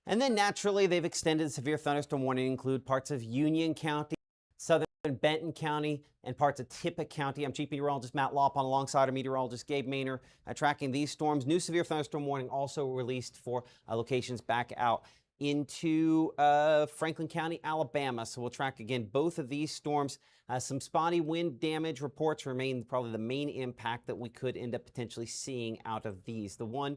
And then naturally, they've extended severe thunderstorm warning to include parts of Union County, southern Benton County, and parts of Tippah County. I'm Chief Meteorologist Matt Lawpon alongside our meteorologist Gabe Maynor tracking these storms. New severe thunderstorm warning also released for locations back out into Franklin County, Alabama. So we'll track again both of these storms. Some spotty wind damage reports remain probably the main impact that we could end up potentially seeing out of these. The one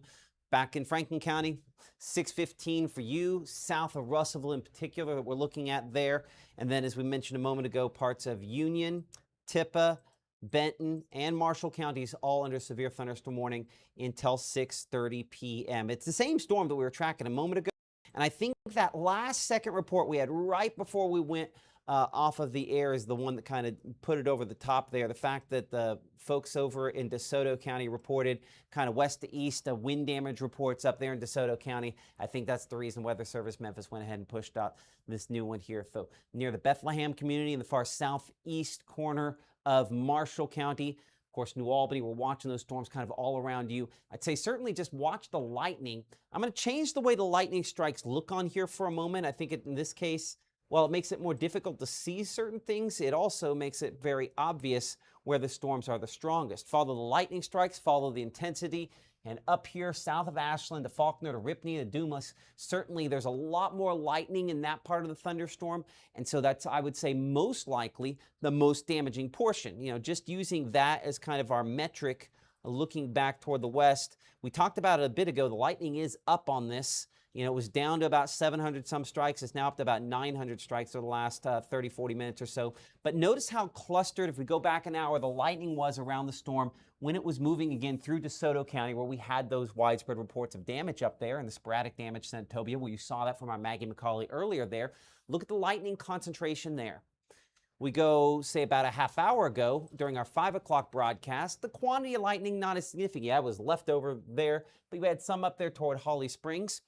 back in Franklin County, 615 for you, south of Russellville in particular that we're looking at there. And then as we mentioned a moment ago, parts of Union, Tippah, Benton, and Marshall counties all under severe thunderstorm warning until 6:30 p.m. It's the same storm that we were tracking a moment ago. And I think that last second report we had right before we went off of the air is the one that kind of put it over the top there. The fact that the folks over in DeSoto County reported kind of west to east wind damage reports up there in DeSoto County. I think that's the reason Weather Service Memphis went ahead and pushed out this new one here. So near the Bethlehem community in the far southeast corner of Marshall County. Of course, New Albany, we're watching those storms kind of all around you. I'd say certainly just watch the lightning. I'm going to change the way the lightning strikes look on here for a moment. I think in this case, while it makes it more difficult to see certain things, it also makes it very obvious where the storms are the strongest. Follow the lightning strikes, follow the intensity, and up here south of Ashland to Faulkner to Ripney to Dumas, certainly there's a lot more lightning in that part of the thunderstorm, and so that's, I would say, most likely the most damaging portion. You know, just using that as kind of our metric, looking back toward the west. We talked about it a bit ago, the lightning is up on this. You know, it was down to about 700 some strikes. It's now up to about 900 strikes over the last 30, 40 minutes or so. But notice how clustered, if we go back an hour, the lightning was around the storm when it was moving again through DeSoto County, where we had those widespread reports of damage up there and the sporadic damage to Santobia. Well, you saw that from our Maggie McCauley earlier there. Look at the lightning concentration there. We go, say, about a half hour ago during our 5 o'clock broadcast, the quantity of lightning not as significant. Yeah, it was left over there, but we had some up there toward Holly Springs.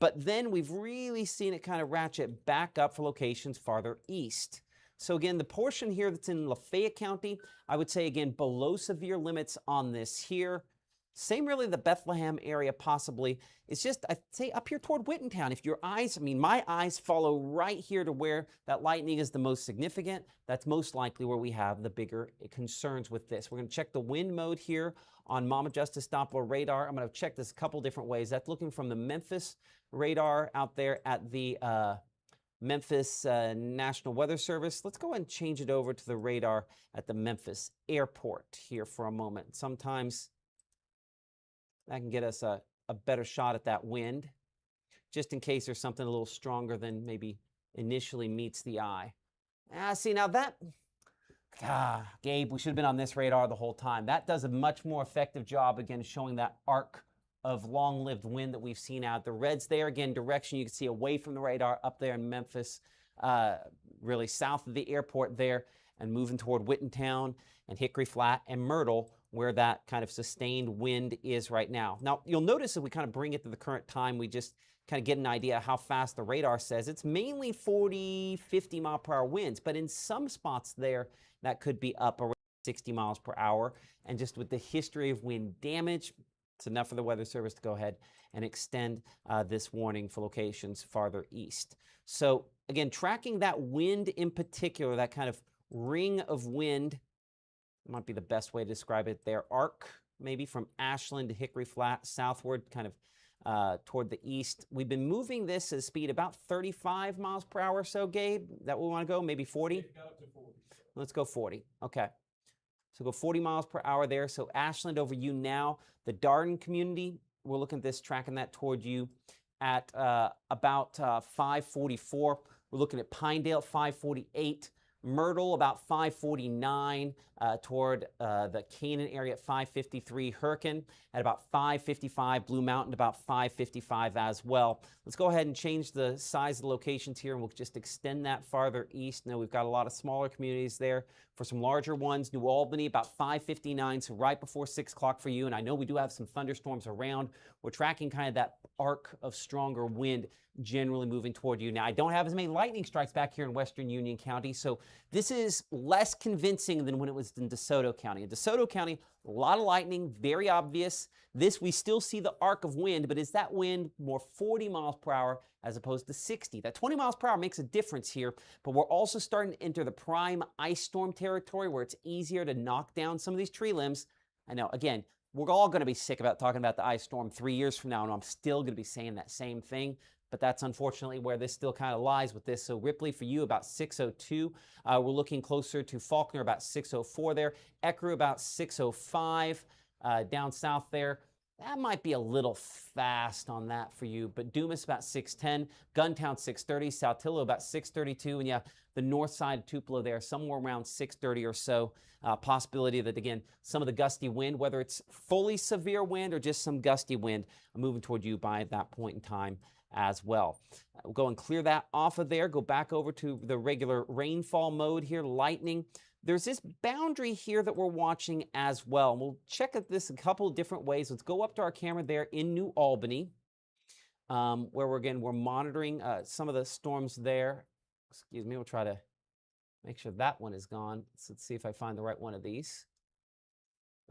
But then we've really seen it kind of ratchet back up for locations farther east. So again, the portion here that's in Lafayette County, I would say again, below severe limits on this here. Same really the Bethlehem area possibly. It's just, I'd say up here toward Wittentown. If your eyes, I mean, my eyes follow right here to where that lightning is the most significant. That's most likely where we have the bigger concerns with this. We're going to check the wind mode here on Mama Justice Doppler radar. I'm going to check this a couple different ways. That's looking from the Memphis radar out there at the Memphis National Weather Service. Let's go ahead and change it over to the radar at the Memphis Airport here for a moment. Sometimes that can get us a better shot at that wind, just in case there's something a little stronger than maybe initially meets the eye. See, now that, Gabe, we should have been on this radar the whole time. That does a much more effective job, again, showing that arc of long-lived wind that we've seen out. The red's there, again, direction you can see away from the radar up there in Memphis, really south of the airport there, and moving toward Wittentown and Hickory Flat and Myrtle, where that kind of sustained wind is right now. Now, you'll notice that we kind of bring it to the current time, we just kind of get an idea of how fast the radar says. It's mainly 40, 50 mile per hour winds, but in some spots there, that could be up around 60 miles per hour. And just with the history of wind damage, it's enough for the Weather Service to go ahead and extend this warning for locations farther east. So again, tracking that wind in particular, that kind of ring of wind, might be the best way to describe it there. Arc, maybe from Ashland to Hickory Flat, southward, kind of toward the east. We've been moving this at speed about 35 miles per hour or so, Gabe. Is that what we want to go? Maybe 40? Up to 40. Let's go 40. Okay. So go 40 miles per hour there. So Ashland over you now. The Darden community, we're looking at this, tracking that toward you at about 544. We're looking at Pinedale, 548. Myrtle, about 549, toward the Canaan area at 553. Hurricane at about 555. Blue Mountain about 555 as well. Let's go ahead and change the size of the locations here, and we'll just extend that farther east. Now, we've got a lot of smaller communities there. For some larger ones, New Albany about 559, so right before 6 o'clock for you. And I know we do have some thunderstorms around. We're tracking kind of that arc of stronger wind generally moving toward you. Now, I don't have as many lightning strikes back here in western Union County, so this is less convincing than when it was in DeSoto County. In DeSoto County, a lot of lightning, very obvious. This, we still see the arc of wind, but is that wind more 40 miles per hour as opposed to 60? That 20 miles per hour makes a difference here, but we're also starting to enter the prime ice storm territory where it's easier to knock down some of these tree limbs. I know, again, we're all going to be sick about talking about the ice storm 3 years from now, and I'm still going to be saying that same thing. But that's unfortunately where this still kind of lies with this. So Ripley for you about 602. We're looking closer to Faulkner about 604 there. Ecru about 605 down south there. That might be a little fast on that for you, but Dumas about 610, Guntown 630, Saltillo about 632, and yeah, the north side of Tupelo there, somewhere around 630 or so. Possibility that, again, some of the gusty wind, whether it's fully severe wind or just some gusty wind, moving toward you by that point in time as well. We'll go and clear that off of there, go back over to the regular rainfall mode here, lightning. There's this boundary here that we're watching as well. We'll check at this a couple of different ways. Let's go up to our camera there in New Albany, where we're monitoring some of the storms there. Excuse me, we'll try to make sure that one is gone. So let's see if I find the right one of these.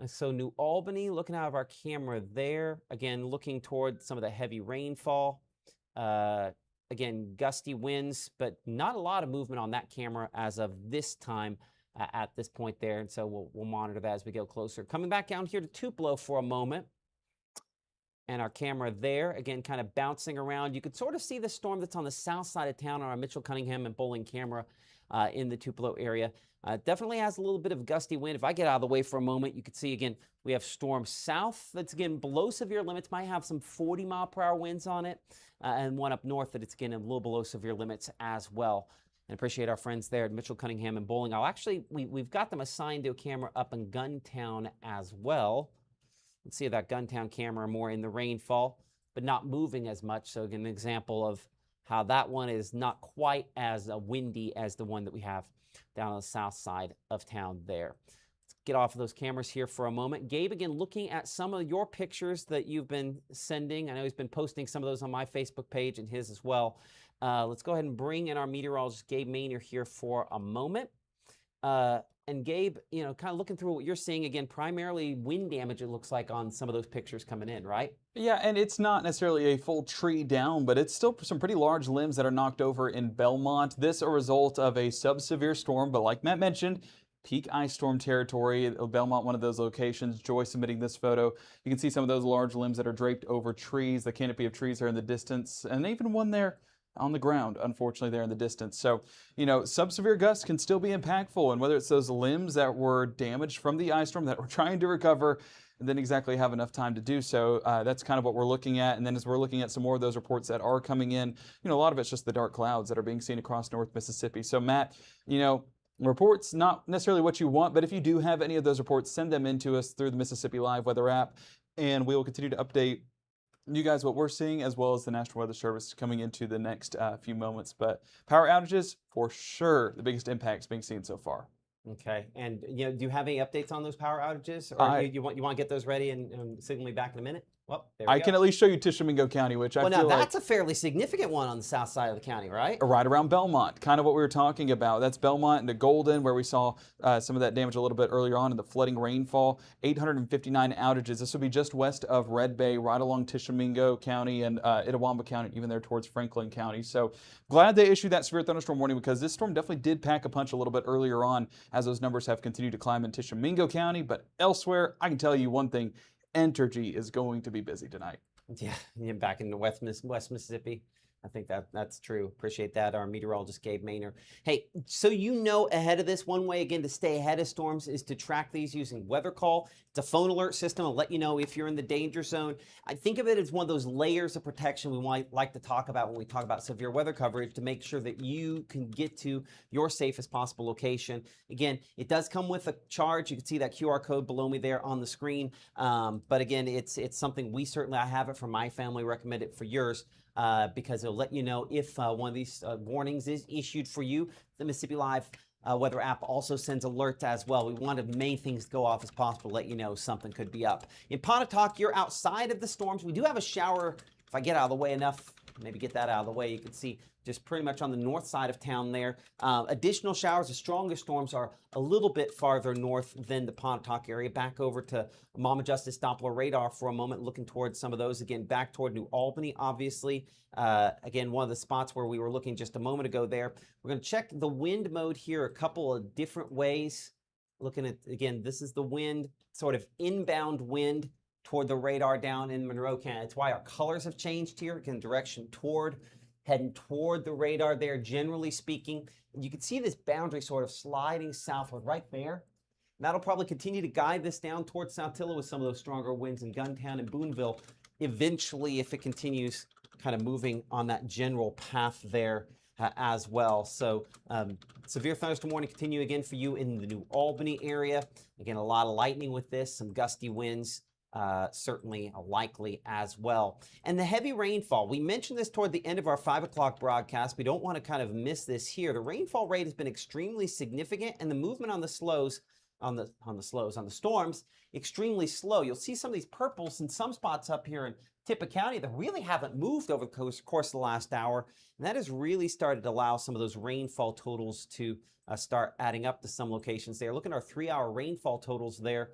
So New Albany, looking out of our camera there, again, looking toward some of the heavy rainfall. Again, gusty winds, but not a lot of movement on that camera as of this time. At this point there, and so we'll monitor that as we go closer. Coming back down here to Tupelo for a moment, and our camera there, again, kind of bouncing around. You could sort of see the storm that's on the south side of town on our Mitchell Cunningham and Bowling camera in the Tupelo area. Definitely has a little bit of gusty wind. If I get out of the way for a moment, you can see, again, we have storm south that's, again, below severe limits, might have some 40-mile-per-hour winds on it, and one up north that it's, again, a little below severe limits as well. And appreciate our friends there at Mitchell Cunningham and Bowling. We've got them assigned to a camera up in Guntown as well. Let's see that Guntown camera more in the rainfall, but not moving as much. So again, an example of how that one is not quite as windy as the one that we have down on the south side of town there. Let's get off of those cameras here for a moment. Gabe, again, looking at some of your pictures that you've been sending. I know he's been posting some of those on my Facebook page and his as well. Let's go ahead and bring in our meteorologist, Gabe Maynor, here for a moment. And Gabe, you know, kind of looking through what you're seeing, again, primarily wind damage, it looks like, on some of those pictures coming in, right? Yeah, and it's not necessarily a full tree down, but it's still some pretty large limbs that are knocked over in Belmont. This a result of a sub-severe storm, but like Matt mentioned, peak ice storm territory. Belmont, one of those locations. Joy submitting this photo. You can see some of those large limbs that are draped over trees. The canopy of trees are in the distance, and even one there on the ground, unfortunately, there in the distance. So, you know, sub-severe gusts can still be impactful, and whether it's those limbs that were damaged from the ice storm that we're trying to recover and then exactly have enough time to do so, that's kind of what we're looking at. And then as we're looking at some more of those reports that are coming in, you know, a lot of it's just the dark clouds that are being seen across North Mississippi. So, Matt, you know, reports not necessarily what you want, but if you do have any of those reports, send them in to us through the Mississippi Live weather app, and we will continue to update you guys what we're seeing, as well as the National Weather Service coming into the next few moments. But power outages, for sure, the biggest impacts being seen so far. Okay, and you know, do you have any updates on those power outages, or you want to get those ready and signal me back in a minute? Well, there we go. I can at least show you Tishomingo County, which I feel now like that's a fairly significant one on the south side of the county, right? Right around Belmont, kind of what we were talking about. That's Belmont and the Golden, where we saw some of that damage a little bit earlier on in the flooding rainfall. 859 outages. This would be just west of Red Bay, right along Tishomingo County and Itawamba County, even there towards Franklin County. So glad they issued that severe thunderstorm warning, because this storm definitely did pack a punch a little bit earlier on as those numbers have continued to climb in Tishomingo County. But elsewhere, I can tell you one thing, Entergy is going to be busy tonight. Yeah, back in West Mississippi. I think that's true. Appreciate that. Our meteorologist, Gabe Maynor. Hey, so you know ahead of this, one way, again, to stay ahead of storms is to track these using Weather Call. It's a phone alert system. It'll let you know if you're in the danger zone. I think of it as one of those layers of protection we might like to talk about when we talk about severe weather coverage, to make sure that you can get to your safest possible location. Again, it does come with a charge. You can see that QR code below me there on the screen. But again, it's something I have it for my family, recommend it for yours. Because it'll let you know if one of these warnings is issued for you. The Mississippi Live weather app also sends alerts as well. We want as many things to go off as possible to let you know something could be up. In Pontotoc, you're outside of the storms. We do have a shower, if I get out of the way enough, maybe get that out of the way. You can see just pretty much on the north side of town there. Additional showers, the strongest storms are a little bit farther north than the Pontotoc area. Back over to Mama Justice Doppler radar for a moment, looking towards some of those. Again, back toward New Albany, obviously. Again, one of the spots where we were looking just a moment ago there. We're going to check the wind mode here a couple of different ways. Looking at, again, this is the wind, sort of inbound wind toward the radar down in Monroe County. That's why our colors have changed here. Again, direction toward, heading toward the radar there, generally speaking. And you can see this boundary sort of sliding southward right there. And that'll probably continue to guide this down towards Saltillo with some of those stronger winds in Guntown and Boonville. Eventually, if it continues kind of moving on that general path there as well. So severe thunderstorm warning continue again for you in the New Albany area. Again, a lot of lightning with this, some gusty winds. Certainly likely as well. And the heavy rainfall, we mentioned this toward the end of our 5 o'clock broadcast. We don't want to kind of miss this here. The rainfall rate has been extremely significant, and the movement on the slows, on the storms, extremely slow. You'll see some of these purples in some spots up here in Tippah County that really haven't moved over the course of the last hour, and that has really started to allow some of those rainfall totals to start adding up to some locations there. Look at our 3-hour rainfall totals there.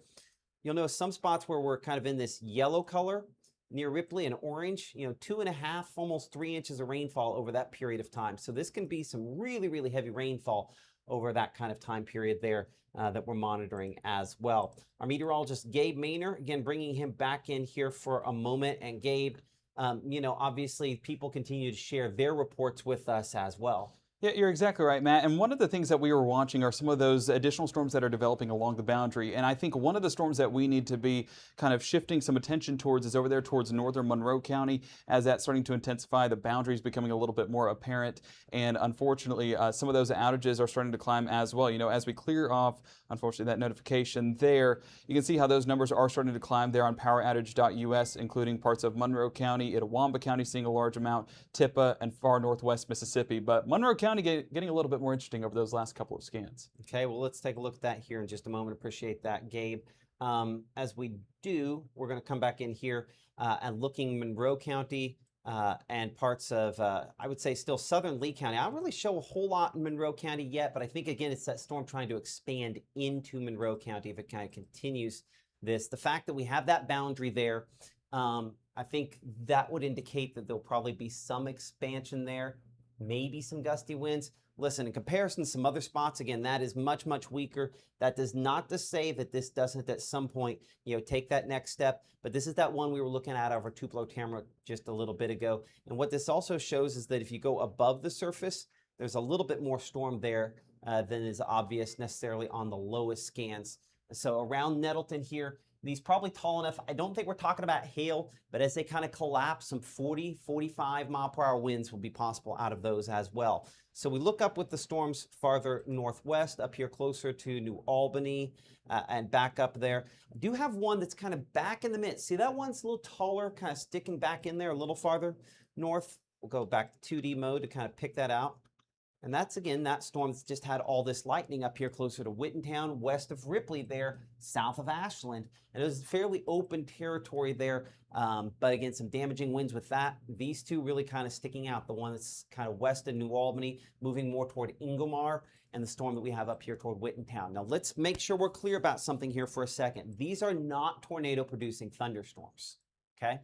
You'll notice some spots where we're kind of in this yellow color near Ripley and orange, 2.5, almost 3 inches of rainfall over that period of time. So this can be some really, really heavy rainfall over that kind of time period there that we're monitoring as well. Our meteorologist, Gabe Maynor, again, bringing him back in here for a moment. And Gabe, obviously people continue to share their reports with us as well. Yeah, you're exactly right, Matt. And one of the things that we were watching are some of those additional storms that are developing along the boundary. And I think one of the storms that we need to be kind of shifting some attention towards is over there towards northern Monroe County. As that's starting to intensify, the boundary is becoming a little bit more apparent. And unfortunately, some of those outages are starting to climb as well. As we clear off, unfortunately, that notification there, you can see how those numbers are starting to climb there on poweroutage.us, including parts of Monroe County, Itawamba County seeing a large amount, Tippah, and far northwest Mississippi. But Monroe County getting a little bit more interesting over those last couple of scans. Okay, well, let's take a look at that here in just a moment. Appreciate that, Gabe. As we do, we're going to come back in here and looking Monroe County and parts of, I would say, still southern Lee County. I don't really show a whole lot in Monroe County yet, but I think, again, it's that storm trying to expand into Monroe County if it kind of continues this. The fact that we have that boundary there, I think that would indicate that there'll probably be some expansion there. Maybe some gusty winds. Listen, in comparison to some other spots, again, that is much, much weaker. That does not to say that this doesn't at some point, take that next step. But this is that one we were looking at over Tupelo Tamarack just a little bit ago. And what this also shows is that if you go above the surface, there's a little bit more storm there than is obvious necessarily on the lowest scans. So around Nettleton here, these probably tall enough. I don't think we're talking about hail, but as they kind of collapse, some 40, 45 mile per hour winds will be possible out of those as well. So we look up with the storms farther northwest, up here closer to New Albany and back up there. I do have one that's kind of back in the midst. See, that one's a little taller, kind of sticking back in there a little farther north. We'll go back to 2D mode to kind of pick that out. And that's, again, that storm that's just had all this lightning up here closer to Whittentown, west of Ripley there, south of Ashland. And it was fairly open territory there, but again, some damaging winds with that. These two really kind of sticking out. The one that's kind of west of New Albany, moving more toward Ingomar, and the storm that we have up here toward Whittentown. Now, let's make sure we're clear about something here for a second. These are not tornado-producing thunderstorms, okay?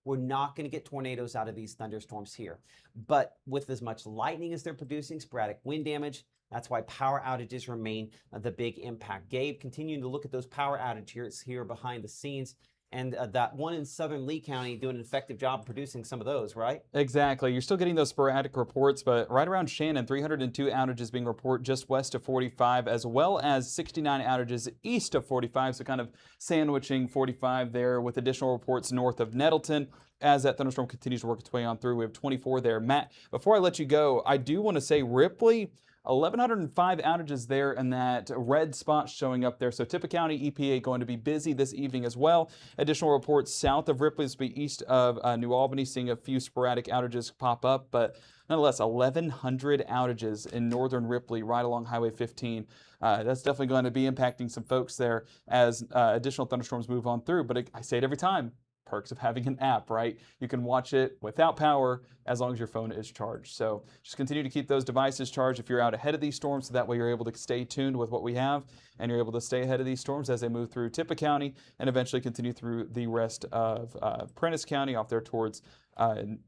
We're not going to get tornadoes out of these thunderstorms here. But with as much lightning as they're producing, sporadic wind damage, that's why power outages remain the big impact. Gabe, continuing to look at those power outages here behind the scenes. And that one in southern Lee County doing an effective job producing some of those, right? Exactly. You're still getting those sporadic reports, but right around Shannon, 302 outages being reported just west of 45, as well as 69 outages east of 45, so kind of sandwiching 45 there with additional reports north of Nettleton. As that thunderstorm continues to work its way on through, we have 24 there. Matt, before I let you go, I do want to say Ripley, 1,105 outages there, and that red spot showing up there. So Tippah County EPA going to be busy this evening as well. Additional reports south of Ripley, this will be east of New Albany, seeing a few sporadic outages pop up, but nonetheless, 1,100 outages in northern Ripley right along Highway 15. That's definitely going to be impacting some folks there as additional thunderstorms move on through. But I say it every time, perks of having an app, right? You can watch it without power as long as your phone is charged. So just continue to keep those devices charged if you're out ahead of these storms, so that way you're able to stay tuned with what we have, and you're able to stay ahead of these storms as they move through Tippah County and eventually continue through the rest of Prentiss County off there towards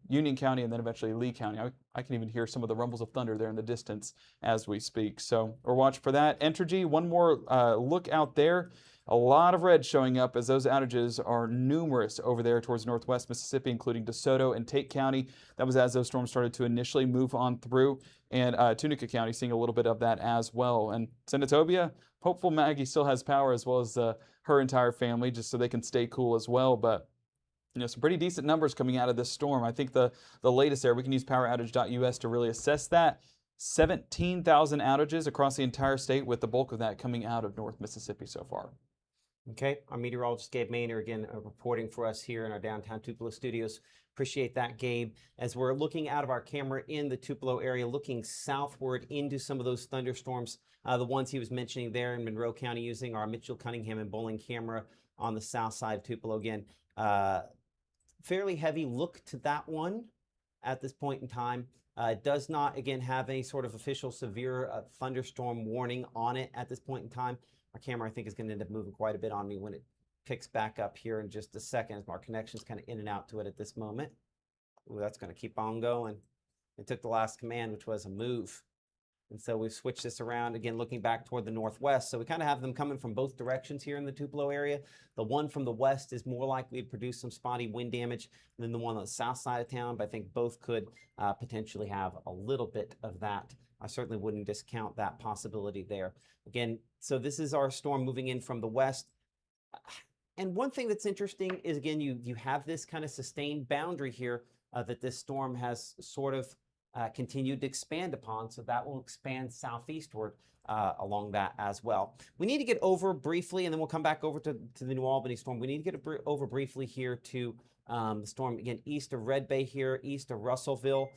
Union County, and then eventually Lee County. I can even hear some of the rumbles of thunder there in the distance as we speak. So we're watching for that. Entergy, one more look out there. A lot of red showing up as those outages are numerous over there towards northwest Mississippi, including DeSoto and Tate County. That was as those storms started to initially move on through, and Tunica County seeing a little bit of that as well. And Senatobia, hopeful Maggie still has power, as well as her entire family, just so they can stay cool as well. But some pretty decent numbers coming out of this storm. I think the latest there, we can use poweroutage.us to really assess that. 17,000 outages across the entire state, with the bulk of that coming out of North Mississippi so far. Okay, our meteorologist Gabe Maynor again reporting for us here in our downtown Tupelo studios. Appreciate that, Gabe. As we're looking out of our camera in the Tupelo area, looking southward into some of those thunderstorms, the ones he was mentioning there in Monroe County, using our Mitchell, Cunningham, and Bowling camera on the south side of Tupelo. Again, fairly heavy look to that one at this point in time. It does not, again, have any sort of official severe thunderstorm warning on it at this point in time. Our camera, I think, is going to end up moving quite a bit on me when it picks back up here in just a second. Our connection's kind of in and out to it at this moment. Ooh, that's going to keep on going. It took the last command, which was a move. And so we've switched this around, again, looking back toward the northwest. So we kind of have them coming from both directions here in the Tupelo area. The one from the west is more likely to produce some spotty wind damage than the one on the south side of town, but I think both could potentially have a little bit of that. I certainly wouldn't discount that possibility there. Again, so this is our storm moving in from the west. And one thing that's interesting is, again, you have this kind of sustained boundary here that this storm has sort of continued to expand upon, so that will expand southeastward along that as well. We need to get over briefly, and then we'll come back over to the New Albany storm. We need to get over briefly here to the storm, again, east of Red Bay here, east of Russellville.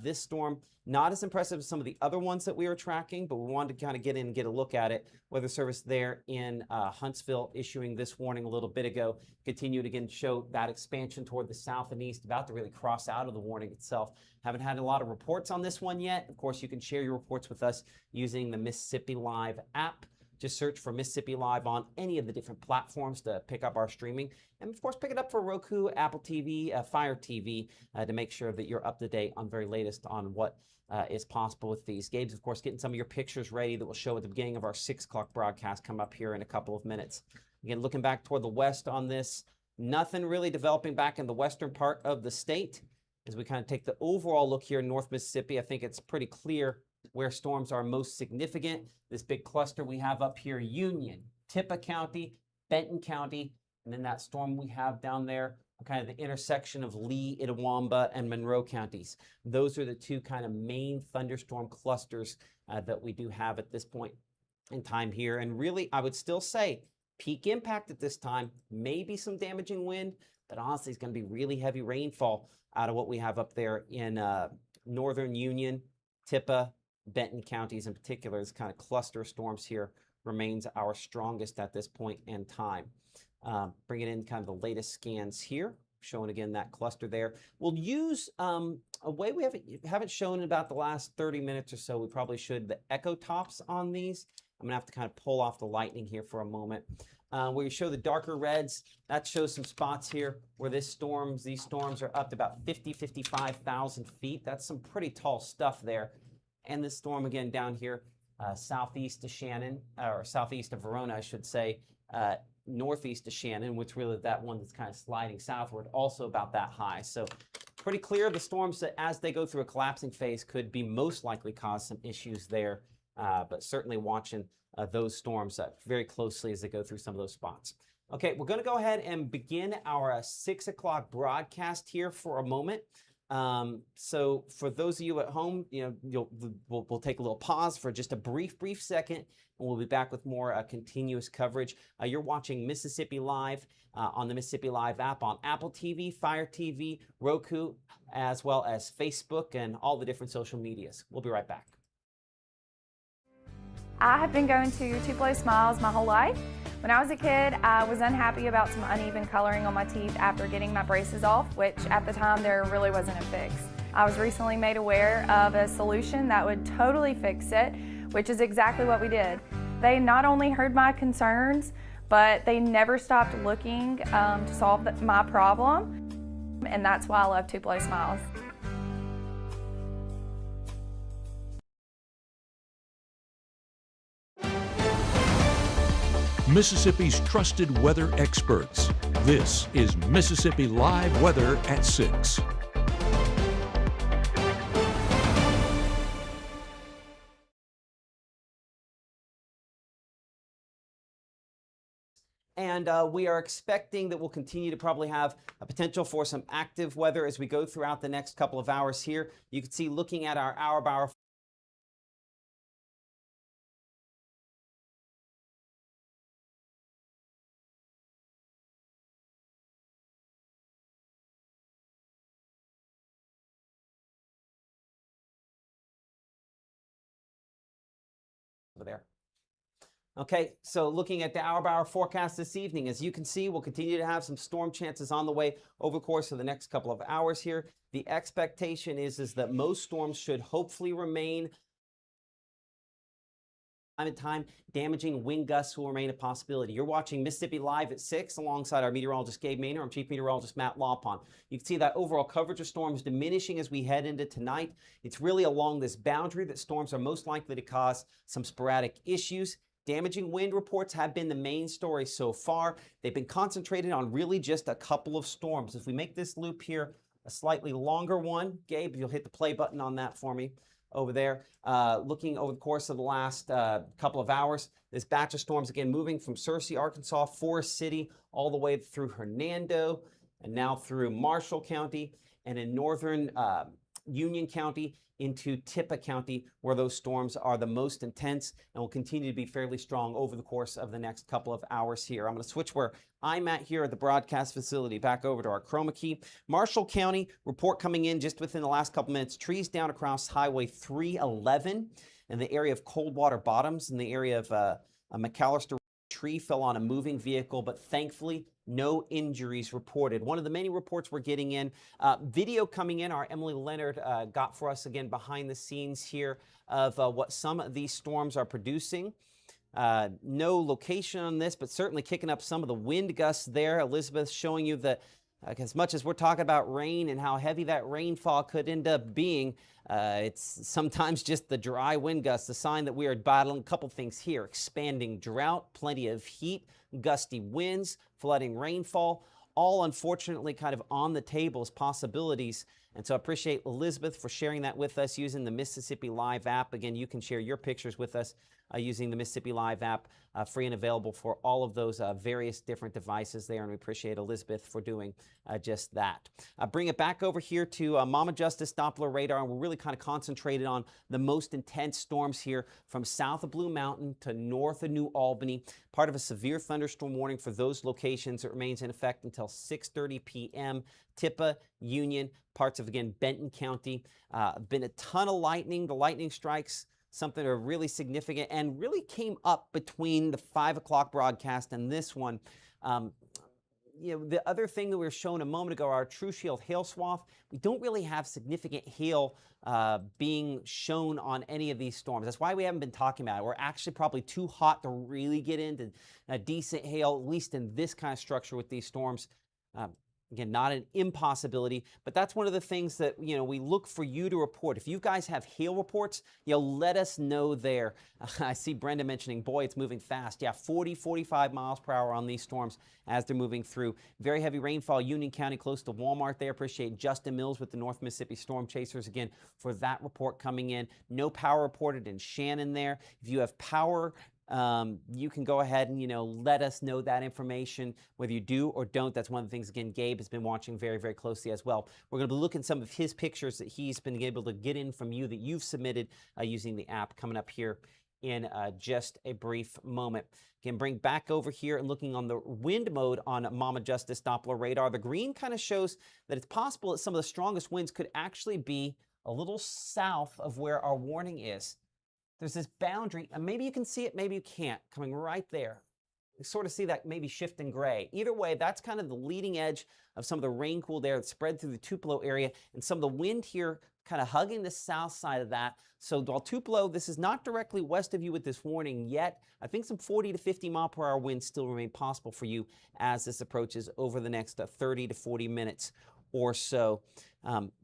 This storm, not as impressive as some of the other ones that we were tracking, but we wanted to kind of get in and get a look at it. Weather Service there in Huntsville issuing this warning a little bit ago. Continued again to show that expansion toward the south and east, about to really cross out of the warning itself. Haven't had a lot of reports on this one yet. Of course, you can share your reports with us using the Mississippi Live app. Just search for Mississippi Live on any of the different platforms to pick up our streaming. And of course, pick it up for Roku, Apple TV, Fire TV to make sure that you're up to date on the very latest on what is possible with these. Gabe's, of course, getting some of your pictures ready that will show at the beginning of our 6 o'clock broadcast come up here in a couple of minutes. Again, looking back toward the west on this, nothing really developing back in the western part of the state. As we kind of take the overall look here in North Mississippi, I think it's pretty clear where storms are most significant. This big cluster we have up here, Union, Tippah County, Benton County, and then that storm we have down there, kind of the intersection of Lee, Itawamba, and Monroe counties. Those are the two kind of main thunderstorm clusters that we do have at this point in time here. And really, I would still say peak impact at this time, maybe some damaging wind, but honestly, it's going to be really heavy rainfall out of what we have up there in northern Union, Tippah, Benton counties in particular. This kind of cluster of storms here remains our strongest at this point in time. Bringing in kind of the latest scans here, showing again that cluster there. We'll use a way we haven't shown in about the last 30 minutes or so. We probably should, the echo tops on these. I'm gonna have to kind of pull off the lightning here for a moment. Where you show the darker reds, that shows some spots here where these storms are up to about 55,000 feet. That's some pretty tall stuff there. And this storm again down here, southeast of Shannon, or southeast of Verona, I should say, northeast of Shannon, which really that one that's kind of sliding southward, also about that high. So pretty clear the storms that as they go through a collapsing phase could be most likely cause some issues there, but certainly watching those storms very closely as they go through some of those spots. Okay, we're going to go ahead and begin our 6 o'clock broadcast here for a moment. So for those of you at home, we'll take a little pause for just a brief second, and we'll be back with more continuous coverage. You're watching Mississippi Live on the Mississippi Live app on Apple TV, Fire TV, Roku, as well as Facebook and all the different social medias. We'll be right back. I have been going to Tupelo Smiles my whole life. When I was a kid, I was unhappy about some uneven coloring on my teeth after getting my braces off, which at the time there really wasn't a fix. I was recently made aware of a solution that would totally fix it, which is exactly what we did. They not only heard my concerns, but they never stopped looking to solve my problem, and that's why I love Tupelo Smiles. Mississippi's trusted weather experts. This is Mississippi Live Weather at 6. And we are expecting that we'll continue to probably have a potential for some active weather as we go throughout the next couple of hours here. You can see looking at our hour by hour over there. Okay, so looking at the hour-by-hour forecast this evening, as you can see, we'll continue to have some storm chances on the way over the course of the next couple of hours here. The expectation is that most storms should hopefully remain time and time. Damaging wind gusts will remain a possibility. You're watching Mississippi Live at 6 alongside our meteorologist Gabe Maynor. I'm Chief Meteorologist Matt Lawpon. You can see that overall coverage of storms diminishing as we head into tonight. It's really along this boundary that storms are most likely to cause some sporadic issues. Damaging wind reports have been the main story so far. They've been concentrated on really just a couple of storms. If we make this loop here a slightly longer one, Gabe, you'll hit the play button on that for me over there. Looking over the course of the last couple of hours, this batch of storms again moving from Searcy, Arkansas, Forest City, all the way through Hernando, and now through Marshall County, and in northern Union County into Tippah County, where those storms are the most intense and will continue to be fairly strong over the course of the next couple of hours here. I'm going to switch where I'm at here at the broadcast facility back over to our chroma key. Marshall County report coming in just within the last couple minutes. Trees down across Highway 311 in the area of Coldwater Bottoms, in the area of a McAllister. Tree fell on a moving vehicle, but thankfully no injuries reported. One of the many reports we're getting in, video coming in, our Emily Leonard got for us again behind the scenes here of what some of these storms are producing. No location on this, but certainly kicking up some of the wind gusts there. Elizabeth showing you that as much as we're talking about rain and how heavy that rainfall could end up being, it's sometimes just the dry wind gusts, a sign that we are battling a couple things here. Expanding drought, plenty of heat, gusty winds, flooding rainfall, all unfortunately kind of on the table as possibilities. And so I appreciate Elizabeth for sharing that with us using the Mississippi Live app. Again, you can share your pictures with us using the Mississippi Live app, free and available for all of those various different devices there. And we appreciate Elizabeth for doing just that. Bring it back over here to Mama Justice Doppler radar. And we're really kind of concentrated on the most intense storms here from south of Blue Mountain to north of New Albany. Part of a severe thunderstorm warning for those locations. It remains in effect until 6:30 p.m. Tippah, Union, parts of, again, Benton County. Been a ton of lightning. The lightning strikes, something that are really significant and really came up between the 5 o'clock broadcast and this one. You know, the other thing that we were shown a moment ago, our True Shield hail swath, we don't really have significant hail being shown on any of these storms. That's why we haven't been talking about it. We're actually probably too hot to really get into a decent hail, at least in this kind of structure with these storms. Again, not an impossibility, but that's one of the things that, you know, we look for you to report. If you guys have hail reports, you know, let us know there. I see Brenda mentioning, boy, it's moving fast. Yeah, 40, 45 miles per hour on these storms as they're moving through. Very heavy rainfall, Union County, close to Walmart there. Appreciate Justin Mills with the North Mississippi Storm Chasers again for that report coming in. No power reported in Shannon there. If you have power, you can go ahead and, you know, let us know that information, whether you do or don't. That's one of the things, again, Gabe has been watching very, very closely as well. We're going to be looking at some of his pictures that he's been able to get in from you that you've submitted using the app coming up here in just a brief moment. Again, bring back over here and looking on the wind mode on Mama Justice Doppler radar. The green kind of shows that it's possible that some of the strongest winds could actually be a little south of where our warning is. there's this boundary, and maybe you can see it, maybe you can't, coming right there. You sort of see that maybe shift in gray. Either way, that's kind of the leading edge of some of the rain-cooled air that's spread through the Tupelo area, and some of the wind here kind of hugging the south side of that. So while Tupelo, this is not directly west of you with this warning yet, I think some 40 to 50 mile per hour winds still remain possible for you as this approaches over the next 30 to 40 minutes or so.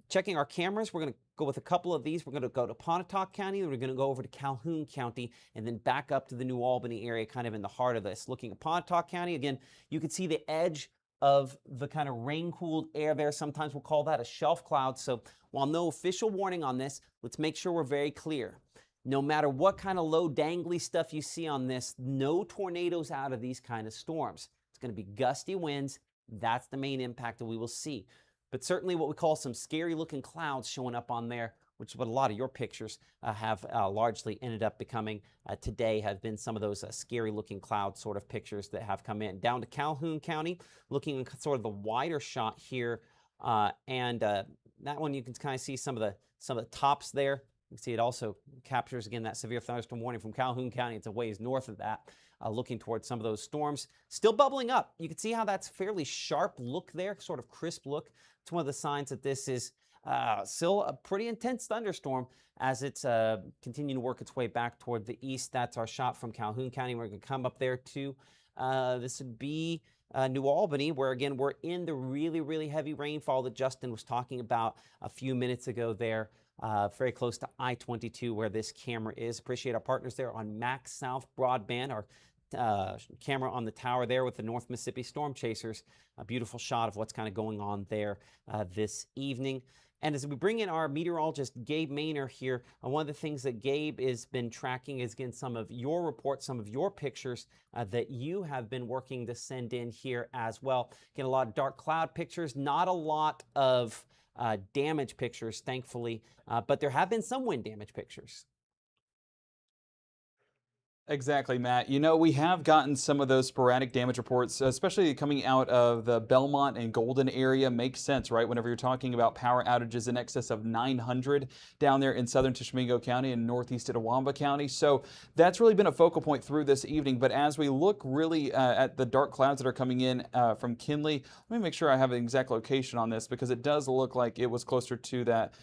Checking our cameras, we're going to go with a couple of these. We're going to go to Pontotoc County, then we're going to go over to Calhoun County, and then back up to the New Albany area, kind of in the heart of this. Looking at Pontotoc County, again, you can see the edge of the kind of rain-cooled air there. Sometimes we'll call that a shelf cloud. So while no official warning on this, let's make sure we're very clear. No matter what kind of low dangly stuff you see on this, no tornadoes out of these kind of storms. It's going to be gusty winds. That's the main impact that we will see. But certainly what we call some scary looking clouds showing up on there, which is what a lot of your pictures have largely ended up becoming today, have been some of those scary looking cloud sort of pictures that have come in. Down to Calhoun County, looking at sort of the wider shot here, and that one you can kind of see some of the tops there. You can see it also captures again that severe thunderstorm warning from Calhoun County. It's a ways north of that, looking towards some of those storms still bubbling up. You can see how that's fairly sharp look there, sort of crisp look. It's one of the signs that this is still a pretty intense thunderstorm as it's continuing to work its way back toward the east. That's our shot from Calhoun County. We're going to come up there to this would be New Albany, where again we're in the really, really heavy rainfall that Justin was talking about a few minutes ago there. Very close to I-22 where this camera is. Appreciate our partners there on Max South Broadband, our camera on the tower there with the North Mississippi Storm Chasers. A beautiful shot of what's kind of going on there this evening. And as we bring in our meteorologist, Gabe Maynor here, one of the things that Gabe has been tracking is, again, some of your reports, some of your pictures that you have been working to send in here as well. Get a lot of dark cloud pictures, not a lot of damage pictures, thankfully, but there have been some wind damage pictures. Exactly, Matt. You know, we have gotten some of those sporadic damage reports, especially coming out of the Belmont and Golden area. Makes sense, right? Whenever you're talking about power outages in excess of 900 down there in southern Tishomingo County and northeast Itawamba County. So that's really been a focal point through this evening. But as we look really at the dark clouds that are coming in from Kinley, let me make sure I have an exact location on this because it does look like it was closer to that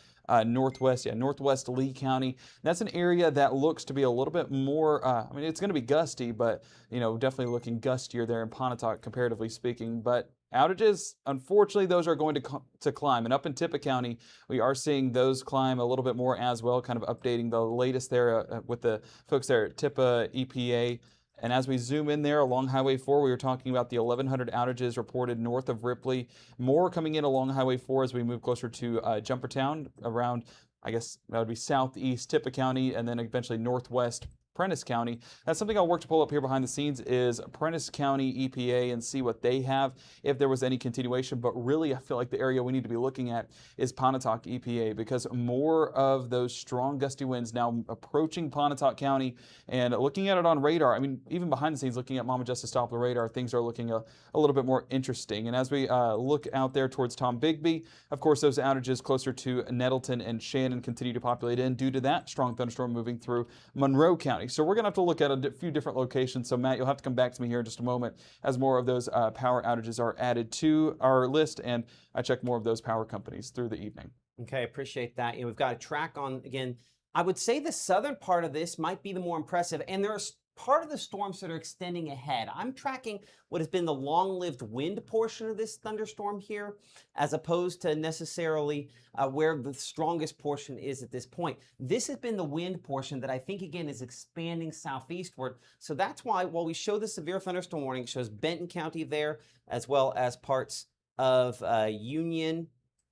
northwest Lee County. That's an area that looks to be a little bit more, I mean, it's going to be gusty, but, you know, definitely looking gustier there in Pontotoc, comparatively speaking. But outages, unfortunately, those are going to climb. And up in Tippah County, we are seeing those climb a little bit more as well, kind of updating the latest there with the folks there at Tippah EPA. And as we zoom in there along Highway 4, we were talking about the 1,100 outages reported north of Ripley. More coming in along Highway 4 as we move closer to Jumpertown around, I guess that would be southeast Tippah County, and then eventually northwest Prentiss County. That's something I'll work to pull up here behind the scenes is Prentiss County EPA and see what they have, if there was any continuation. But really, I feel like the area we need to be looking at is Pontotoc EPA because more of those strong gusty winds now approaching Pontotoc County and looking at it on radar. I mean, even behind the scenes, looking at Mama Justice Doppler radar, things are looking a little bit more interesting. And as we look out there towards Tombigbee, of course, those outages closer to Nettleton and Shannon continue to populate in due to that strong thunderstorm moving through Monroe County. So we're going to have to look at a few different locations. So Matt, you'll have to come back to me here in just a moment as more of those power outages are added to our list, and I check more of those power companies through the evening. Okay, appreciate that. You know, we've got a track on, again, I would say the southern part of this might be the more impressive, and there's part of the storms that are extending ahead. I'm tracking what has been the long-lived wind portion of this thunderstorm here, as opposed to necessarily where the strongest portion is at this point. This has been the wind portion that I think, again, is expanding southeastward. So that's why, while we show the severe thunderstorm warning, it shows Benton County there, as well as parts of Union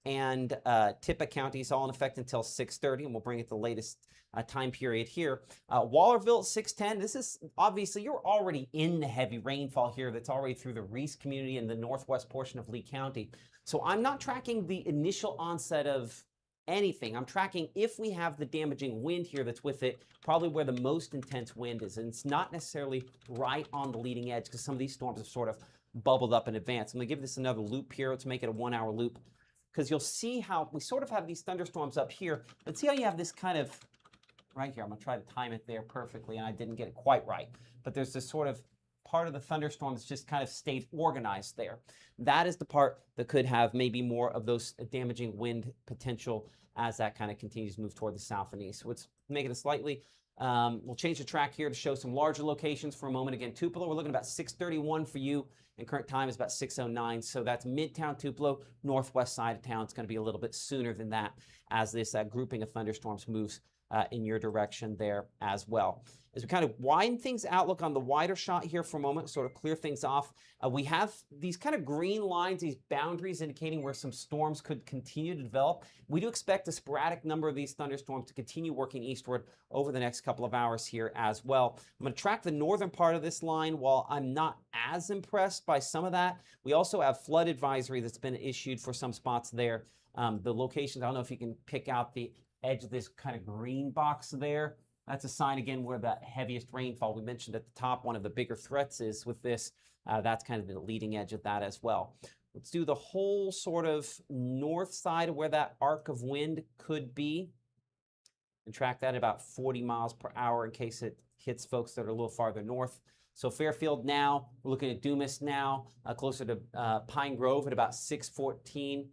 and Tippah counties, all in effect until 6:30, and we'll bring it the latest time period here. Wallerville 6:10. This is obviously, you're already in the heavy rainfall here that's already through the Reese community and the northwest portion of Lee County. So I'm not tracking the initial onset of anything. I'm tracking if we have the damaging wind here that's with it, probably where the most intense wind is. And it's not necessarily right on the leading edge because some of these storms have sort of bubbled up in advance. I'm going to give this another loop here. Let's make it a 1 hour loop, because you'll see how we sort of have these thunderstorms up here, but see how you have this kind of right here. I'm going to try to time it there perfectly, and I didn't get it quite right. But there's this sort of part of the thunderstorm that's just kind of stayed organized there. That is the part that could have maybe more of those damaging wind potential as that kind of continues to move toward the south and east. So let's make it a slightly, we'll change the track here to show some larger locations for a moment. Again, Tupelo, we're looking at about 6:31 for you, and current time is about 6:09. So that's Midtown Tupelo, northwest side of town. It's going to be a little bit sooner than that as this grouping of thunderstorms moves in your direction there as well. As we kind of widen things out, look on the wider shot here for a moment, sort of clear things off. We have these kind of green lines, these boundaries indicating where some storms could continue to develop. We do expect a sporadic number of these thunderstorms to continue working eastward over the next couple of hours here as well. I'm going to track the northern part of this line. While I'm not as impressed by some of that, we also have flood advisory that's been issued for some spots there. The locations, I don't know if you can pick out the edge of this kind of green box there. That's a sign, again, where the heaviest rainfall, we mentioned at the top, one of the bigger threats is with this. That's kind of the leading edge of that as well. Let's do the whole sort of north side of where that arc of wind could be and track that at about 40 miles per hour in case it hits folks that are a little farther north. So Fairfield now, we're looking at Dumas now, closer to Pine Grove at about 6:14.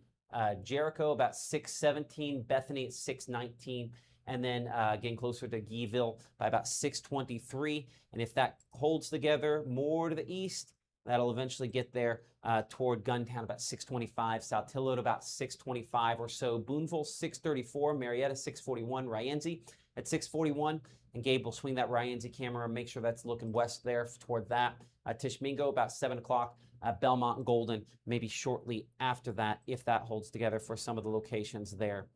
Jericho about 6:17, Bethany at 6:19, and then getting closer to Gueville by about 6:23. And if that holds together more to the east, that'll eventually get there toward Guntown about 6:25, Saltillo at about 6:25 or so, Boonville 6:34, Marietta 6:41, Rienzi at 6:41, and Gabe will swing that Rienzi camera and make sure that's looking west there toward that. Tishmingo about 7 o'clock. Belmont and Golden maybe shortly after that, if that holds together for some of the locations there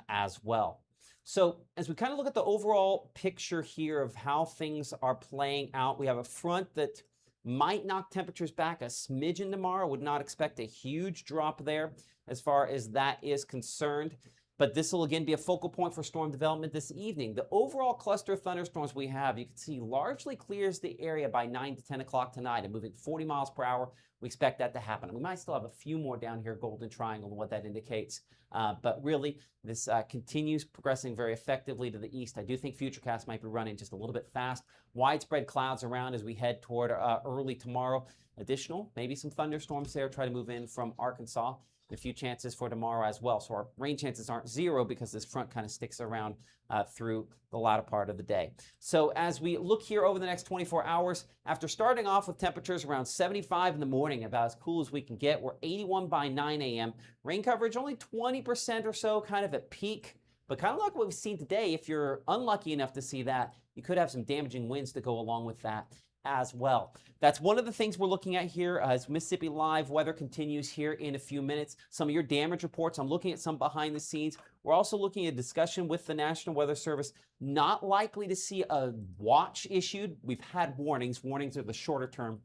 as well. So as we kind of look at the overall picture here of how things are playing out, we have a front that might knock temperatures back a smidgen tomorrow. Would not expect a huge drop there as far as that is concerned. But this will again be a focal point for storm development this evening. The overall cluster of thunderstorms we have, you can see, largely clears the area by 9 to 10 o'clock tonight and moving 40 miles per hour. We expect that to happen. We might still have a few more down here, Golden Triangle, and what that indicates. But really, this continues progressing very effectively to the east. I do think Futurecast might be running just a little bit fast. Widespread clouds around as we head toward early tomorrow. Additional, maybe some thunderstorms there, try to move in from Arkansas. A few chances for tomorrow as well. So our rain chances aren't zero because this front kind of sticks around through the latter part of the day. So as we look here over the next 24 hours, after starting off with temperatures around 75 in the morning, about as cool as we can get, we're 81 by 9 a.m. Rain coverage only 20% or so, kind of at peak. But kind of like what we've seen today, if you're unlucky enough to see that, you could have some damaging winds to go along with that as well. That's one of the things we're looking at here as Mississippi Live weather continues here in a few minutes. Some of your damage reports, I'm looking at some behind the scenes. We're also looking at a discussion with the National Weather Service. Not likely to see a watch issued. We've had warnings. Warnings are the shorter term.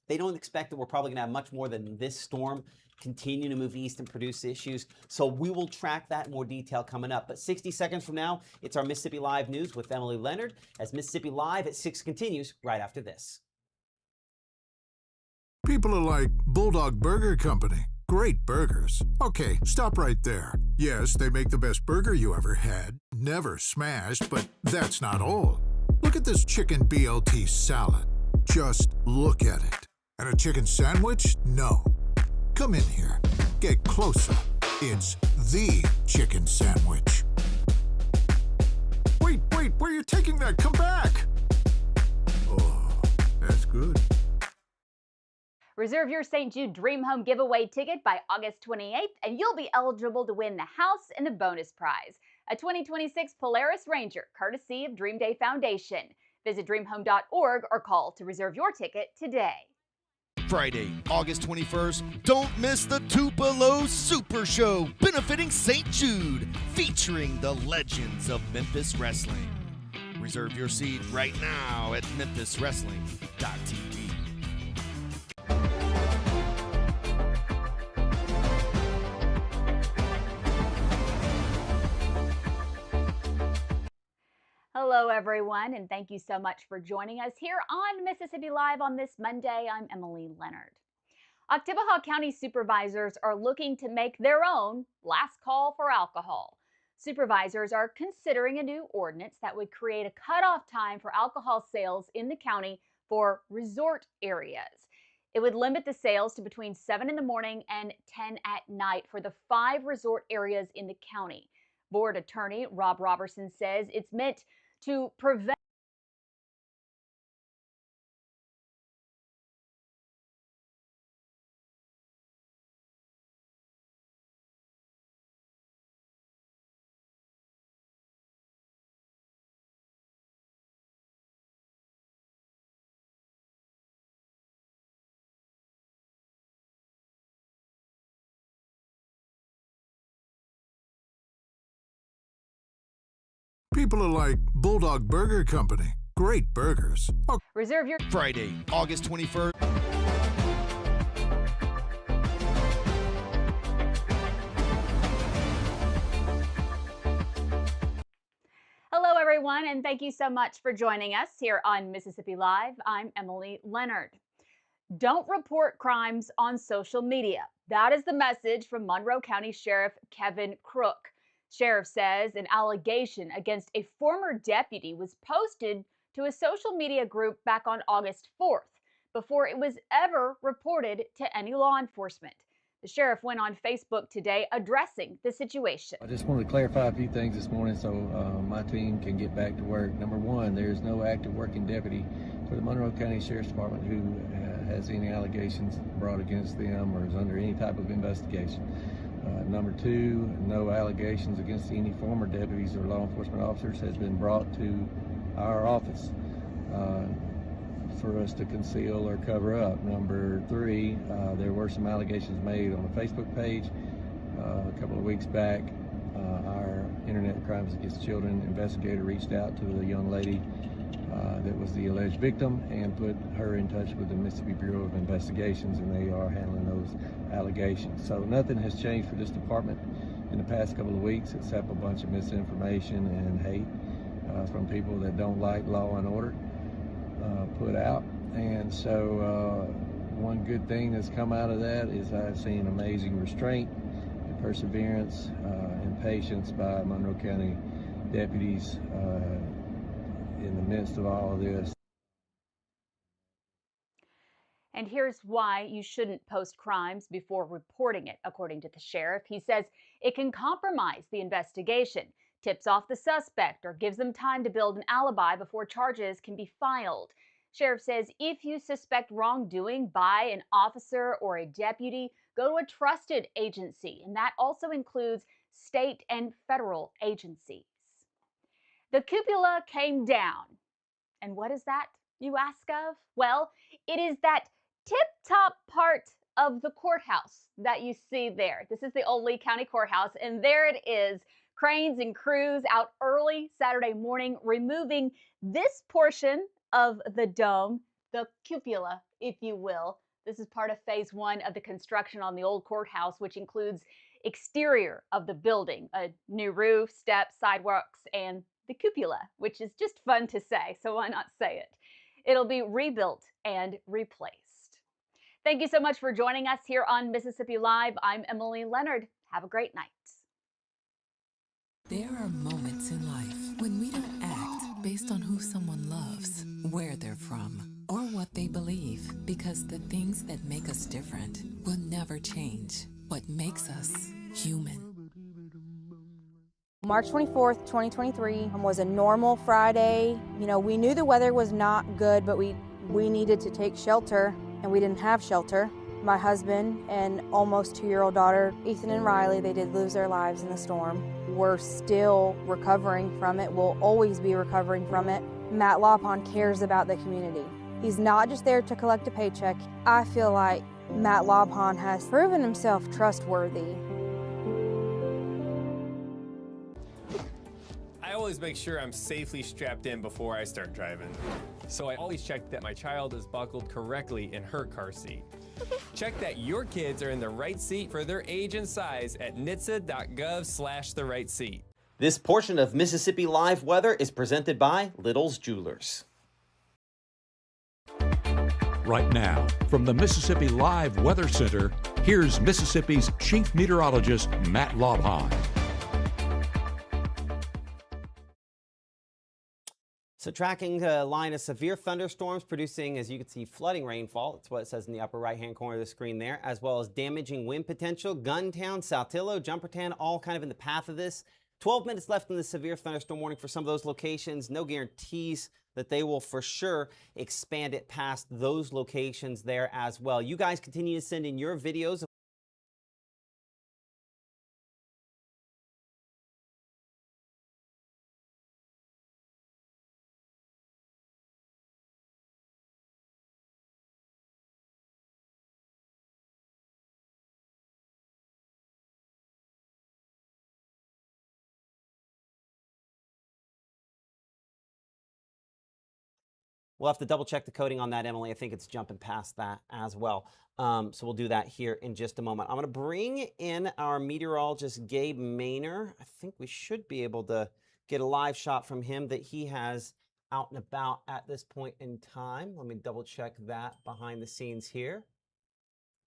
They don't expect that we're probably going to have much more than this storm continue to move east and produce issues. So we will track that in more detail coming up. But 60 seconds from now, it's our Mississippi Live News with Emily Leonard as Mississippi Live at 6 continues right after this. People are like Bulldog Burger Company. Great burgers. Okay, stop right there. Yes, they make the best burger you ever had. Never smashed, but that's not all. Look at this chicken BLT salad. Just look at it. And a chicken sandwich? No. Come in here. Get closer. It's the chicken sandwich. Wait, where are you taking that? Come back. Oh, that's good. Reserve your St. Jude Dream Home giveaway ticket by August 28th, and you'll be eligible to win the house and the bonus prize, a 2026 Polaris Ranger, courtesy of Dream Day Foundation. Visit dreamhome.org or call to reserve your ticket today. Friday, August 21st, don't miss the Tupelo Super Show benefiting St. Jude, featuring the legends of Memphis Wrestling. Reserve your seat right now at memphiswrestling.tv. Hello, everyone, and thank you so much for joining us here on Mississippi Live on this Monday. I'm Emily Leonard. Oktibbeha County supervisors are looking to make their own last call for alcohol. Supervisors are considering a new ordinance that would create a cutoff time for alcohol sales in the county for resort areas. It would limit the sales to between 7 in the morning and 10 at night for the 5 resort areas in the county. Board Attorney Rob Robertson says it's meant to prevent People are like Bulldog Burger Company. Great burgers. Okay. reserve your Friday, August 21st. Hello, everyone, and thank you so much for joining us here on Mississippi Live. I'm Emily Leonard. Don't report crimes on social media. That is the message from Monroe County Sheriff Kevin Crook. Sheriff says an allegation against a former deputy was posted to a social media group back on August 4th before it was ever reported to any law enforcement. The sheriff went on Facebook today addressing the situation. I just wanted to clarify a few things this morning so my team can get back to work. Number one, there is no active working deputy for the Monroe County Sheriff's Department who has any allegations brought against them or is under any type of investigation. Number two, no allegations against any former deputies or law enforcement officers has been brought to our office for us to conceal or cover up. Number three, there were some allegations made on the Facebook page a couple of weeks back. Our Internet Crimes Against Children investigator reached out to the young lady that was the alleged victim and put her in touch with the Mississippi Bureau of Investigations, and they are handling those allegations. So nothing has changed for this department in the past couple of weeks except a bunch of misinformation and hate from people that don't like law and order put out. And so one good thing that's come out of that is I've seen amazing restraint and perseverance and patience by Monroe County deputies in the midst of all of this. And here's why you shouldn't post crimes before reporting it, according to the sheriff. He says it can compromise the investigation, tips off the suspect, or gives them time to build an alibi before charges can be filed. Sheriff says if you suspect wrongdoing by an officer or a deputy, go to a trusted agency, and that also includes state and federal agencies. The cupola came down. And what is that, you ask of? Well, it is that tip-top part of the courthouse that you see there. This is the Old Lee County Courthouse, and there it is. Cranes and crews out early Saturday morning removing this portion of the dome, the cupola, if you will. This is part of phase 1 of the construction on the old courthouse, which includes exterior of the building, a new roof, steps, sidewalks, and the cupola, which is just fun to say, so why not say it? It'll be rebuilt and replaced. Thank you so much for joining us here on Mississippi Live. I'm Emily Leonard. Have a great night. There are moments in life when we don't act based on who someone loves, where they're from, or what they believe, because the things that make us different will never change. What makes us human. March 24th, 2023 was a normal Friday. You know, we knew the weather was not good, but we needed to take shelter, and we didn't have shelter. My husband and almost 2-year-old daughter, Ethan and Riley, they did lose their lives in the storm. We're still recovering from it. We'll always be recovering from it. Matt Lopon cares about the community. He's not just there to collect a paycheck. I feel like Matt Lopon has proven himself trustworthy. I always make sure I'm safely strapped in before I start driving. So I always check that my child is buckled correctly in her car seat. Check that your kids are in the right seat for their age and size at nhtsa.gov/the right seat. This portion of Mississippi Live Weather is presented by Little's Jewelers. Right now, from the Mississippi Live Weather Center, here's Mississippi's Chief Meteorologist, Matt Lopon. So tracking a line of severe thunderstorms producing, as you can see, flooding rainfall. That's what it says in the upper right-hand corner of the screen there, as well as damaging wind potential. Guntown, Saltillo, Jumpertown, all kind of in the path of this. 12 minutes left in the severe thunderstorm warning for some of those locations. No guarantees that they will for sure expand it past those locations there as well. You guys continue to send in your videos. We'll have to double check the coding on that, Emily. I think it's jumping past that as well. So we'll do that here in just a moment. I'm going to bring in our meteorologist, Gabe Maynor. I think we should be able to get a live shot from him that he has out and about at this point in time. Let me double check that behind the scenes here.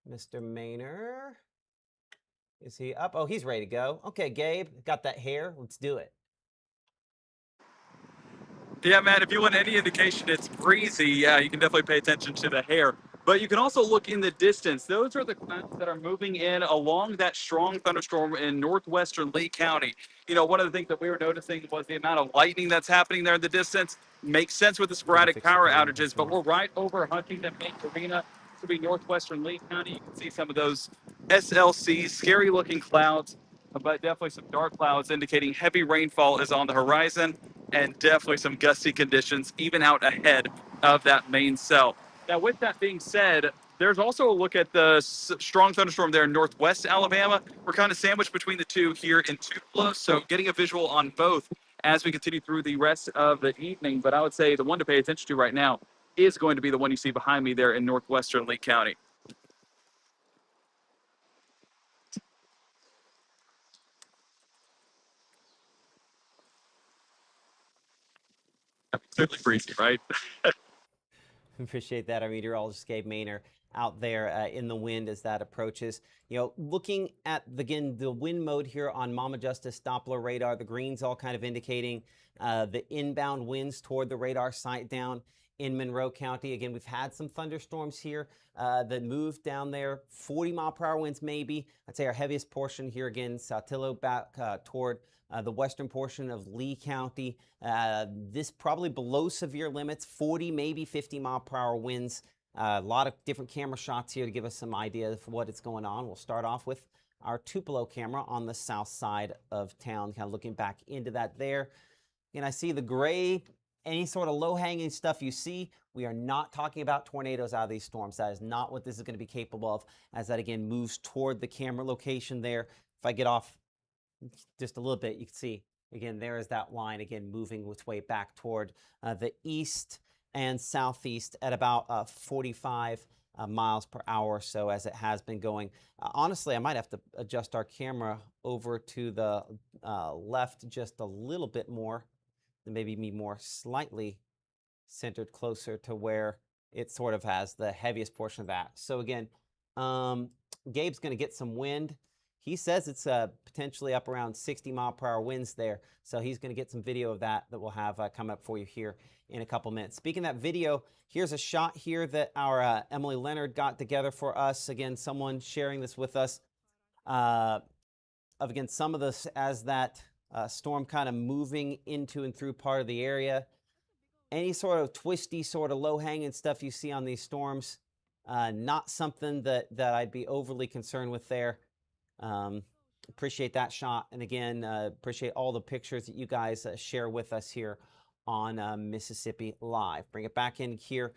Mr. Maynor, is he up? Oh, he's ready to go. Okay, Gabe, got that hair. Let's do it. Yeah, man, if you want any indication it's breezy, yeah, you can definitely pay attention to the hair. But you can also look in the distance. Those are the clouds that are moving in along that strong thunderstorm in northwestern Lee County. You know, one of the things that we were noticing was the amount of lightning that's happening there in the distance. Makes sense with the sporadic power outages, but we're right over Huntington Bank Arena. This will be northwestern Lee County. You can see some of those SLC, scary looking clouds, but definitely some dark clouds indicating heavy rainfall is on the horizon, and definitely some gusty conditions even out ahead of that main cell. Now, with that being said, there's also a look at the strong thunderstorm there in northwest Alabama. We're kind of sandwiched between the two here in Tupelo, so getting a visual on both as we continue through the rest of the evening. But I would say the one to pay attention to right now is going to be the one you see behind me there in northwestern Lee County. Certainly breezy, right? Appreciate that. Our meteorologist, Gabe Maynor, out there in the wind as that approaches. You know, looking at, again, the wind mode here on Mama Justice Doppler radar, the greens all kind of indicating the inbound winds toward the radar site down in Monroe County. Again, we've had some thunderstorms here that moved down there, 40-mile-per-hour winds maybe. I'd say our heaviest portion here, again, Saltillo back toward the western portion of Lee County. This probably below severe limits, 40, maybe 50-mile-per-hour winds. A lot of different camera shots here to give us some idea of what is going on. We'll start off with our Tupelo camera on the south side of town, kind of looking back into that there. And I see the gray, any sort of low-hanging stuff you see. We are not talking about tornadoes out of these storms. That is not what this is going to be capable of, as that, again, moves toward the camera location there. If I get off just a little bit, you can see, again, there is that line, again, moving its way back toward the east and southeast at about 45 miles per hour, so as it has been going. Honestly, I might have to adjust our camera over to the left just a little bit more, and maybe be more slightly centered closer to where it sort of has the heaviest portion of that. So again, Gabe's going to get some wind. He says it's potentially up around 60-mile-per-hour winds there, so he's going to get some video of that we'll have come up for you here in a couple minutes. Speaking of that video, here's a shot here that our Emily Leonard got together for us. Again, someone sharing this with us of, again, some of this as that storm kind of moving into and through part of the area. Any sort of twisty, sort of low-hanging stuff you see on these storms, not something that I'd be overly concerned with there. Appreciate that shot, and again, appreciate all the pictures that you guys share with us here on Mississippi Live. Bring it back in here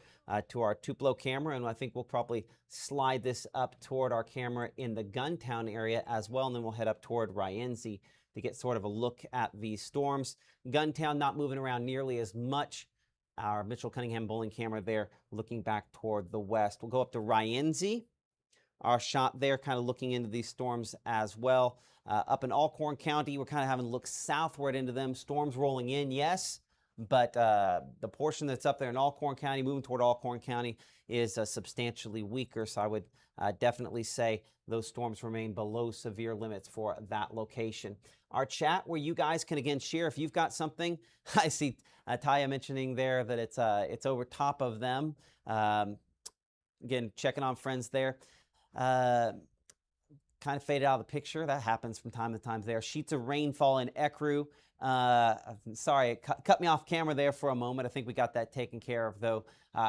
to our Tupelo camera, and I think we'll probably slide this up toward our camera in the Guntown area as well, and then we'll head up toward Rienzi to get sort of a look at these storms. Guntown not moving around nearly as much. Our Mitchell Cunningham bowling camera there looking back toward the west. We'll go up to Rienzi. Our shot there kind of looking into these storms as well. Up in Alcorn County, we're kind of having a look southward into them. Storms rolling in, yes. but the portion that's up there in Alcorn County, moving toward Alcorn County, is substantially weaker. So I would definitely say those storms remain below severe limits for that location. Our chat, where you guys can again share if you've got something. I see Taya mentioning there that it's over top of them. Again, checking on friends there. Kind of faded out of the picture. That happens from time to time there. Sheets of rainfall in Ecru. Sorry, it cut me off camera there for a moment. I think we got that taken care of, though,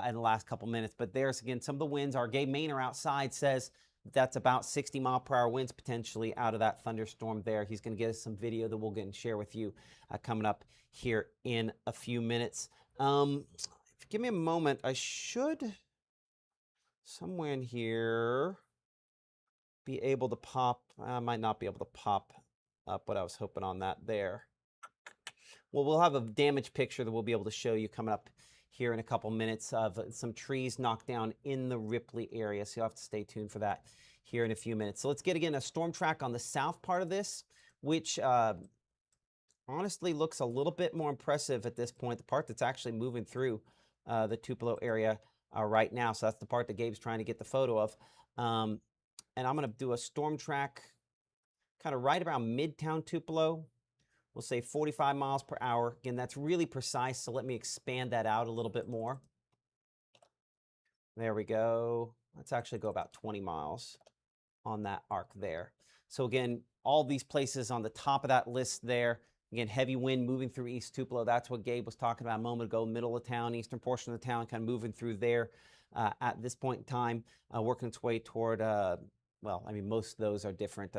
in the last couple minutes. But there's, again, some of the winds. Our Gabe Maynor outside says that's about 60-mile-per-hour winds potentially out of that thunderstorm there. He's going to get us some video that we'll get and share with you coming up here in a few minutes. If you give me a moment, I should, somewhere in here, be able to pop. I might not be able to pop up what I was hoping on that there. Well, we'll have a damage picture that we'll be able to show you coming up here in a couple minutes of some trees knocked down in the Ripley area. So you'll have to stay tuned for that here in a few minutes. So let's get again a storm track on the south part of this, which honestly looks a little bit more impressive at this point. The part that's actually moving through the Tupelo area right now. So that's the part that Gabe's trying to get the photo of. And I'm going to do a storm track kind of right around Midtown Tupelo. We'll say 45 miles per hour. Again, that's really precise, so let me expand that out a little bit more. There we go. Let's actually go about 20 miles on that arc there. So again, all these places on the top of that list there. Again, heavy wind moving through East Tupelo. That's what Gabe was talking about a moment ago. Middle of town, eastern portion of the town, kind of moving through there at this point in time, working its way toward, well, I mean, most of those are different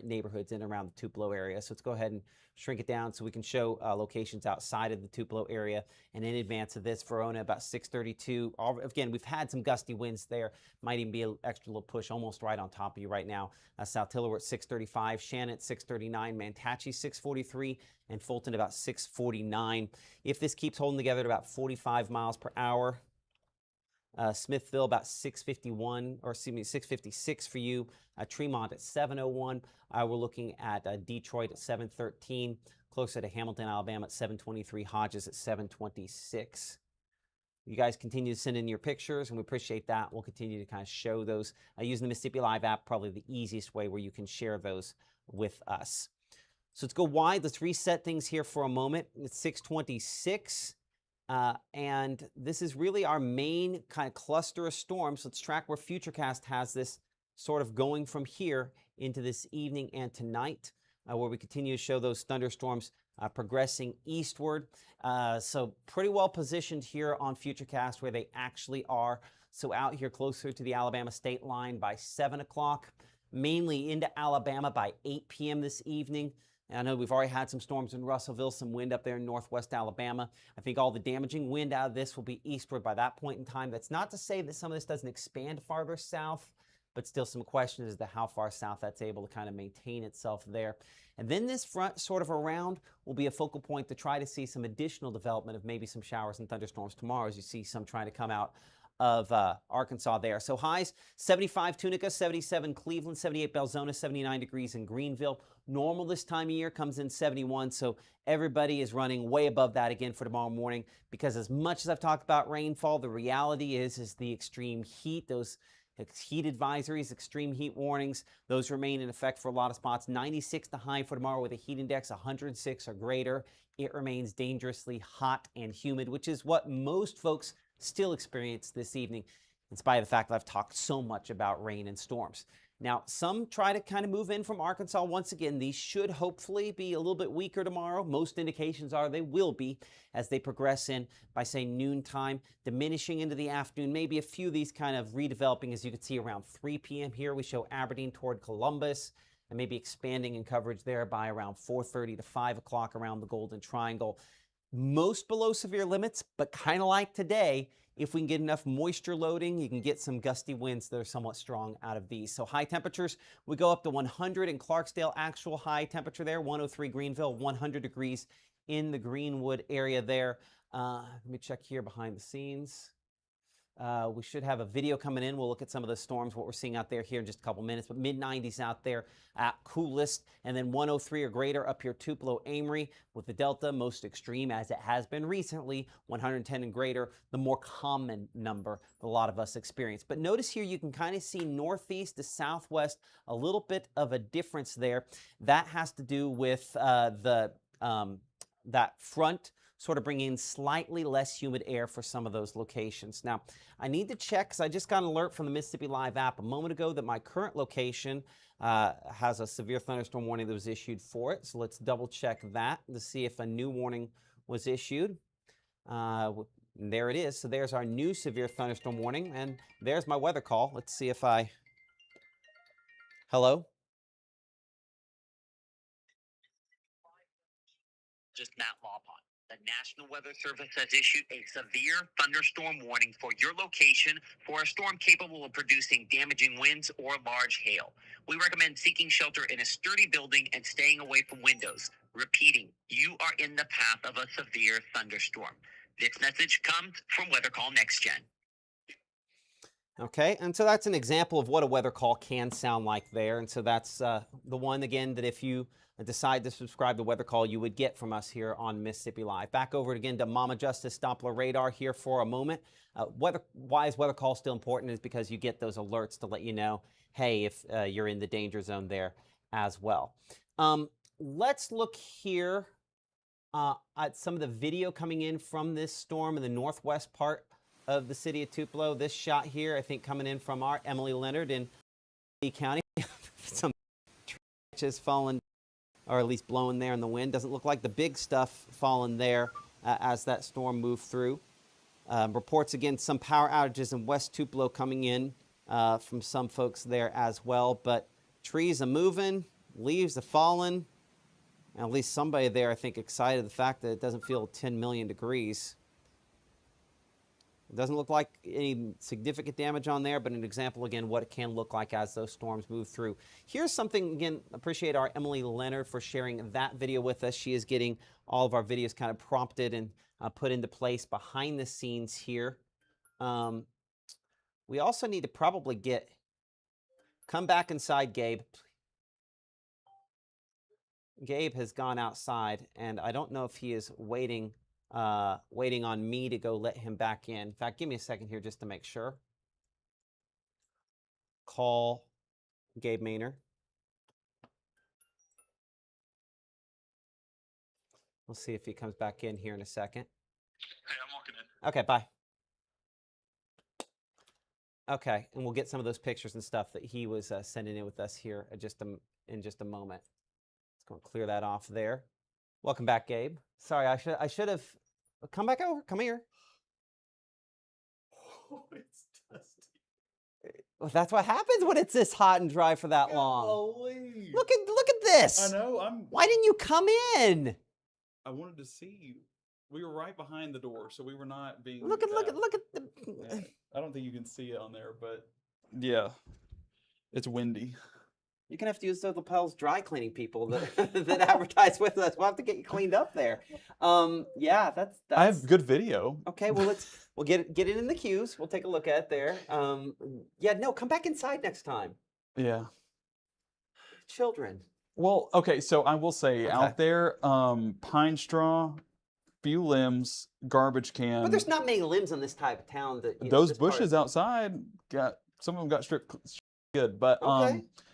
neighborhoods in and around the Tupelo area. So let's go ahead and shrink it down so we can show locations outside of the Tupelo area. And in advance of this, Verona about 632. Again, we've had some gusty winds there. Might even be an extra little push almost right on top of you right now. Saltillo, we're at 635, Shannon at 639, Mantachie 643, and Fulton about 649. If this keeps holding together at about 45 miles per hour, Smithville about 651, or excuse me, 656 for you. Tremont at 701. We're looking at Detroit at 713. Closer to Hamilton, Alabama at 723. Hodges at 726. You guys continue to send in your pictures, and we appreciate that. We'll continue to kind of show those using the Mississippi Live app, probably the easiest way where you can share those with us. So let's go wide. Let's reset things here for a moment. It's 626. And this is really our main kind of cluster of storms. Let's track where Futurecast has this sort of going from here into this evening and tonight, where we continue to show those thunderstorms progressing eastward. So pretty well positioned here on Futurecast where they actually are. So out here closer to the Alabama state line by 7 o'clock, mainly into Alabama by 8 p.m. this evening. And I know we've already had some storms in Russellville, some wind up there in northwest Alabama. I think all the damaging wind out of this will be eastward by that point in time. That's not to say that some of this doesn't expand farther south, but still some questions as to how far south that's able to kind of maintain itself there. And then this front sort of around will be a focal point to try to see some additional development of maybe some showers and thunderstorms tomorrow as you see some trying to come out of Arkansas there. So highs, 75 Tunica, 77 Cleveland, 78 Belzona, 79 degrees in Greenville. Normal this time of year comes in 71, so everybody is running way above that again for tomorrow morning, because as much as I've talked about rainfall, the reality is the extreme heat, those heat advisories, extreme heat warnings, those remain in effect for a lot of spots. 96 the high for tomorrow with a heat index 106 or greater. It remains dangerously hot and humid, which is what most folks still experience this evening, in spite of the fact that I've talked so much about rain and storms. Now, some try to kind of move in from Arkansas. Once again, these should hopefully be a little bit weaker tomorrow. Most indications are they will be as they progress in by, say, noontime, diminishing into the afternoon. Maybe a few of these kind of redeveloping, as you can see, around 3 p.m. here. We show Aberdeen toward Columbus, and maybe expanding in coverage there by around 4:30 to 5 o'clock around the Golden Triangle. Most below severe limits, but kind of like today, if we can get enough moisture loading, you can get some gusty winds that are somewhat strong out of these. So high temperatures, we go up to 100 in Clarksdale, actual high temperature there, 103 Greenville, 100 degrees in the Greenwood area there. Let me check here behind the scenes. We should have a video coming in. We'll look at some of the storms, what we're seeing out there here in just a couple minutes. But mid-90s out there at coolest, and then 103 or greater up here, Tupelo, Amory, with the Delta most extreme, as it has been recently. 110 and greater, the more common number a lot of us experience. But notice here you can kind of see northeast to southwest, a little bit of a difference there. That has to do with that front sort of bringing in slightly less humid air for some of those locations. Now, I need to check, because I just got an alert from the Mississippi Live app a moment ago that my current location has a severe thunderstorm warning that was issued for it. So let's double check that to see if a new warning was issued. There it is. So there's our new severe thunderstorm warning, and there's my weather call. Let's see if I... Hello? Just Matt Lawpon. The National Weather Service has issued a severe thunderstorm warning for your location for a storm capable of producing damaging winds or large hail. We recommend seeking shelter in a sturdy building and staying away from windows. Repeating, you are in the path of a severe thunderstorm. This message comes from Weather Call Next Gen. Okay, and so that's an example of what a weather call can sound like there. And so that's the one, again, that if you decide to subscribe to Weather Call, you would get from us here on Mississippi Live. Back over again to Mama Justice Doppler radar here for a moment. Why is Weather Call still important is because you get those alerts to let you know, hey, if you're in the danger zone there as well. Let's look here at some of the video coming in from this storm in the northwest part of the city of Tupelo. This shot here, I think, coming in from our Emily Leonard in Lee County. Some branches falling, or at least blowing there in the wind. Doesn't look like the big stuff falling there as that storm moved through. Reports, again, some power outages in West Tupelo coming in from some folks there as well. But trees are moving, leaves are falling. And at least somebody there, I think, excited the fact that it doesn't feel 10 million degrees. It doesn't look like any significant damage on there, but an example, again, what it can look like as those storms move through. Here's something, again, appreciate our Emily Leonard for sharing that video with us. She is getting all of our videos kind of prompted and put into place behind the scenes here. We also need to probably come back inside, Gabe. Gabe has gone outside, and I don't know if he is waiting on me to go let him back in. In fact, give me a second here just to make sure. Call Gabe Maynard. We'll see if he comes back in here in a second. Hey, I'm walking in. Okay, bye. Okay, and we'll get some of those pictures and stuff that he was sending in with us here in just a moment. Let's go and clear that off there. Welcome back, Gabe. Sorry, I should have come back over. Come here. Oh, it's dusty. Well, that's what happens when it's this hot and dry for that long. Golly. Look at this. I know. Why didn't you come in? I wanted to see you. We were right behind the door, so we were not being. Look at the. Yeah, I don't think you can see it on there, but yeah, it's windy. You're gonna have to use those lapels dry cleaning people that advertise with us. We'll have to get you cleaned up there. Yeah, that's. I have good video. Okay, well we'll get it in the queues. We'll take a look at it there. Yeah, no, come back inside next time. Yeah. Children. Well, okay, so I will say out there, pine straw, few limbs, garbage can. But there's not many limbs in this type of town that those bushes outside some of them got stripped good, but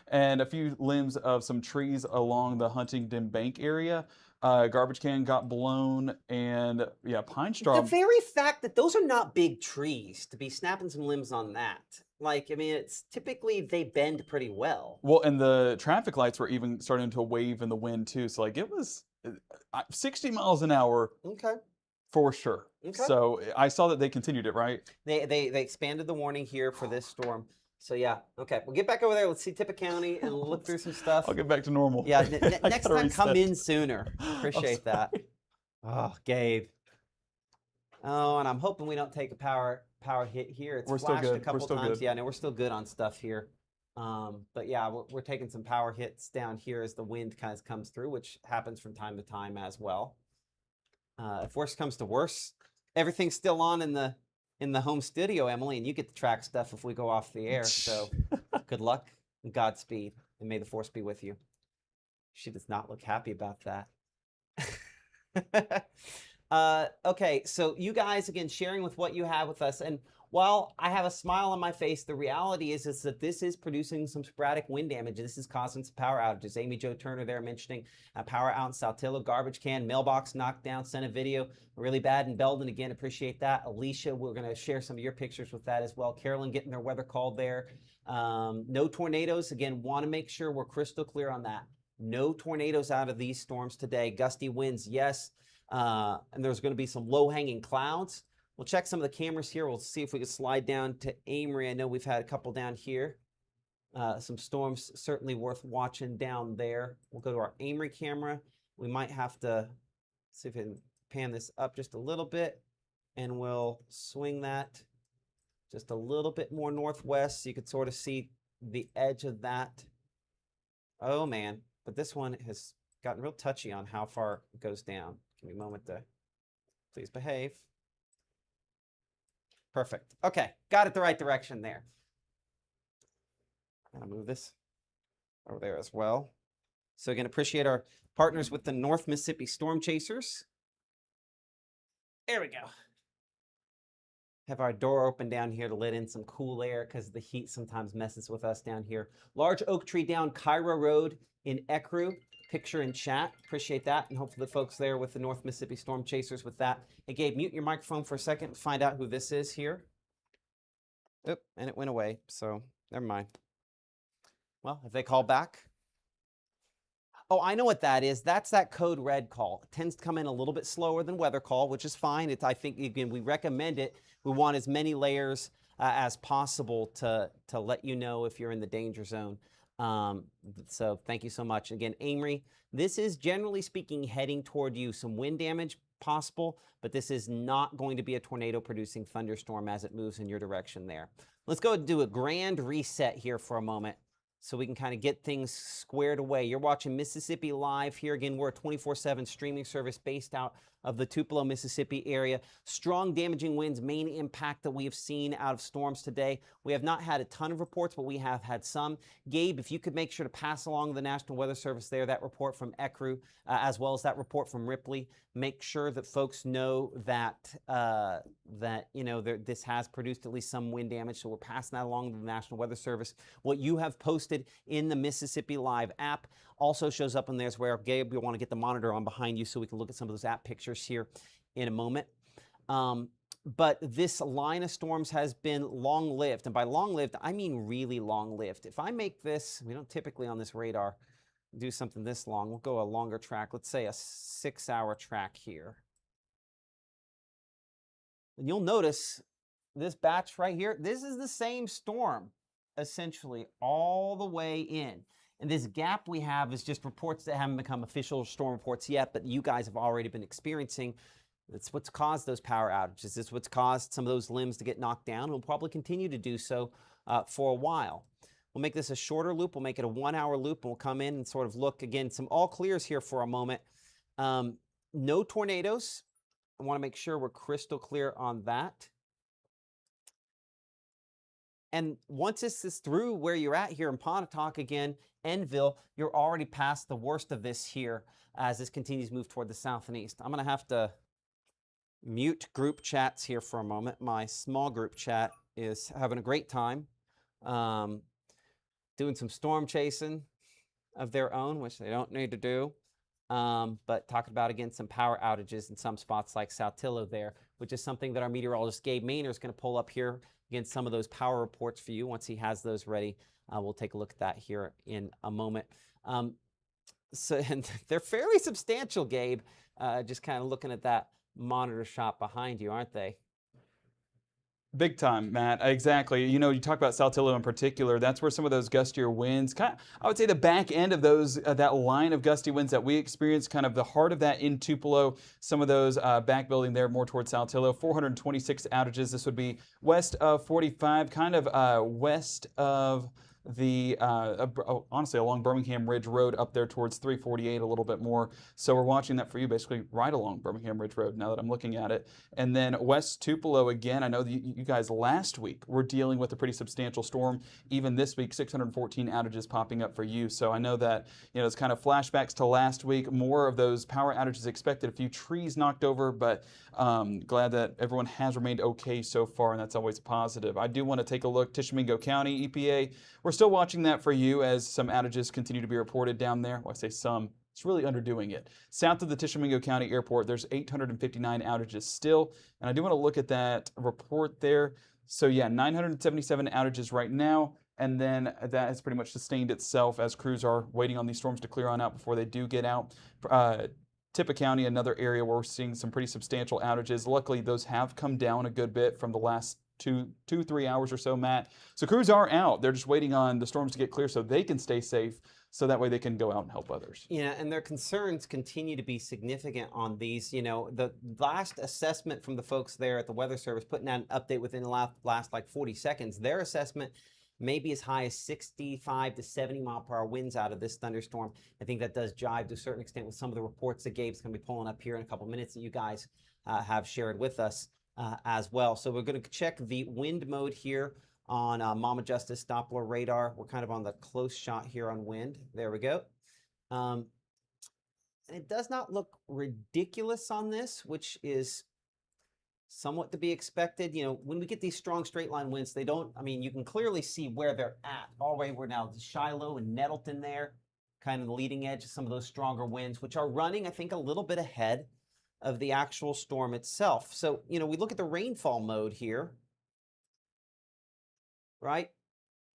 and a few limbs of some trees along the Huntington Bank area. Garbage can got blown, and yeah, pine straw. The very fact that those are not big trees to be snapping some limbs on that. Like, I mean, it's typically they bend pretty well. Well, and the traffic lights were even starting to wave in the wind too. So like it was 60 miles an hour. Okay. For sure. Okay. So I saw that they continued it, right? They expanded the warning here for this storm. So yeah, okay. We'll get back over there. Let's see Tippah County and look through some stuff. I'll get back to normal. Yeah, next time come in sooner. Appreciate that. Oh, Gabe. Oh, and I'm hoping we don't take a power hit here. It's flashed a couple times. Yeah, no, we're still good on stuff here. But yeah, we're taking some power hits down here as the wind kind of comes through, which happens from time to time as well. If worse comes to worse, everything's still on in the in the home studio, Emily, and you get to track stuff if we go off the air. So good luck and Godspeed, and may the force be with you. She does not look happy about that. Okay, so you guys, again, sharing with what you have with us. And while I have a smile on my face, the reality is that this is producing some sporadic wind damage. This is causing some power outages. Amy Jo Turner there mentioning power out in Saltillo, garbage can, mailbox knocked down, sent a video really bad in Belden. Again, appreciate that. Alicia, we're going to share some of your pictures with that as well. Carolyn getting their weather call there. No tornadoes. Again, want to make sure we're crystal clear on that. No tornadoes out of these storms today. Gusty winds, yes. And there's going to be some low-hanging clouds. We'll check some of the cameras here. We'll see if we can slide down to Amory. I know we've had a couple down here. Some storms certainly worth watching down there. We'll go to our Amory camera. We might have to see if we can pan this up just a little bit, and we'll swing that just a little bit more northwest so you can sort of see the edge of that. Oh, man. But this one has gotten real touchy on how far it goes down. Give me a moment to please behave. Perfect. Okay, got it the right direction there. I'm gonna move this over there as well. So again, appreciate our partners with the North Mississippi Storm Chasers. There we go. Have our door open down here to let in some cool air because the heat sometimes messes with us down here. Large oak tree down Cairo Road in Ecru. Picture in chat. Appreciate that. And hopefully the folks there with the North Mississippi Storm Chasers with that. Hey, Gabe, mute your microphone for a second and find out who this is here. Oop, and it went away. So never mind. Well, if they call back. Oh, I know what that is. That's that code red call. It tends to come in a little bit slower than weather call, which is fine. I think, again, we recommend it. We want as many layers as possible to let you know if you're in the danger zone. So thank you so much. Again, Amory, this is generally speaking heading toward you. Some wind damage possible, but this is not going to be a tornado producing thunderstorm as it moves in your direction there. Let's go and do a grand reset here for a moment so we can kind of get things squared away. You're watching Mississippi Live here. Again, we're a 24/7 streaming service based out of the Tupelo, Mississippi area. Strong damaging winds, main impact that we have seen out of storms today. We have not had a ton of reports, but we have had some. Gabe, if you could make sure to pass along the National Weather Service there, that report from Ecru, as well as that report from Ripley. Make sure that folks know that, this has produced at least some wind damage, so we're passing that along to the National Weather Service. What you have posted in the Mississippi Live app also shows up in there as well. Gabe, we want to get the monitor on behind you so we can look at some of those app pictures here in a moment. But this line of storms has been long-lived, and by long-lived, I mean really long-lived. If I make this, we don't typically on this radar do something this long. We'll go a longer track, let's say a 6-hour track here. And you'll notice this batch right here, this is the same storm, essentially, all the way in. And this gap we have is just reports that haven't become official storm reports yet, but you guys have already been experiencing. That's what's caused those power outages. It's what's caused some of those limbs to get knocked down. And will probably continue to do so for a while. We'll make this a shorter loop. We'll make it a 1-hour loop, and we'll come in and sort of look, again, some all clears here for a moment. No tornadoes. I want to make sure we're crystal clear on that. And once this is through where you're at here in Pontotoc again, Enville, you're already past the worst of this here as this continues to move toward the south and east. I'm going to have to mute group chats here for a moment. My small group chat is having a great time doing some storm chasing of their own, which they don't need to do. But talking about, again, some power outages in some spots like Saltillo there, which is something that our meteorologist Gabe Maynor is going to pull up here. Again, some of those power reports for you. Once he has those ready, we'll take a look at that here in a moment. And they're fairly substantial, Gabe, just kind of looking at that monitor shot behind you, aren't they? Big time, Matt. Exactly. You know, you talk about Saltillo in particular. That's where some of those gustier winds, I would say the back end of those, that line of gusty winds that we experienced, kind of the heart of that in Tupelo. Some of those back building there more towards Saltillo. 426 outages. This would be west of 45, kind of west of the honestly along Birmingham Ridge Road up there towards 348 a little bit more. So we're watching that for you basically right along Birmingham Ridge Road now that I'm looking at it. And then West Tupelo again, I know that you guys last week were dealing with a pretty substantial storm. Even this week, 614 outages popping up for you. So I know that, it's kind of flashbacks to last week, more of those power outages expected, a few trees knocked over, but glad that everyone has remained okay so far, and that's always a positive. I do want to take a look, Tishomingo County EPA. We're still watching that for you as some outages continue to be reported down there. Well, I say some, it's really underdoing it. South of the Tishomingo County Airport, there's 859 outages still, and I do want to look at that report there. So yeah, 977 outages right now, and then that has pretty much sustained itself as crews are waiting on these storms to clear on out before they do get out. Tippah County, another area where we're seeing some pretty substantial outages. Luckily, those have come down a good bit from the last 3 hours or so, Matt. So crews are out. They're just waiting on the storms to get clear so they can stay safe, so that way they can go out and help others. Yeah, and their concerns continue to be significant on these. The last assessment from the folks there at the Weather Service, putting out an update within the last like 40 seconds, their assessment may be as high as 65 to 70 mile per hour winds out of this thunderstorm. I think that does jive to a certain extent with some of the reports that Gabe's going to be pulling up here in a couple minutes that you guys have shared with us as well. So we're going to check the wind mode here on Mama Justice Doppler radar. We're kind of on the close shot here on wind. There we go. And it does not look ridiculous on this, which is somewhat to be expected. When we get these strong straight line winds, they don't, you can clearly see where they're at. Already we're now Shiloh and Nettleton there, kind of the leading edge of some of those stronger winds, which are running, I think, a little bit ahead of the actual storm itself. So, we look at the rainfall mode here, right?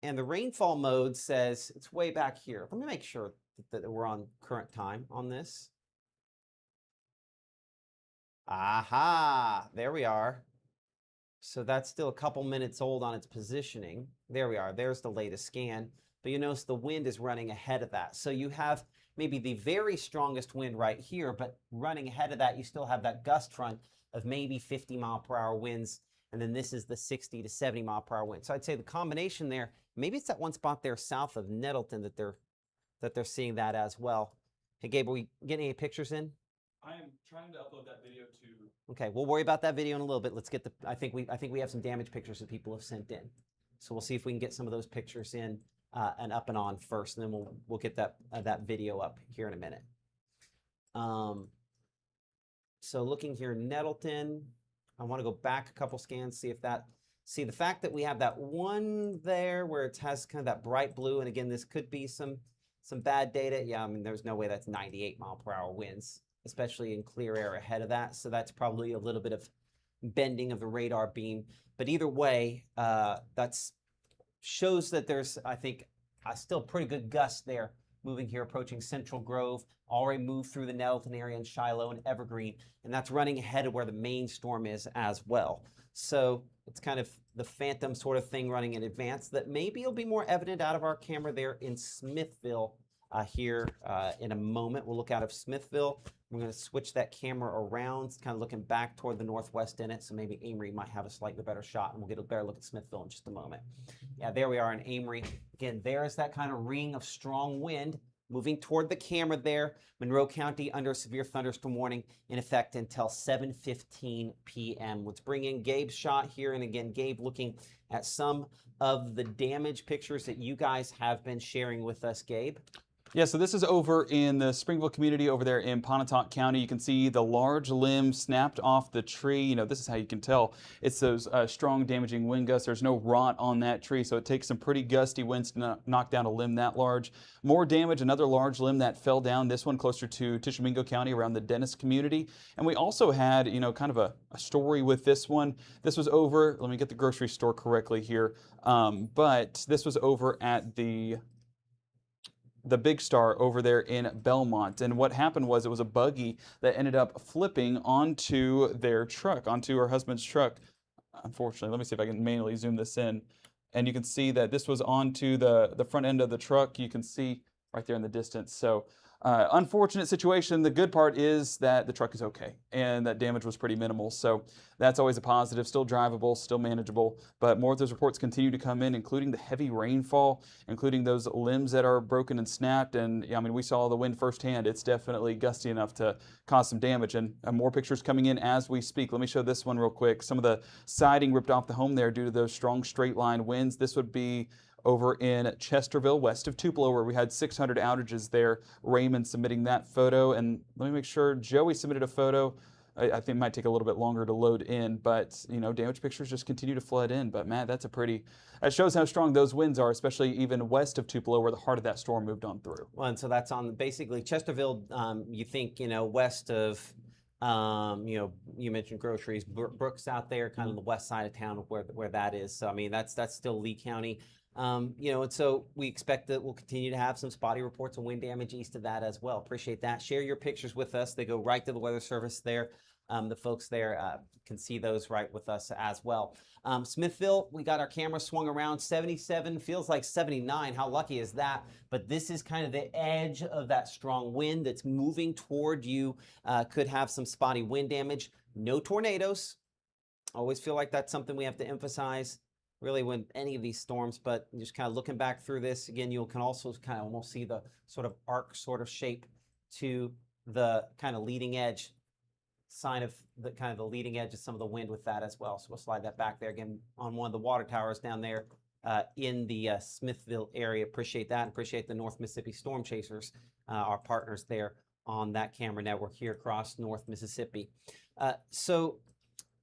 And the rainfall mode says it's way back here. Let me make sure that we're on current time on this. Aha, there we are. So that's still a couple minutes old on its positioning. There we are. There's the latest scan. But you notice the wind is running ahead of that. So you have maybe the very strongest wind right here, but running ahead of that, you still have that gust front of maybe 50 mile per hour winds. And then this is the 60 to 70 mile per hour wind. So I'd say the combination there, maybe it's that one spot there south of Nettleton that they're seeing that as well. Hey, Gabe, are we getting any pictures in? I am trying to upload that video to... Okay, we'll worry about that video in a little bit. Let's get I think we have some damage pictures that people have sent in. So we'll see if we can get some of those pictures in and up and on first, and then we'll get that video up here in a minute. So looking here, Nettleton, I want to go back a couple scans, see the fact that we have that one there where it has kind of that bright blue, and again, this could be some bad data. Yeah, there's no way that's 98 mile per hour winds, especially in clear air ahead of that. So that's probably a little bit of bending of the radar beam. But either way, that shows that there's, I think, still pretty good gust there moving here, approaching Central Grove, already moved through the Nettleton area and Shiloh and Evergreen. And that's running ahead of where the main storm is as well. So it's kind of the phantom sort of thing running in advance that maybe will be more evident out of our camera there in Smithville here in a moment. We'll look out of Smithville. We're going to switch that camera around. It's kind of looking back toward the northwest in it, so maybe Amory might have a slightly better shot, and we'll get a better look at Smithville in just a moment. Yeah, there we are in Amory. Again, there's that kind of ring of strong wind moving toward the camera there. Monroe County under a severe thunderstorm warning in effect until 7:15 p.m. Let's bring in Gabe's shot here, and again, Gabe looking at some of the damage pictures that you guys have been sharing with us, Gabe. Yeah, so this is over in the Springville community over there in Pontotoc County. You can see the large limb snapped off the tree. This is how you can tell. It's those strong damaging wind gusts. There's no rot on that tree, so it takes some pretty gusty winds to knock down a limb that large. More damage, another large limb that fell down, this one closer to Tishomingo County around the Dennis community. And we also had, kind of a story with this one. This was over, let me get the grocery store correctly here, but this was over at the Big Star over there in Belmont. And what happened was it was a buggy that ended up flipping onto their truck, onto her husband's truck. Unfortunately, let me see if I can manually zoom this in. And you can see that this was onto the front end of the truck. You can see right there in the distance. So Unfortunate situation. The good part is that the truck is okay and that damage was pretty minimal. So that's always a positive. Still drivable, still manageable. But more of those reports continue to come in, including the heavy rainfall, including those limbs that are broken and snapped. And I mean, we saw the wind firsthand. It's definitely gusty enough to cause some damage. And more pictures coming in as we speak. Let me show this one real quick. Some of the siding ripped off the home there due to those strong straight line winds. This would be over in Chesterville, west of Tupelo, where we had 600 outages there. Raymond submitting that photo. And let me make sure Joey submitted a photo. I think it might take a little bit longer to load in, but damage pictures just continue to flood in. But Matt, that shows how strong those winds are, especially even west of Tupelo, where the heart of that storm moved on through. Well, and so that's on basically Chesterville. You think, west of, you mentioned groceries, Brooks out there, kind of the west side of town where that is. So, I mean, that's still Lee County. And so we expect that we'll continue to have some spotty reports of wind damage east of that as well. Appreciate that. Share your pictures with us. They go right to the Weather Service there. The folks there can see those right with us as well. Smithville, we got our camera swung around. 77 feels like 79. How lucky is that? But this is kind of the edge of that strong wind that's moving toward you. Could have some spotty wind damage. No tornadoes. Always feel like that's something we have to emphasize really when any of these storms, but just kind of looking back through this again, you can also kind of almost see the sort of arc sort of shape to the kind of leading edge sign of the kind of the leading edge of some of the wind with that as well. So we'll slide that back there again on one of the water towers down there in the Smithville area. Appreciate that and appreciate the North Mississippi Storm Chasers, our partners there on that camera network here across North Mississippi. So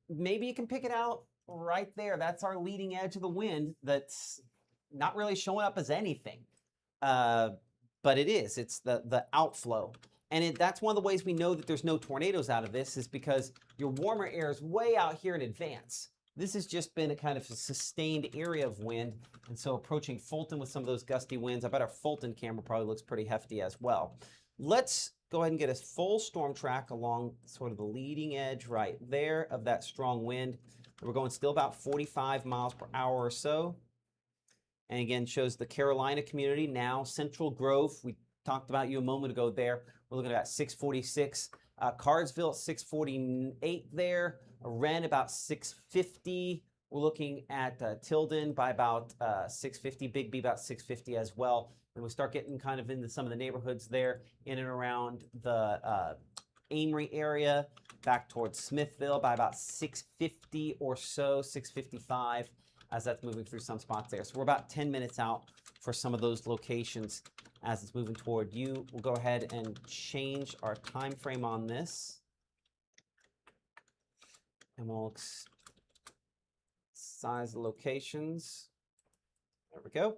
maybe you can pick it out right there. That's our leading edge of the wind that's not really showing up as anything, but it is. It's the outflow. And that's one of the ways we know that there's no tornadoes out of this is because your warmer air is way out here in advance. This has just been a kind of a sustained area of wind. And so approaching Fulton with some of those gusty winds, I bet our Fulton camera probably looks pretty hefty as well. Let's go ahead and get a full storm track along sort of the leading edge right there of that strong wind. We're going still about 45 miles per hour or so. And again, shows the Carolina community now. Central Grove, we talked about you a moment ago there. We're looking at about 646. Cardsville, 648 there. Wren, about 650. We're looking at Tilden by about 650. Bigby, about 650 as well. And we start getting kind of into some of the neighborhoods there in and around the Amory area, back towards Smithville by about 650 or so, 655, as that's moving through some spots there. So we're about 10 minutes out for some of those locations as it's moving toward you. We'll go ahead and change our time frame on this. And we'll size the locations. There we go.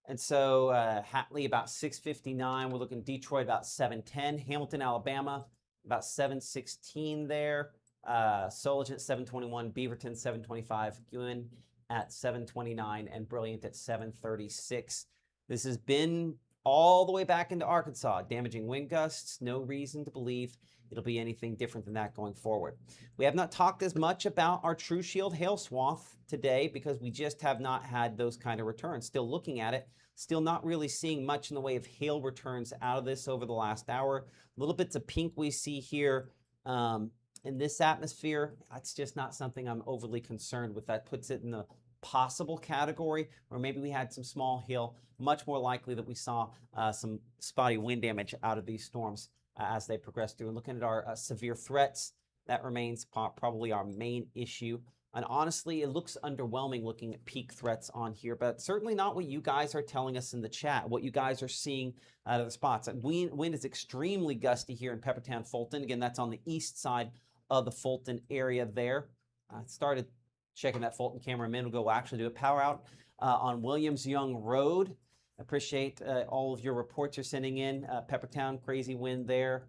And so Hatley about 659. We're looking at Detroit about 710. Hamilton, Alabama, about 716 there. Soligent 721, Beaverton 725, Guin at 729, and Brilliant at 736. This has been all the way back into Arkansas, damaging wind gusts. No reason to believe it'll be anything different than that going forward. We have not talked as much about our True Shield hail swath today because we just have not had those kind of returns. Still looking at it, still not really seeing much in the way of hail returns out of this over the last hour. Little bits of pink we see here in this atmosphere. That's just not something I'm overly concerned with. That puts it in the possible category, or maybe we had some small hail. Much more likely that we saw some spotty wind damage out of these storms as they progress through. And looking at our severe threats, that remains probably our main issue. And honestly, it looks underwhelming looking at peak threats on here, but certainly not what you guys are telling us in the chat, what you guys are seeing out of the spots. Wind is extremely gusty here in Peppertown, Fulton. Again, that's on the east side of the Fulton area there. I started checking that Fulton camera a minute ago. We'll actually do a power out on Williams Young Road. Appreciate all of your reports you're sending in. Peppertown, crazy wind there.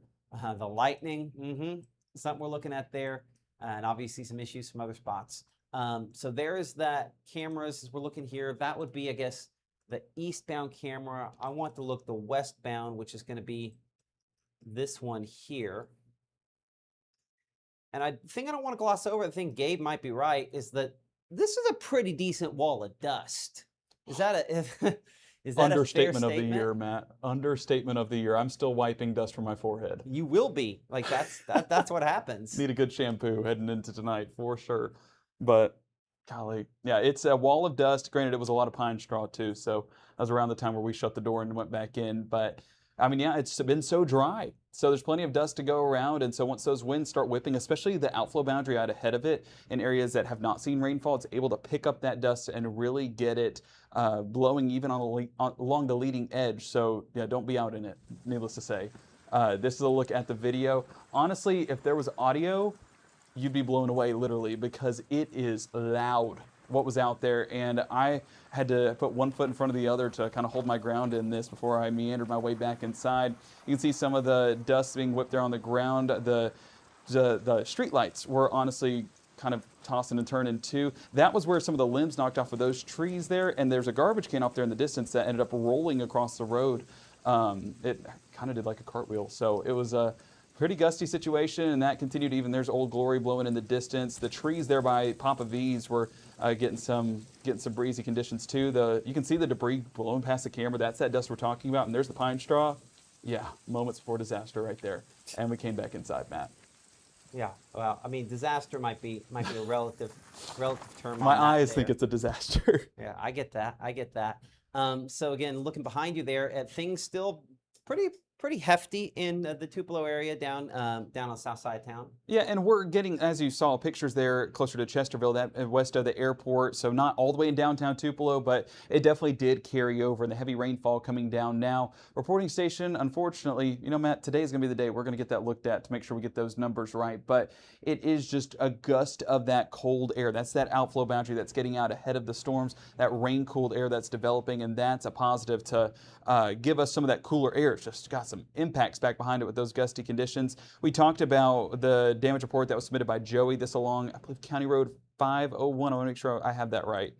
The lightning, something we're looking at there. And obviously some issues from other spots. So there is that cameras as we're looking here. That would be, I guess, the eastbound camera. I want to look the westbound, which is going to be this one here. And I think I don't want to gloss over. I think Gabe might be right, is that this is a pretty decent wall of dust. Is that Is that a fair Understatement of the statement? year, Matt. Understatement of the year. I'm still wiping dust from my forehead. You will be. Like that's what happens. Need a good shampoo heading into tonight for sure. But golly, yeah, it's a wall of dust. Granted, it was a lot of pine straw too, so that was around the time where we shut the door and went back in. But I mean, yeah, it's been so dry. So there's plenty of dust to go around, and so once those winds start whipping, especially the outflow boundary out ahead of it in areas that have not seen rainfall, it's able to pick up that dust and really get it blowing even along the leading edge. So yeah, don't be out in it, needless to say. This is a look at the video. Honestly, if there was audio, you'd be blown away literally because it is loud what was out there, and I had to put one foot in front of the other to kind of hold my ground in this before I meandered my way back inside. You can see some of the dust being whipped there on the ground. The street lights were honestly kind of tossing and turning too. That was where some of the limbs knocked off of those trees there, and there's a garbage can off there in the distance that ended up rolling across the road. It kind of did like a cartwheel, so it was a pretty gusty situation, and that continued even. There's Old Glory blowing in the distance. The trees there by Papa V's were getting some breezy conditions too. You can see the debris blowing past the camera. That's that dust we're talking about, and there's the pine straw. Yeah, moments before disaster right there. And we came back inside, Matt. Yeah, well, I mean, disaster might be a relative term. My on that eyes there. think it's a disaster. Yeah, I get that. I get that. So again, looking behind you there, things still pretty hefty in the Tupelo area down on the south side of town. Yeah, and we're getting, as you saw, pictures there closer to Chesterville, that west of the airport. So not all the way in downtown Tupelo, but it definitely did carry over, and the heavy rainfall coming down now. Reporting station, unfortunately, you know, Matt, today is going to be the day we're going to get that looked at to make sure we get those numbers right. But it is just a gust of that cold air. That's that outflow boundary that's getting out ahead of the storms, that rain-cooled air that's developing, and that's a positive to give us some of that cooler air. It's just got some impacts back behind it with those gusty conditions. We talked about the damage report that was submitted by Joey. This along, I believe, County Road 501. I want to make sure I have that right.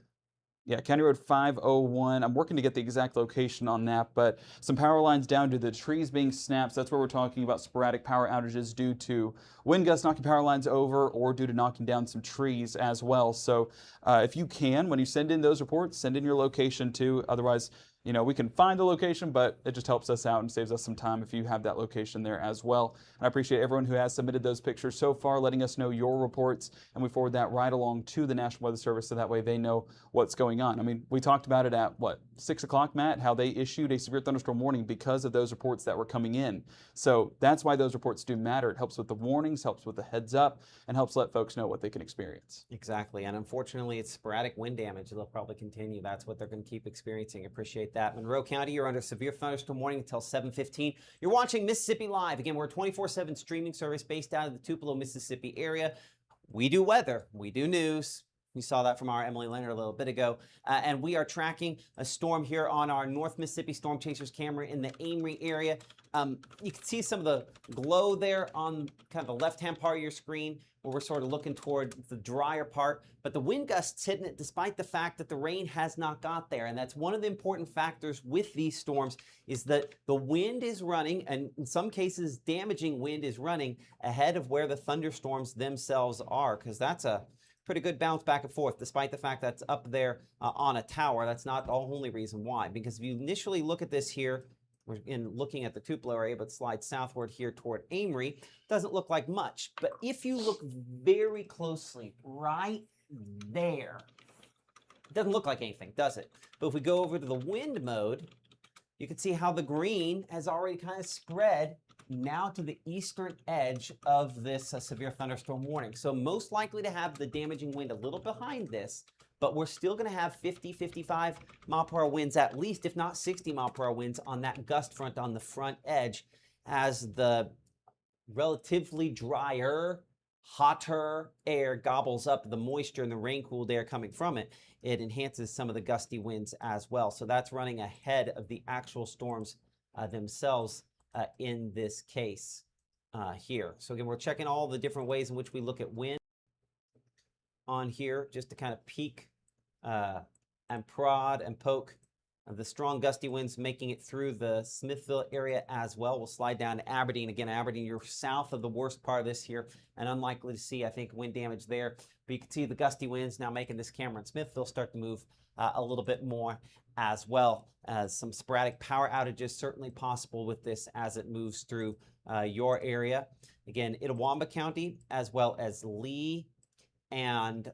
Yeah, County Road 501. I'm working to get the exact location on that, but some power lines down due to the trees being snapped. So that's where we're talking about sporadic power outages due to wind gusts knocking power lines over or due to knocking down some trees as well. So if you can, when you send in those reports, send in your location too. Otherwise, you know, we can find the location, but it just helps us out and saves us some time if you have that location there as well. And I appreciate everyone who has submitted those pictures so far, letting us know your reports, and we forward that right along to the National Weather Service so that way they know what's going on. I mean, we talked about it at, 6 o'clock, Matt, how they issued a severe thunderstorm warning because of those reports that were coming in. So that's why those reports do matter. It helps with the warnings, helps with the heads up, and helps let folks know what they can experience. Exactly, and unfortunately, it's sporadic wind damage. They'll probably continue. That's what they're going to keep experiencing. Appreciate that. Monroe County, you're under severe thunderstorm warning until 7:15. You're watching Mississippi Live. Again, we're a 24/7 streaming service based out of the Tupelo, Mississippi area. We do weather. We do news. We saw that from our Emily Leonard a little bit ago. And we are tracking a storm here on our North Mississippi Storm Chasers camera in the Amory area. You can see some of the glow there on kind of the left-hand part of your screen where we're sort of looking toward the drier part. But the wind gusts hitting it despite the fact that the rain has not got there. And that's one of the important factors with these storms is that the wind is running, and in some cases damaging wind is running ahead of where the thunderstorms themselves are, because that's a pretty good bounce back and forth, despite the fact that's up there on a tower. That's not the only reason why, because if you initially look at this here, we're looking at the Tupelo area, but slide southward here toward Amory, doesn't look like much. But if you look very closely right there, it doesn't look like anything, does it? But if we go over to the wind mode, you can see how the green has already kind of spread now to the eastern edge of this severe thunderstorm warning. So most likely to have the damaging wind a little behind this, but we're still going to have 50, 55 mile per hour winds at least, if not 60 mile per hour winds on that gust front on the front edge as the relatively drier, hotter air gobbles up the moisture and the rain-cooled air coming from it. It enhances some of the gusty winds as well. So that's running ahead of the actual storms themselves in this case here. So again, we're checking all the different ways in which we look at wind on here just to kind of peek and prod and poke The strong gusty winds making it through the Smithville area as well. We'll slide down to Aberdeen. Again, Aberdeen, you're south of the worst part of this here, and unlikely to see, I think, wind damage there. But you can see the gusty winds now making this Cameron Smithville start to move a little bit more as well. Some sporadic power outages certainly possible with this as it moves through your area. Again, Itawamba County, as well as Lee and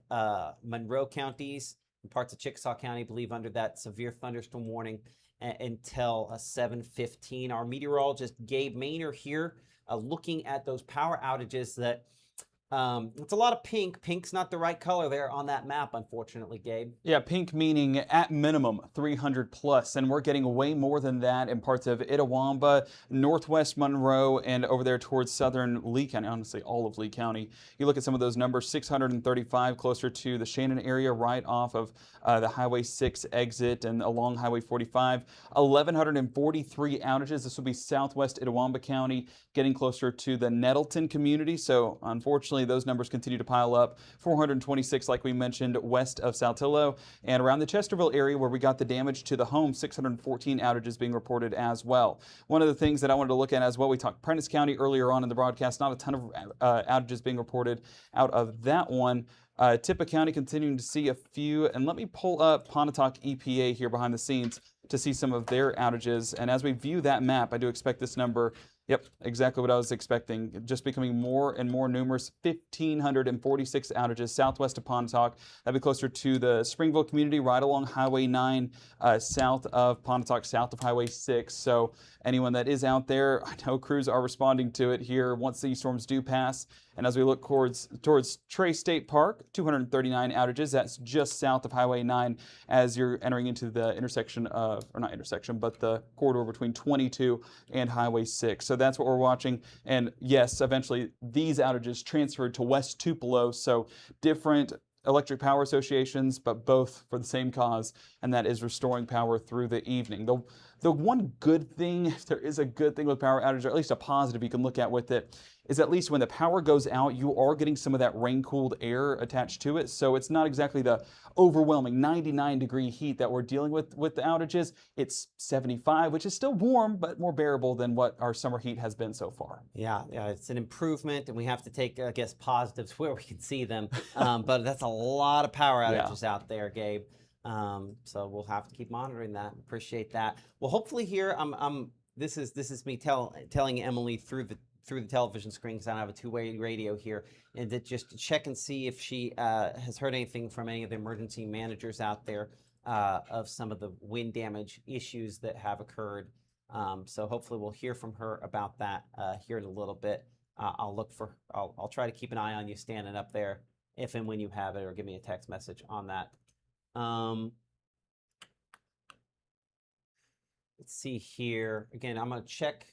Monroe counties, and parts of Chickasaw County, I believe, under that severe thunderstorm warning until 7:15. Our meteorologist Gabe Maynor here looking at those power outages that it's a lot of pink. Pink's not the right color there on that map, unfortunately, Gabe. Yeah, pink meaning at minimum 300 plus, and we're getting way more than that in parts of Itawamba, northwest Monroe, and over there towards southern Lee County, honestly all of Lee County. You look at some of those numbers, 635 closer to the Shannon area right off of the Highway 6 exit and along Highway 45. 1,143 outages. This will be southwest Itawamba County, getting closer to the Nettleton community, so unfortunately those numbers continue to pile up. 426, like we mentioned, west of Saltillo, and around the Chesterville area where we got the damage to the home, 614 outages being reported as well. One of the things that I wanted to look at as well, we talked Prentiss County earlier on in the broadcast, not a ton of outages being reported out of that one. Tippah County continuing to see a few, and let me pull up Pontotoc EPA here behind the scenes to see some of their outages. And as we view that map, I do expect this number, yep, exactly what I was expecting, just becoming more and more numerous. 1,546 outages southwest of Pontotoc. That'd be closer to the Springville community, right along Highway 9, south of Pontotoc, south of Highway 6. So anyone that is out there, I know crews are responding to it here once these storms do pass. And as we look towards Trey State Park, 239 outages. That's just south of Highway 9 as you're entering into the intersection of, or not intersection, but the corridor between 22 and Highway 6. So that's what we're watching. And yes, eventually these outages transferred to West Tupelo. So different electric power associations, but both for the same cause, and that is restoring power through the evening. The one good thing, if there is a good thing with power outage, or at least a positive you can look at with it, is at least when the power goes out, you are getting some of that rain-cooled air attached to it. So it's not exactly the overwhelming 99-degree heat that we're dealing with the outages. It's 75, which is still warm, but more bearable than what our summer heat has been so far. Yeah, it's an improvement, and we have to take, I guess, positives where we can see them. But that's a lot of power outages out there, Gabe. So we'll have to keep monitoring that. Appreciate that. Well, hopefully here, this is me telling Emily through the television screen, because I don't have a two-way radio here, and to just check and see if she has heard anything from any of the emergency managers out there of some of the wind damage issues that have occurred. So hopefully we'll hear from her about that here in a little bit. I'll try to keep an eye on you standing up there if and when you have it, or give me a text message on that. Let's see here. Again, I'm going to check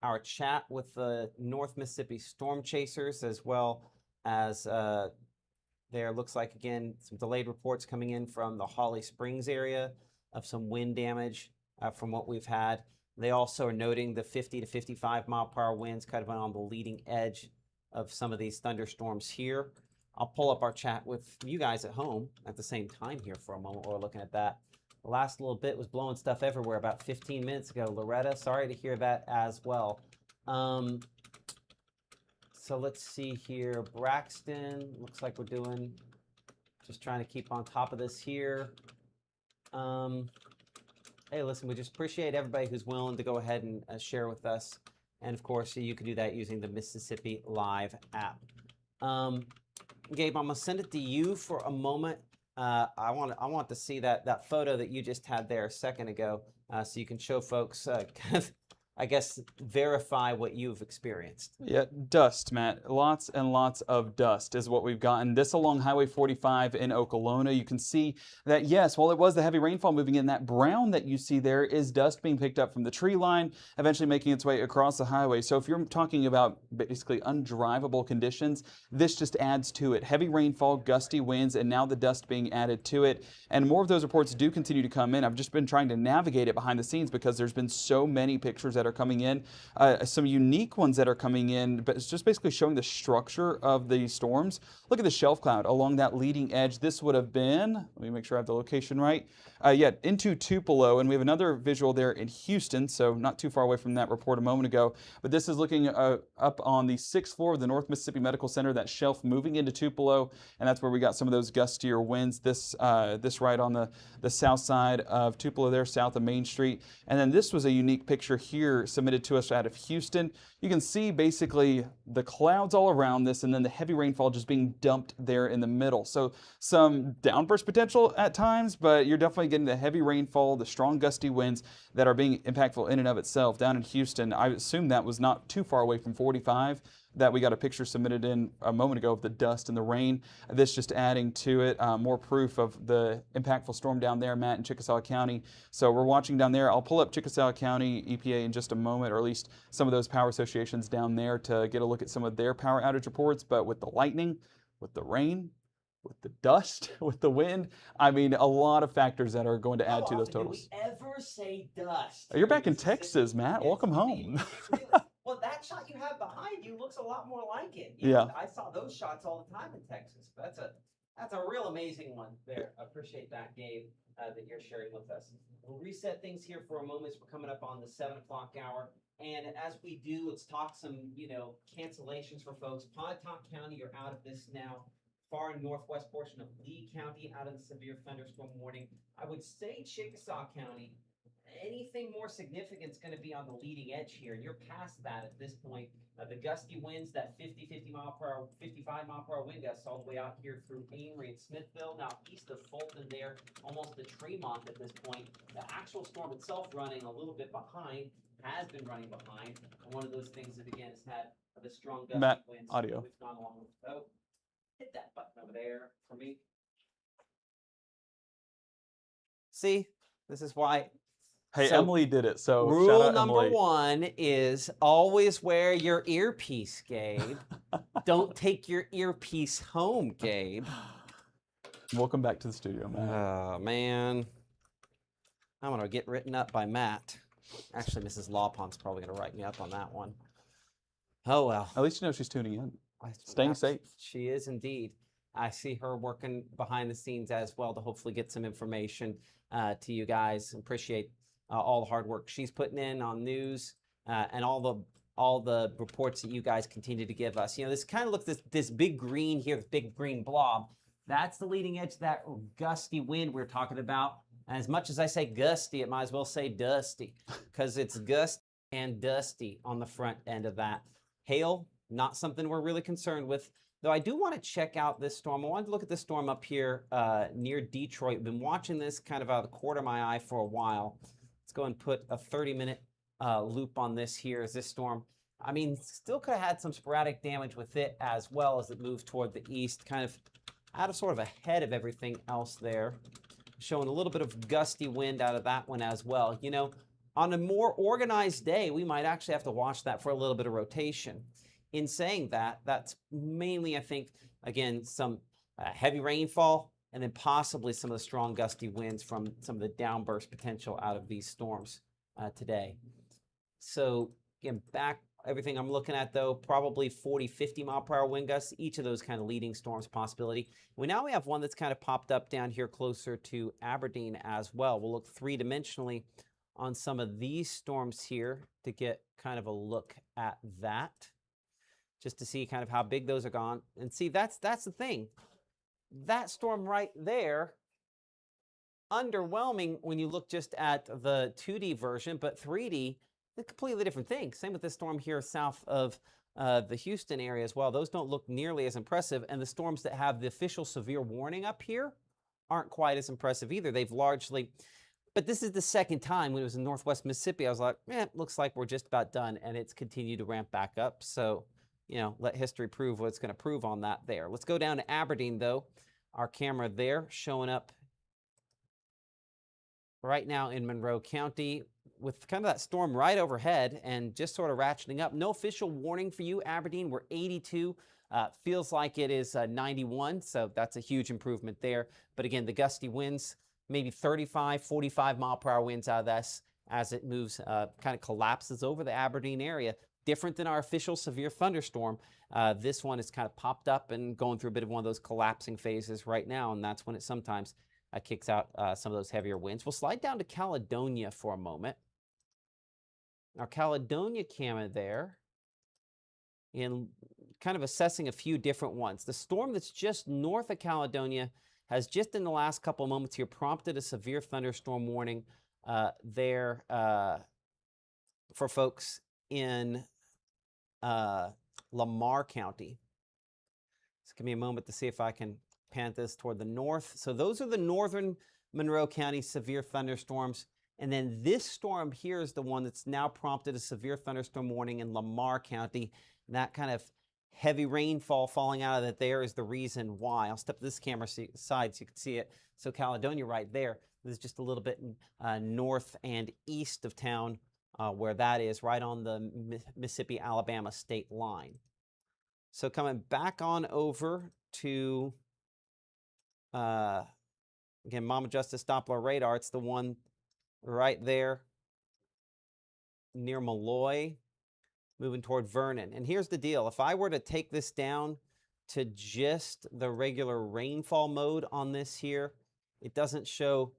our chat with the North Mississippi Storm Chasers, as well as there looks like, again, some delayed reports coming in from the Holly Springs area of some wind damage from what we've had. They also are noting the 50 to 55 mile per hour winds kind of on the leading edge of some of these thunderstorms here. I'll pull up our chat with you guys at home at the same time here for a moment while we're looking at that. The last little bit was blowing stuff everywhere about 15 minutes ago. Loretta, sorry to hear that as well. So let's see here. Braxton, looks like we're just trying to keep on top of this here. Hey, listen, we just appreciate everybody who's willing to go ahead and share with us. And of course, you can do that using the Mississippi Live app. Gabe, I'm gonna send it to you for a moment. I want to see that photo that you just had there a second ago, so you can show folks, kind of, I guess, verify what you've experienced. Yeah, dust, Matt. Lots and lots of dust is what we've gotten. This along Highway 45 in Okolona. You can see that, yes, while it was the heavy rainfall moving in, that brown that you see there is dust being picked up from the tree line, eventually making its way across the highway. So if you're talking about basically undrivable conditions, this just adds to it. Heavy rainfall, gusty winds, and now the dust being added to it. And more of those reports do continue to come in. I've just been trying to navigate it behind the scenes because there's been so many pictures that that are coming in. Some unique ones that are coming in, but it's just basically showing the structure of the storms. Look at the shelf cloud along that leading edge. This would have been, let me make sure I have the location right. Into Tupelo, and we have another visual there in Houston, so not too far away from that report a moment ago. But this is looking up on the 6th floor of the North Mississippi Medical Center, that shelf moving into Tupelo, and that's where we got some of those gustier winds. This right on the south side of Tupelo there, south of Main Street. And then this was a unique picture here submitted to us out of Houston. You can see basically the clouds all around this and then the heavy rainfall just being dumped there in the middle. So some downburst potential at times, but you're definitely getting the heavy rainfall, the strong gusty winds that are being impactful in and of itself. Down in Houston, I assume that was not too far away from 45. That we got a picture submitted in a moment ago of the dust and the rain. This just adding to it, more proof of the impactful storm down there, Matt, in Chickasaw County. So we're watching down there. I'll pull up Chickasaw County EPA in just a moment, or at least some of those power associations down there to get a look at some of their power outage reports. But with the lightning, with the rain, with the dust, with the wind, I mean, a lot of factors that are going to add to those totals. Did we ever say dust? You're back in Texas, Matt. Welcome home. Well, that shot you have behind you looks a lot more like it. Yeah. I saw those shots all the time in Texas. That's a real amazing one there. I appreciate that, Gabe, that you're sharing with us. We'll reset things here for a moment as we're coming up on the 7 o'clock hour. And as we do, let's talk some, cancellations for folks. Pontotoc County, you're out of this now. Far northwest portion of Lee County, out of the severe thunderstorm warning. I would say Chickasaw County. Anything more significant is going to be on the leading edge here, and you're past that at this point. The gusty winds, that 55 mile per hour wind gusts all the way out here through Amory and Smithville, now east of Fulton there, almost to Tremont at this point. The actual storm itself running a little bit behind, has been running behind. And one of those things that, again, has had the strong gusty Matt, winds. audio. We've gone along with. Oh, hit that button over there for me. See, this is why. Hey, So, Emily did it, so shout rule out number Emily. 1 is always wear your earpiece, Gabe. Don't take your earpiece home, Gabe. Welcome back to the studio, Matt. Oh, man. I'm going to get written up by Matt. Actually, Mrs. Lawpon's probably going to write me up on that one. Oh, well. At least you know she's tuning in. Staying safe. She is indeed. I see her working behind the scenes as well to hopefully get some information to you guys. Appreciate all the hard work she's putting in on news and all the reports that you guys continue to give us. This kind of looks this big green here, this big green blob. That's the leading edge of that gusty wind we're talking about. And as much as I say gusty, it might as well say dusty because it's gusty and dusty on the front end of that. Hail, not something we're really concerned with. Though I do want to check out this storm. I wanted to look at this storm up here near Detroit. Been watching this kind of out of the corner of my eye for a while. Let's go and put a 30-minute loop on this here as this storm. I mean, still could have had some sporadic damage with it as well as it moves toward the east, kind of out of sort of ahead of everything else there. Showing a little bit of gusty wind out of that one as well. On a more organized day, we might actually have to watch that for a little bit of rotation. In saying that, that's mainly, I think, again, some heavy rainfall and then possibly some of the strong gusty winds from some of the downburst potential out of these storms today. So, again, back everything I'm looking at, though, probably 40, 50 mile per hour wind gusts, each of those kind of leading storms possibility. We have one that's kind of popped up down here closer to Aberdeen as well. We'll look three-dimensionally on some of these storms here to get kind of a look at that, just to see kind of how big those are gone. And see, that's the thing. That storm right there, underwhelming when you look just at the 2D version, but 3D, a completely different thing. Same with this storm here south of the Houston area as well. Those don't look nearly as impressive, and the storms that have the official severe warning up here aren't quite as impressive either. They've largely, but this is the second time when it was in northwest Mississippi, I was like, looks like we're just about done, and it's continued to ramp back up. So, let history prove what it's going to prove on that there. Let's go down to Aberdeen, though. Our camera there showing up right now in Monroe County with kind of that storm right overhead and just sort of ratcheting up. No official warning for you, Aberdeen. We're 82. Feels like it is 91, so that's a huge improvement there. But again, the gusty winds, maybe 35, 45 mile per hour winds out of this. as it moves, kind of collapses over the Aberdeen area. Different than our official severe thunderstorm. This one is kind of popped up and going through a bit of one of those collapsing phases right now, and that's when it sometimes kicks out some of those heavier winds. We'll slide down to Caledonia for a moment. Our Caledonia camera there, in kind of assessing a few different ones. The storm that's just north of Caledonia has just in the last couple of moments here prompted a severe thunderstorm warning there for folks in Lamar County. Just give me a moment to see if I can pan this toward the north. So those are the northern Monroe County severe thunderstorms. And then this storm here is the one that's now prompted a severe thunderstorm warning in Lamar County. And that kind of heavy rainfall falling out of that there is the reason why. I'll step this camera side so you can see it. So Caledonia right there. This is just a little bit north and east of town where that is, right on the Mississippi-Alabama state line. So coming back on over to, again, Mama Justice Doppler radar. It's the one right there near Malloy, moving toward Vernon. And here's the deal. If I were to take this down to just the regular rainfall mode on this here, it doesn't show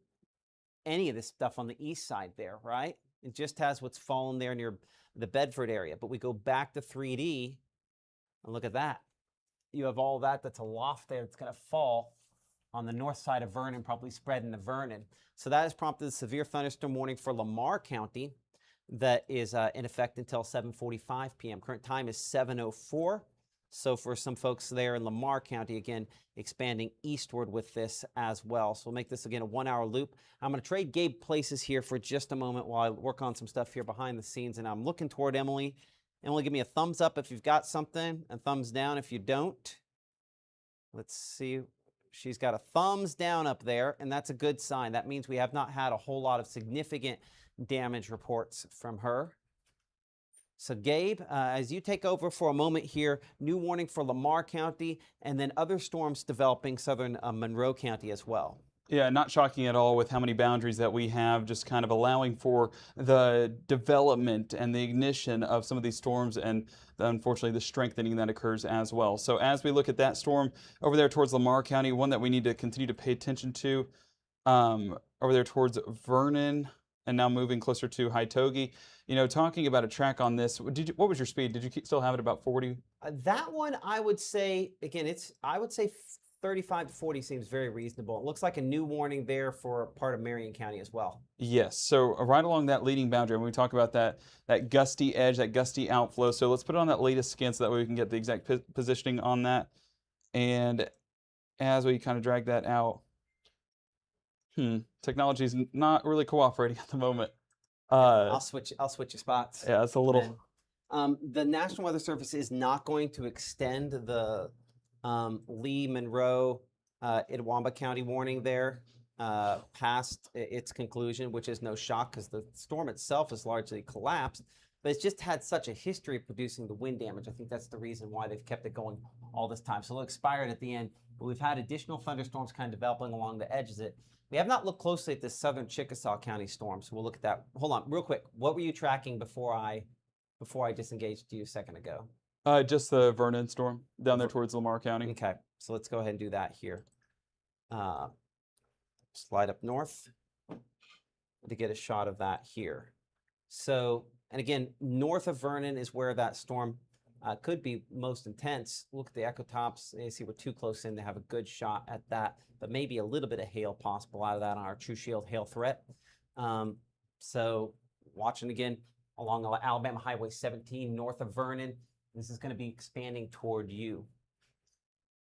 any of this stuff on the east side there, right? It just has what's fallen there near the Bedford area. But we go back to 3D and look at that. You have all that that's aloft there that's going to fall on the north side of Vernon, probably spread into Vernon. So that has prompted a severe thunderstorm warning for Lamar County that is in effect until 7:45 p.m. Current time is 7:04. So for some folks there in Lamar County, again, expanding eastward with this as well. So we'll make this, again, a 1-hour loop. I'm going to trade Gabe places here for just a moment while I work on some stuff here behind the scenes. And I'm looking toward Emily. Emily, give me a thumbs up if you've got something, and thumbs down if you don't. Let's see. She's got a thumbs down up there, and that's a good sign. That means we have not had a whole lot of significant damage reports from her. So Gabe, as you take over for a moment here, new warning for Lamar County, and then other storms developing southern Monroe County as well. Yeah, not shocking at all with how many boundaries that we have, just kind of allowing for the development and the ignition of some of these storms and unfortunately the strengthening that occurs as well. So as we look at that storm over there towards Lamar County, one that we need to continue to pay attention to over there towards Vernon and now moving closer to Hytoge. You know, talking about a track on this, what was your speed? Did you still have it about 40? That one, I would say, again, I would say 35 to 40 seems very reasonable. It looks like a new warning there for part of Marion County as well. Yes, so right along that leading boundary, when we talk about that gusty edge, that gusty outflow, so let's put it on that latest scan so that way we can get the exact positioning on that. And as we kind of drag that out, technology is not really cooperating at the moment. I'll switch your spots. Yeah, it's a little. The National Weather Service is not going to extend the Lee, Monroe, Itawamba County warning there past its conclusion, which is no shock because the storm itself is largely collapsed, but it's just had such a history of producing the wind damage. I think that's the reason why they've kept it going all this time. So it'll expire at the end, but we've had additional thunderstorms kind of developing along the edges of it. We have not looked closely at this southern Chickasaw County storm, so we'll look at that. Hold on, real quick. What were you tracking before I disengaged you a second ago? Just the Vernon storm down there towards Lamar County. Okay, so let's go ahead and do that here. Slide up north to get a shot of that here. So, and again, north of Vernon is where that storm could be most intense. Look at the echo tops. You see we're too close in to have a good shot at that, but maybe a little bit of hail possible out of that on our True Shield hail threat. So watching again along Alabama Highway 17 north of Vernon. This is going to be expanding toward you.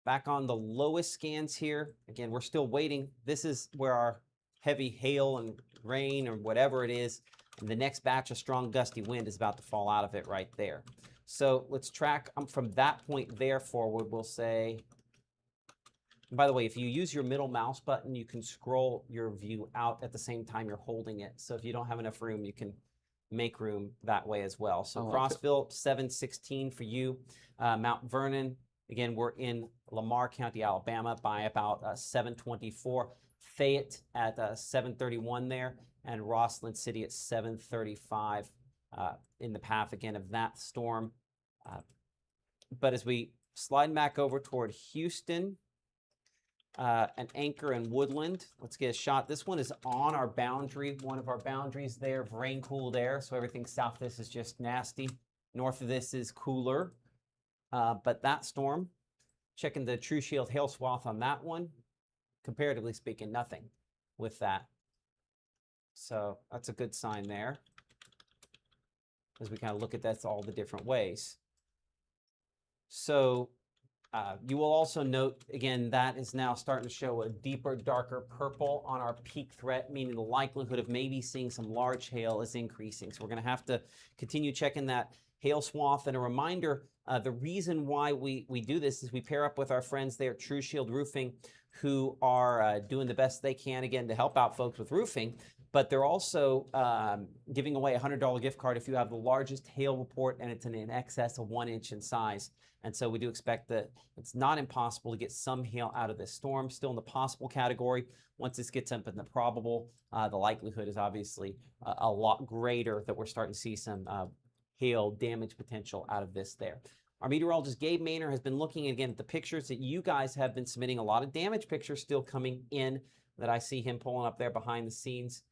Back on the lowest scans here, again, we're still waiting. This is where our heavy hail and rain or whatever it is, and the next batch of strong gusty wind is about to fall out of it right there. So let's track from that point there forward, we'll say, and by the way, if you use your middle mouse button, you can scroll your view out at the same time you're holding it. So if you don't have enough room, you can make room that way as well. So Crossville, 716 for you. Mount Vernon, again, we're in Lamar County, Alabama by about 724. Fayette at 731 there. and Rossland City at 7:35 in the path again of that storm. But as we slide back over toward Houston, and Anchor and Woodland, let's get a shot. This one is on our boundary, one of our boundaries there of rain-cooled air. So everything south of this is just nasty. North of this is cooler. But that storm, checking the True Shield hail swath on that one, comparatively speaking, nothing with that. So that's a good sign there as we kind of look at that all the different ways. So you will also note, again, that is now starting to show a deeper, darker purple on our peak threat, meaning the likelihood of maybe seeing some large hail is increasing. So we're going to have to continue checking that hail swath. And a reminder, the reason why we do this is we pair up with our friends there at True Shield Roofing, who are doing the best they can, again, to help out folks with roofing. But they're also giving away a $100 gift card if you have the largest hail report and it's in excess of 1 inch in size. And so we do expect that it's not impossible to get some hail out of this storm, still in the possible category. Once this gets up in the probable, the likelihood is obviously a lot greater that we're starting to see some hail damage potential out of this there. Our meteorologist Gabe Maynor has been looking again at the pictures that you guys have been submitting. A lot of damage pictures still coming in that I see him pulling up there behind the scenes.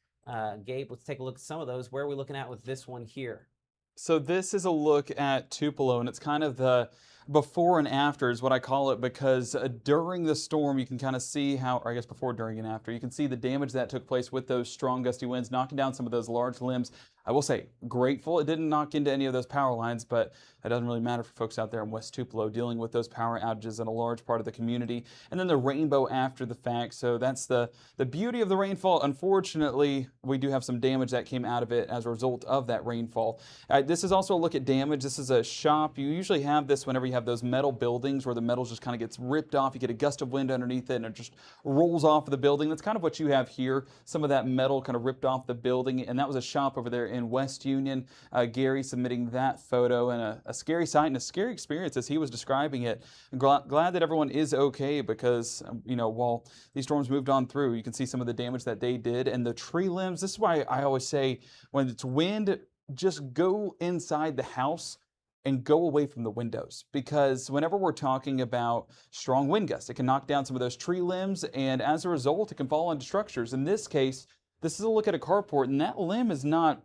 Gabe, let's take a look at some of those. Where are we looking at with this one here? So this is a look at Tupelo, and it's kind of the before and after is what I call it, because during the storm you can kind of see how, or I guess before, during, and after, you can see the damage that took place with those strong gusty winds, knocking down some of those large limbs. I will say, grateful it didn't knock into any of those power lines, but it doesn't really matter for folks out there in West Tupelo dealing with those power outages in a large part of the community. And then the rainbow after the fact. So that's the beauty of the rainfall. Unfortunately, we do have some damage that came out of it as a result of that rainfall. This is also a look at damage. This is a shop. You usually have this whenever you have those metal buildings where the metal just kind of gets ripped off. You get a gust of wind underneath it and it just rolls off of the building. That's kind of what you have here. Some of that metal kind of ripped off the building. And that was a shop over there in West Union. Gary submitting that photo, and a scary sight and a scary experience as he was describing it. I'm glad that everyone is okay, because you know, while these storms moved on through, you can see some of the damage that they did. And the tree limbs, this is why I always say when it's wind, just go inside the house and go away from the windows, because whenever we're talking about strong wind gusts, it can knock down some of those tree limbs, and as a result, it can fall onto structures. In this case, this is a look at a carport, and that limb is not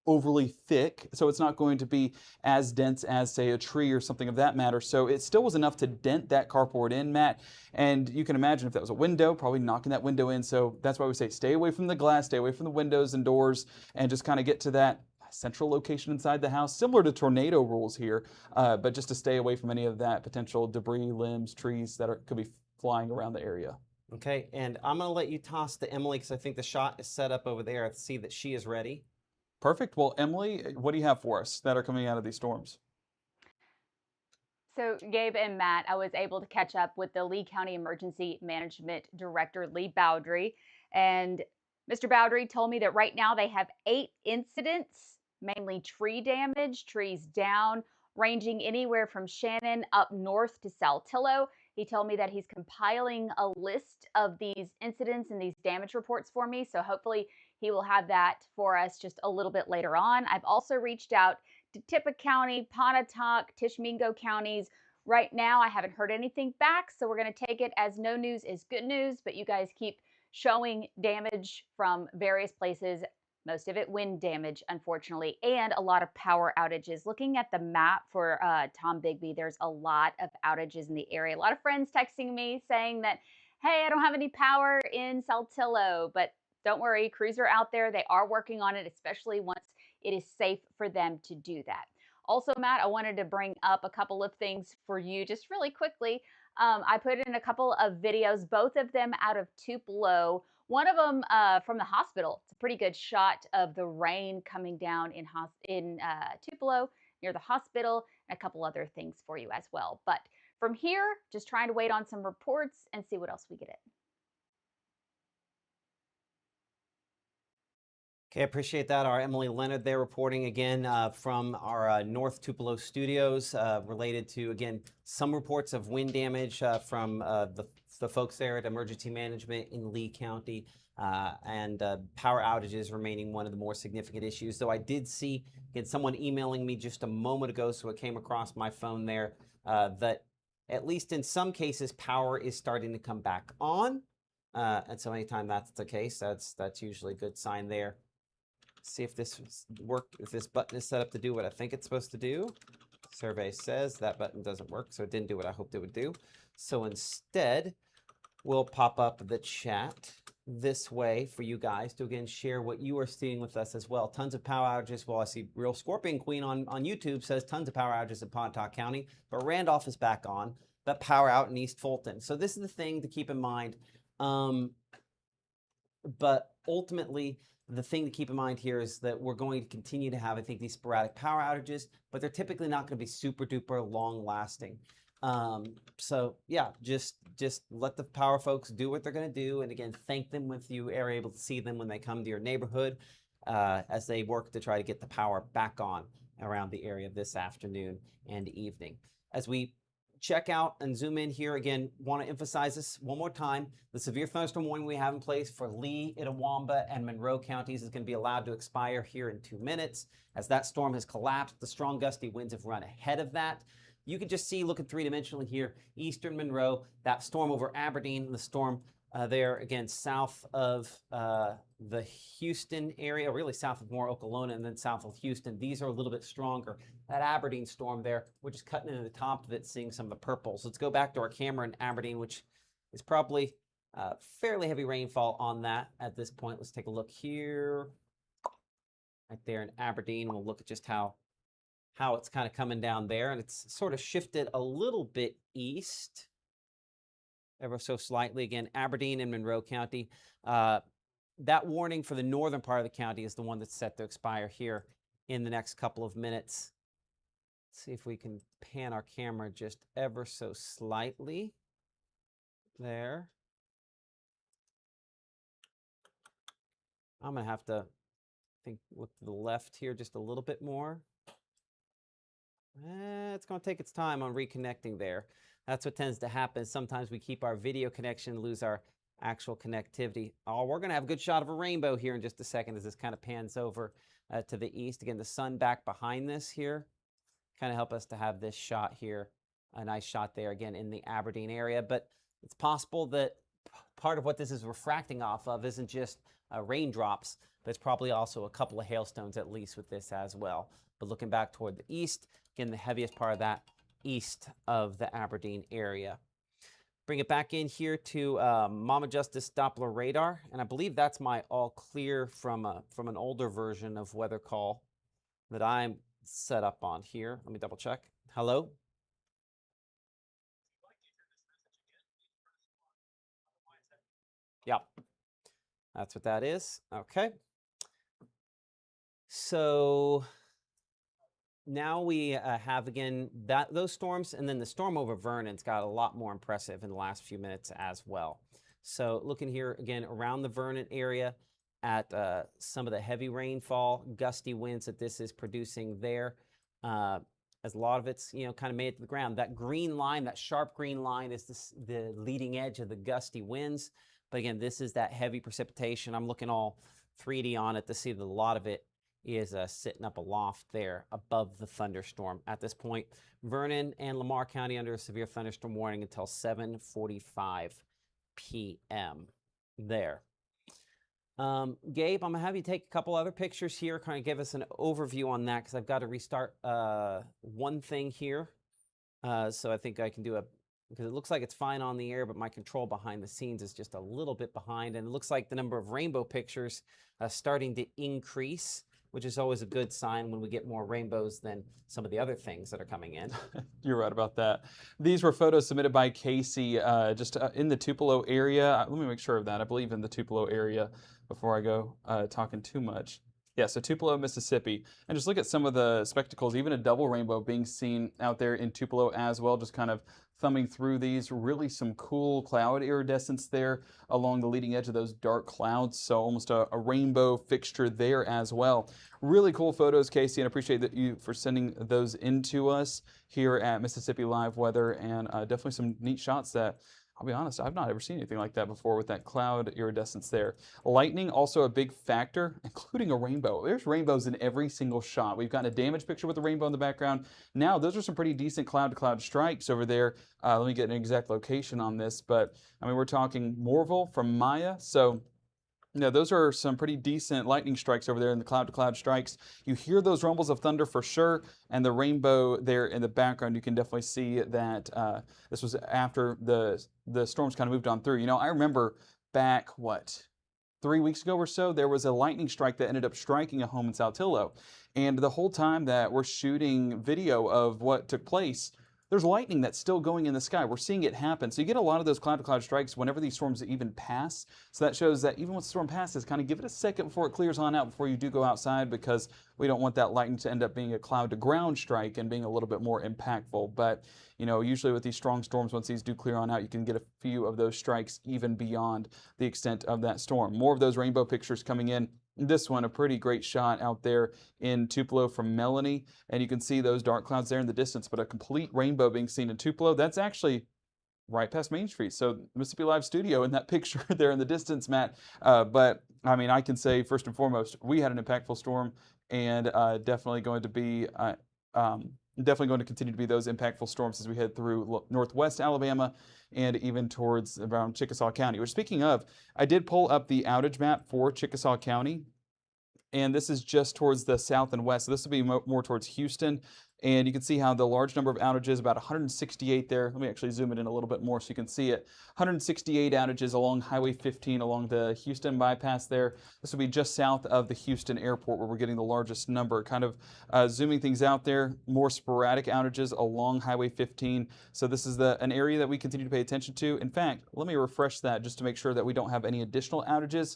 overly thick, so it's not going to be as dense as, say, a tree or something of that matter. So it still was enough to dent that carport in, Matt. And you can imagine if that was a window, probably knocking that window in. So that's why we say stay away from the glass, stay away from the windows and doors, and just kind of get to that central location inside the house, similar to tornado rules here, but just to stay away from any of that potential debris, limbs, trees that could be flying around the area. Okay, and I'm going to let you toss to Emily because I think the shot is set up over there. I see that she is ready. Perfect. Well, Emily, what do you have for us that are coming out of these storms? So, Gabe and Matt, I was able to catch up with the Lee County Emergency Management Director, Lee Bowdry. And Mr. Bowdry told me that right now they have 8 incidents, mainly tree damage, trees down, ranging anywhere from Shannon up north to Saltillo. He told me that he's compiling a list of these incidents and these damage reports for me. So hopefully he will have that for us just a little bit later on. I've also reached out to Tippah County, Pontotoc, Tishomingo counties. Right now, I haven't heard anything back, so we're going to take it as no news is good news, but you guys keep showing damage from various places, most of it wind damage, unfortunately, and a lot of power outages. Looking at the map for Tombigbee, there's a lot of outages in the area. A lot of friends texting me saying that, hey, I don't have any power in Saltillo, but don't worry, crews are out there. They are working on it, especially once it is safe for them to do that. Also, Matt, I wanted to bring up a couple of things for you just really quickly. I put in a couple of videos, both of them out of Tupelo. One of them from the hospital. It's a pretty good shot of the rain coming down in Tupelo near the hospital, and a couple other things for you as well. But from here, just trying to wait on some reports and see what else we get in. Okay, I appreciate that. Our Emily Leonard there reporting again from our North Tupelo studios related to, again, some reports of wind damage from the folks there at Emergency Management in Lee County and power outages remaining one of the more significant issues. Though I did see, again, someone emailing me just a moment ago, so it came across my phone there, that at least in some cases, power is starting to come back on. And so anytime that's the case, that's usually a good sign there. See if this worked, if this button is set up to do what I think it's supposed to do. Survey says that button doesn't work, so it didn't do what I hoped it would do. So instead, we'll pop up the chat this way for you guys to, again, share what you are seeing with us as well. Tons of power outages. Well, I see Real Scorpion Queen on YouTube says tons of power outages in Pontotoc County, but Randolph is back on, but power out in East Fulton. So this is the thing to keep in mind. But ultimately, the thing to keep in mind here is that we're going to continue to have, I think, these sporadic power outages, but they're typically not going to be super duper long lasting. So yeah, just let the power folks do what they're going to do. And again, thank them if you are able to see them when they come to your neighborhood as they work to try to get the power back on around the area this afternoon and evening. As we check out and zoom in here, again, want to emphasize this one more time. The severe thunderstorm warning we have in place for Lee, Itawamba, and Monroe counties is going to be allowed to expire here in 2 minutes. As that storm has collapsed, the strong gusty winds have run ahead of that. You can just see, looking three-dimensionally here, eastern Monroe, that storm over Aberdeen, the storm there, again, south of the Houston area, really south of more Okolona and then south of Houston. These are a little bit stronger. That Aberdeen storm there, we're just cutting into the top of it, seeing some of the purples. Let's go back to our camera in Aberdeen, which is probably fairly heavy rainfall on that at this point. Let's take a look here. Right there in Aberdeen, we'll look at just how it's kind of coming down there. And it's sort of shifted a little bit east, ever so slightly. Again, Aberdeen and Monroe County. That warning for the northern part of the county is the one that's set to expire here in the next couple of minutes. Let's see if we can pan our camera just ever so slightly there. I'm going to have to think look to the left here just a little bit more. It's going to take its time on reconnecting there. That's what tends to happen. Sometimes we keep our video connection, lose our actual connectivity. Oh, we're going to have a good shot of a rainbow here in just a second as this kind of pans over to the east. Again, the sun back behind this here kind of help us to have this shot here, a nice shot there again in the Aberdeen area. But it's possible that part of what this is refracting off of isn't just raindrops, but it's probably also a couple of hailstones at least with this as well. But looking back toward the east, again, the heaviest part of that east of the Aberdeen area. Bring it back in here to Mama Justice Doppler radar, and I believe that's my all clear from an older version of Weather Call that I'm set up on here. Let me double check. Hello? Yep, that's what that is. Okay. So now we have, again, those storms, and then the storm over Vernon's got a lot more impressive in the last few minutes as well. So looking here, again, around the Vernon area at some of the heavy rainfall, gusty winds that this is producing there, as a lot of it's, kind of made it to the ground. That green line, that sharp green line is the leading edge of the gusty winds. But again, this is that heavy precipitation. I'm looking all 3D on it to see that a lot of it is sitting up aloft there above the thunderstorm. At this point, Vernon and Lamar County under a severe thunderstorm warning until 7:45 p.m. there. Gabe, I'm going to have you take a couple other pictures here, kind of give us an overview on that, because I've got to restart one thing here. So I think I can do because it looks like it's fine on the air, but my control behind the scenes is just a little bit behind. And it looks like the number of rainbow pictures starting to increase, which is always a good sign when we get more rainbows than some of the other things that are coming in. You're right about that. These were photos submitted by Casey just in the Tupelo area. Let me make sure of that. I believe in the Tupelo area before I go talking too much. Yeah, so Tupelo, Mississippi. And just look at some of the spectacles, even a double rainbow being seen out there in Tupelo as well, just kind of thumbing through these. Really some cool cloud iridescence there along the leading edge of those dark clouds. So almost a rainbow fixture there as well. Really cool photos, Casey, and I appreciate you for sending those in to us here at Mississippi Live Weather, and definitely some neat shots that, I'll be honest, I've not ever seen anything like that before with that cloud iridescence there. Lightning, also a big factor, including a rainbow. There's rainbows in every single shot. We've gotten a damage picture with the rainbow in the background. Now, those are some pretty decent cloud-to-cloud strikes over there. Let me get an exact location on this, but I mean, we're talking Morville from Maya, so no, those are some pretty decent lightning strikes over there in the cloud-to-cloud strikes. You hear those rumbles of thunder for sure, and the rainbow there in the background, you can definitely see that this was after the storms kind of moved on through. You know, I remember back, 3 weeks ago or so, there was a lightning strike that ended up striking a home in Saltillo. And the whole time that we're shooting video of what took place, there's lightning that's still going in the sky. We're seeing it happen. So you get a lot of those cloud-to-cloud strikes whenever these storms even pass. So that shows that even once the storm passes, kind of give it a second before it clears on out before you do go outside, because we don't want that lightning to end up being a cloud-to-ground strike and being a little bit more impactful. But, you know, usually with these strong storms, once these do clear on out, you can get a few of those strikes even beyond the extent of that storm. More of those rainbow pictures coming in. This one, a pretty great shot out there in Tupelo from Melanie, and you can see those dark clouds there in the distance, but a complete rainbow being seen in Tupelo. That's actually right past Main Street, so Mississippi Live Studio in that picture there in the distance, Matt. But I mean, I can say first and foremost, we had an impactful storm, and definitely going to be definitely going to continue to be those impactful storms as we head through northwest Alabama and even towards around Chickasaw County. Which, speaking of, I did pull up the outage map for Chickasaw County, and this is just towards the south and west. So this will be more towards Houston. And you can see how the large number of outages, about 168 there. Let me actually zoom it in a little bit more so you can see it. 168 outages along Highway 15 along the Houston bypass there. This will be just south of the Houston airport where we're getting the largest number. Kind of zooming things out there, more sporadic outages along Highway 15. So this is an area that we continue to pay attention to. In fact, let me refresh that just to make sure that we don't have any additional outages.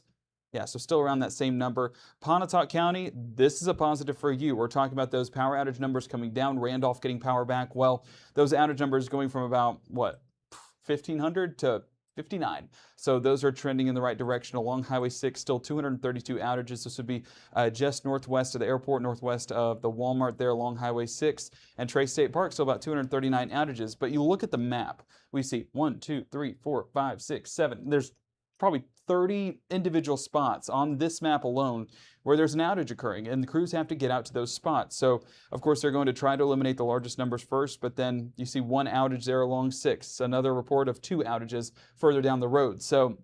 Yeah, so still around that same number. Pontotoc County, this is a positive for you. We're talking about those power outage numbers coming down, Randolph getting power back. Well, those outage numbers going from about, 1,500 to 59. So those are trending in the right direction. Along Highway 6, still 232 outages. This would be just northwest of the airport, northwest of the Walmart there along Highway 6. And Trace State Park, still about 239 outages. But you look at the map, we see 1, 2, 3, 4, 5, 6, 7. There's probably 30 individual spots on this map alone where there's an outage occurring, and the crews have to get out to those spots. So, of course, they're going to try to eliminate the largest numbers first, but then you see one outage there along 6, another report of 2 outages further down the road. So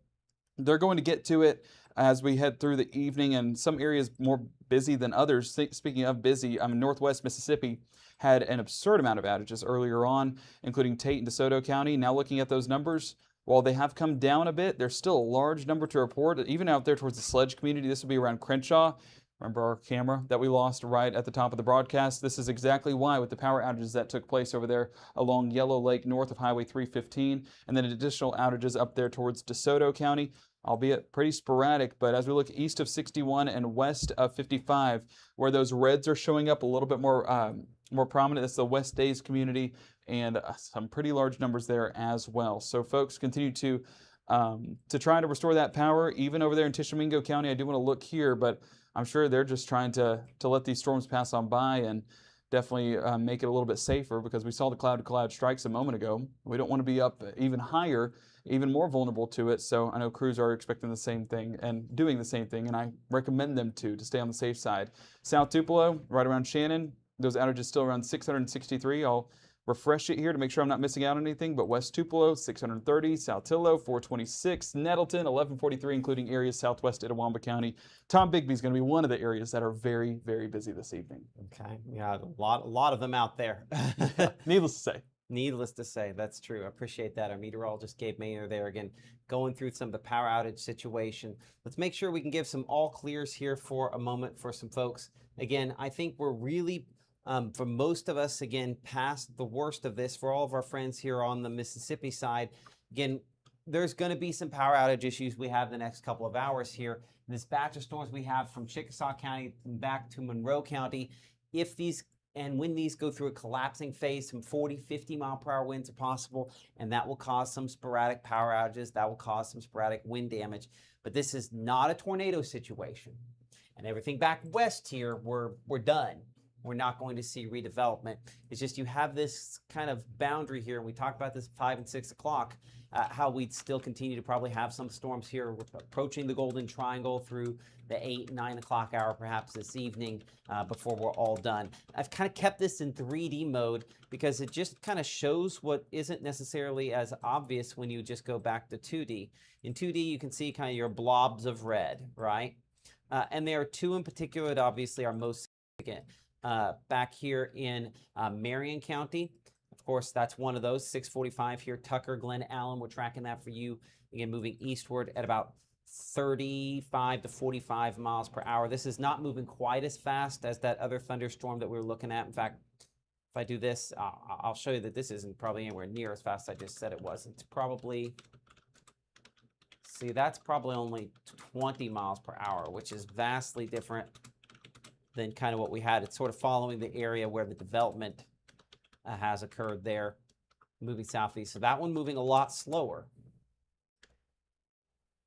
they're going to get to it as we head through the evening, and some areas more busy than others. Speaking of busy, Northwest Mississippi had an absurd amount of outages earlier on, including Tate and DeSoto County. Now looking at those numbers, while they have come down a bit, there's still a large number to report. Even out there towards the Sledge community, this will be around Crenshaw. Remember our camera that we lost right at the top of the broadcast? This is exactly why, with the power outages that took place over there along Yellow Lake north of Highway 315, and then additional outages up there towards DeSoto County, albeit pretty sporadic. But as we look east of 61 and west of 55, where those reds are showing up a little bit more prominent, that's the West Days community, and some pretty large numbers there as well. So folks, continue to try to restore that power, even over there in Tishomingo County. I do want to look here, but I'm sure they're just trying to let these storms pass on by and definitely make it a little bit safer, because we saw the cloud-to-cloud strikes a moment ago. We don't want to be up even higher, even more vulnerable to it. So I know crews are expecting the same thing and doing the same thing, and I recommend them to stay on the safe side. South Tupelo, right around Shannon, those outages still around 663. I'll refresh it here to make sure I'm not missing out on anything, but West Tupelo, 630, Saltillo, 426, Nettleton, 1143, including areas southwest Itawamba County. Tombigbee is going to be one of the areas that are very, very busy this evening. Okay, yeah, a lot of them out there. Needless to say. Needless to say, that's true. I appreciate that. Our meteorologist Gabe Maynor there again, going through some of the power outage situation. Let's make sure we can give some all clears here for a moment for some folks. Again, I think we're really, for most of us, again, past the worst of this. For all of our friends here on the Mississippi side, again, there's going to be some power outage issues we have the next couple of hours here. This batch of storms we have from Chickasaw County back to Monroe County, if these and when these go through a collapsing phase, some 40, 50 mile per hour winds are possible, and that will cause some sporadic power outages. That will cause some sporadic wind damage. But this is not a tornado situation. And everything back west here, we're done. We're not going to see redevelopment. It's just you have this kind of boundary here, and we talked about this 5 and 6 o'clock, how we'd still continue to probably have some storms here approaching the Golden Triangle through the 8, 9 o'clock hour perhaps this evening before we're all done. I've kind of kept this in 3D mode because it just kind of shows what isn't necessarily as obvious when you just go back to 2D. In 2D, you can see kind of your blobs of red, right? And there are two in particular that obviously are most significant. Back here in Marion County, of course, that's one of those. 645 here, Tucker, Glen Allen. We're tracking that for you. Again, moving eastward at about 35 to 45 miles per hour. This is not moving quite as fast as that other thunderstorm that we were looking at. In fact, if I do this, I'll show you that this isn't probably anywhere near as fast as I just said it was. It's probably, see, that's probably only 20 miles per hour, which is vastly different than kind of what we had. It's sort of following the area where the development has occurred there, moving southeast. So that one moving a lot slower.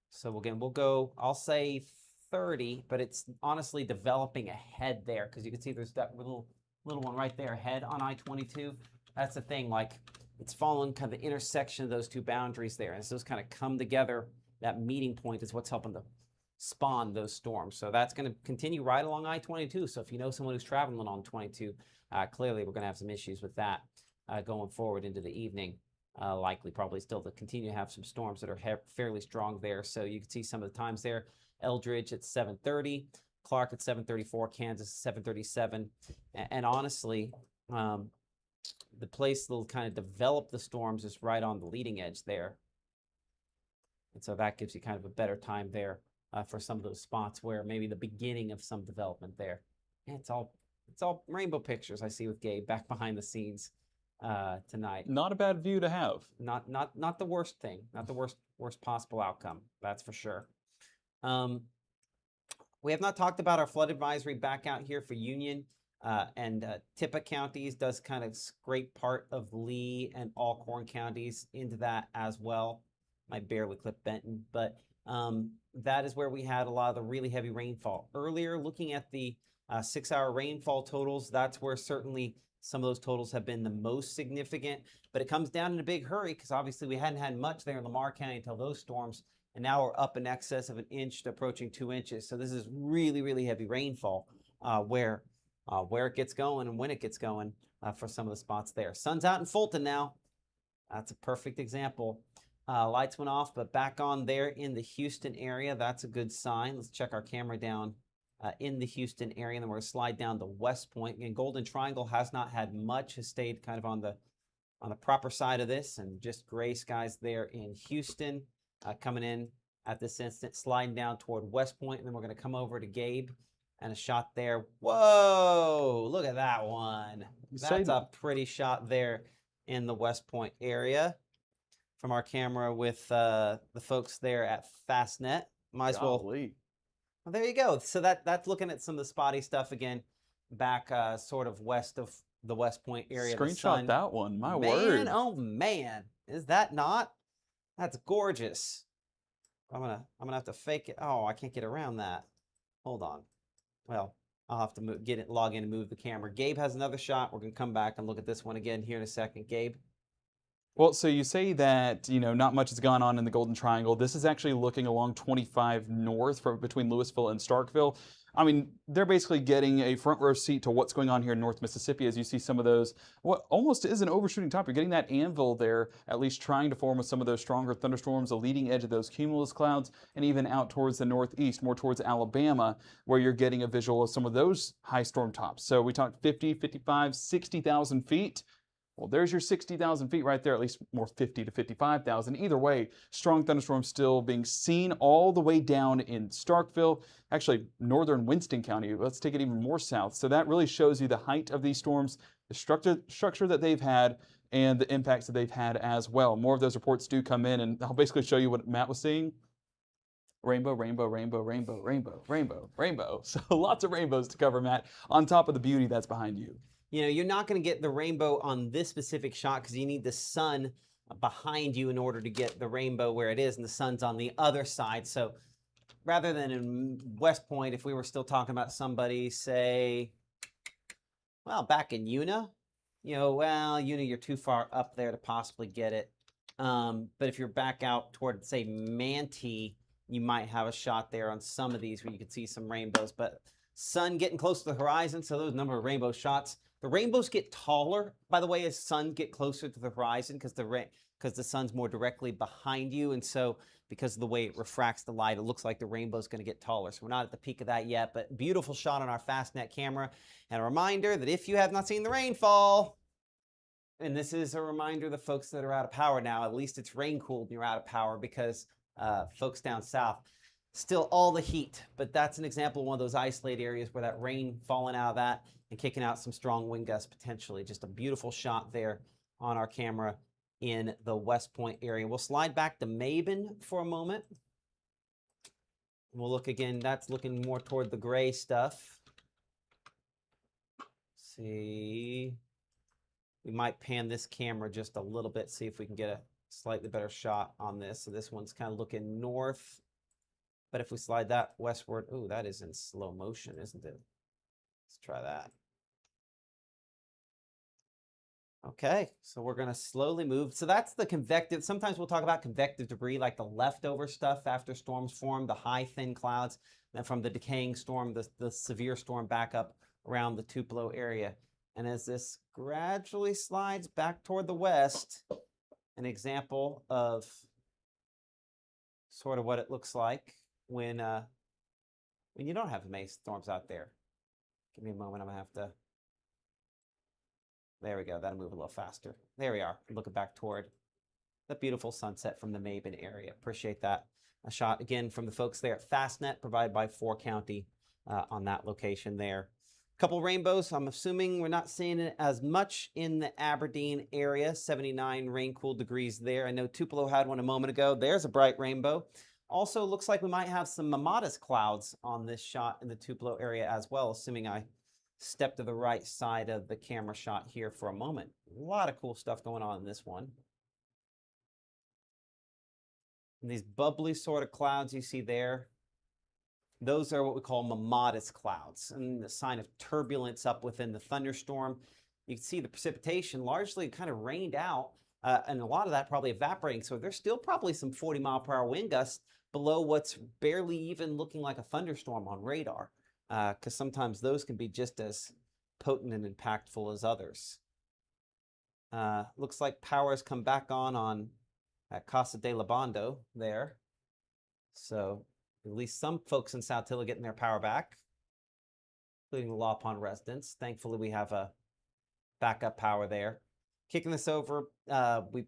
So again, we'll go, I'll say 30, but it's honestly developing ahead there because you can see there's that little one right there ahead on I-22. That's the thing, like it's following kind of the intersection of those two boundaries there. And as those kind of come together, that meeting point is what's helping to spawn those storms. So that's going to continue right along I-22. So if you know someone who's traveling on 22, clearly we're going to have some issues with that going forward into the evening. Likely probably still to continue to have some storms that are fairly strong there. So you can see some of the times there. Eldridge at 7:30, Clark at 7:34, Kansas at 7:37. And honestly, the place that'll kind of develop the storms is right on the leading edge there. And so that gives you kind of a better time there for some of those spots where maybe the beginning of some development there. And it's all rainbow pictures I see with Gabe back behind the scenes tonight. Not a bad view to have. Not the worst thing. Not the worst possible outcome. That's for sure. We have not talked about our flood advisory back out here for Union and Tippah counties. Does kind of scrape part of Lee and Alcorn counties into that as well. Might barely clip Benton, but that is where we had a lot of the really heavy rainfall. Earlier, looking at the 6-hour rainfall totals, that's where certainly some of those totals have been the most significant, but it comes down in a big hurry because obviously we hadn't had much there in Lamar County until those storms, and now we're up in excess of 1 inch to approaching 2 inches. So this is really, really heavy rainfall where it gets going and when it gets going for some of the spots there. Sun's out in Fulton now. That's a perfect example. Lights went off, but back on there in the Houston area. That's a good sign. Let's check our camera down in the Houston area, and then we're going to slide down to West Point. Again, Golden Triangle has not had much, has stayed kind of on the proper side of this, and just gray skies there in Houston. Coming in at this instant, sliding down toward West Point, and then we're going to come over to Gabe and a shot there. Whoa, look at that one. That's a pretty shot there in the West Point area from our camera with the folks there at Fastnet. Might as well. Well, there you go. So that's looking at some of the spotty stuff again, back sort of west of the West Point area. Screenshot that one. My man, word. Oh man, is that not? That's gorgeous. I'm gonna have to fake it. Oh, I can't get around that. Hold on. Well, I'll have to log in and move the camera. Gabe has another shot. We're gonna come back and look at this one again here in a second. Gabe. Well, so you say that, not much has gone on in the Golden Triangle. This is actually looking along 25 north between Louisville and Starkville. I mean, they're basically getting a front row seat to what's going on here in North Mississippi as you see some of those, what almost is an overshooting top. You're getting that anvil there, at least trying to form with some of those stronger thunderstorms, the leading edge of those cumulus clouds, and even out towards the northeast, more towards Alabama, where you're getting a visual of some of those high storm tops. So we talked 50, 55, 60,000 feet. Well, there's your 60,000 feet right there, at least more 50 to 55,000. Either way, strong thunderstorms still being seen all the way down in Starkville, actually northern Winston County. Let's take it even more south. So that really shows you the height of these storms, the structure that they've had, and the impacts that they've had as well. More of those reports do come in, and I'll basically show you what Matt was seeing. Rainbow, rainbow, rainbow, rainbow, rainbow, rainbow, rainbow. So lots of rainbows to cover, Matt, on top of the beauty that's behind you. You know, you're not going to get the rainbow on this specific shot because you need the sun behind you in order to get the rainbow where it is, and the sun's on the other side. So rather than in West Point, if we were still talking about somebody, say, well, back in Una, you know, well, Una, you're too far up there to possibly get it. But if you're back out toward, say, Manti, you might have a shot there on some of these where you can see some rainbows. But sun getting close to the horizon, so those number of rainbow shots. The rainbows get taller, by the way, as sun get closer to the horizon because the sun's more directly behind you. And so because of the way it refracts the light, it looks like the rainbow's going to get taller. So we're not at the peak of that yet, but beautiful shot on our Fastnet camera. And a reminder that if you have not seen the rainfall, and this is a reminder to folks that are out of power now, at least it's rain cooled and you're out of power because folks down south, still all the heat. But that's an example of one of those isolated areas where that rain falling out of that and kicking out some strong wind gusts potentially. Just a beautiful shot there on our camera in the West Point area. We'll slide back to Maben for a moment. We'll look again, that's looking more toward the gray stuff. See, we might pan this camera just a little bit, see if we can get a slightly better shot on this. So this one's kind of looking north, but if we slide that westward, ooh, that is in slow motion, isn't it? Let's try that. Okay, so we're going to slowly move. So that's the convective. Sometimes we'll talk about convective debris, like the leftover stuff after storms form, the high, thin clouds, then from the decaying storm, the severe storm back up around the Tupelo area. And as this gradually slides back toward the west, an example of sort of what it looks like when you don't have the storms out there. Give me a moment, I'm going to have to... There we go. That'll move a little faster. There we are. Looking back toward the beautiful sunset from the Maben area. Appreciate that. A shot again from the folks there at Fastnet, provided by 4 County on that location there. A couple rainbows. I'm assuming we're not seeing it as much in the Aberdeen area. 79 rain-cooled degrees there. I know Tupelo had one a moment ago. There's a bright rainbow. Also looks like we might have some Mammatus clouds on this shot in the Tupelo area as well, assuming I step to the right side of the camera shot here for a moment. A lot of cool stuff going on in this one. And these bubbly sort of clouds you see there, those are what we call Mammatus clouds, and the sign of turbulence up within the thunderstorm. You can see the precipitation largely kind of rained out, and a lot of that probably evaporating. So there's still probably some 40-mile-per-hour wind gusts below what's barely even looking like a thunderstorm on radar. Because sometimes those can be just as potent and impactful as others. Looks like power has come back on at Casa de Labando there. So at least some folks in Saltillo getting their power back, including the Law Pond residents. Thankfully, we have a backup power there. Kicking this over, we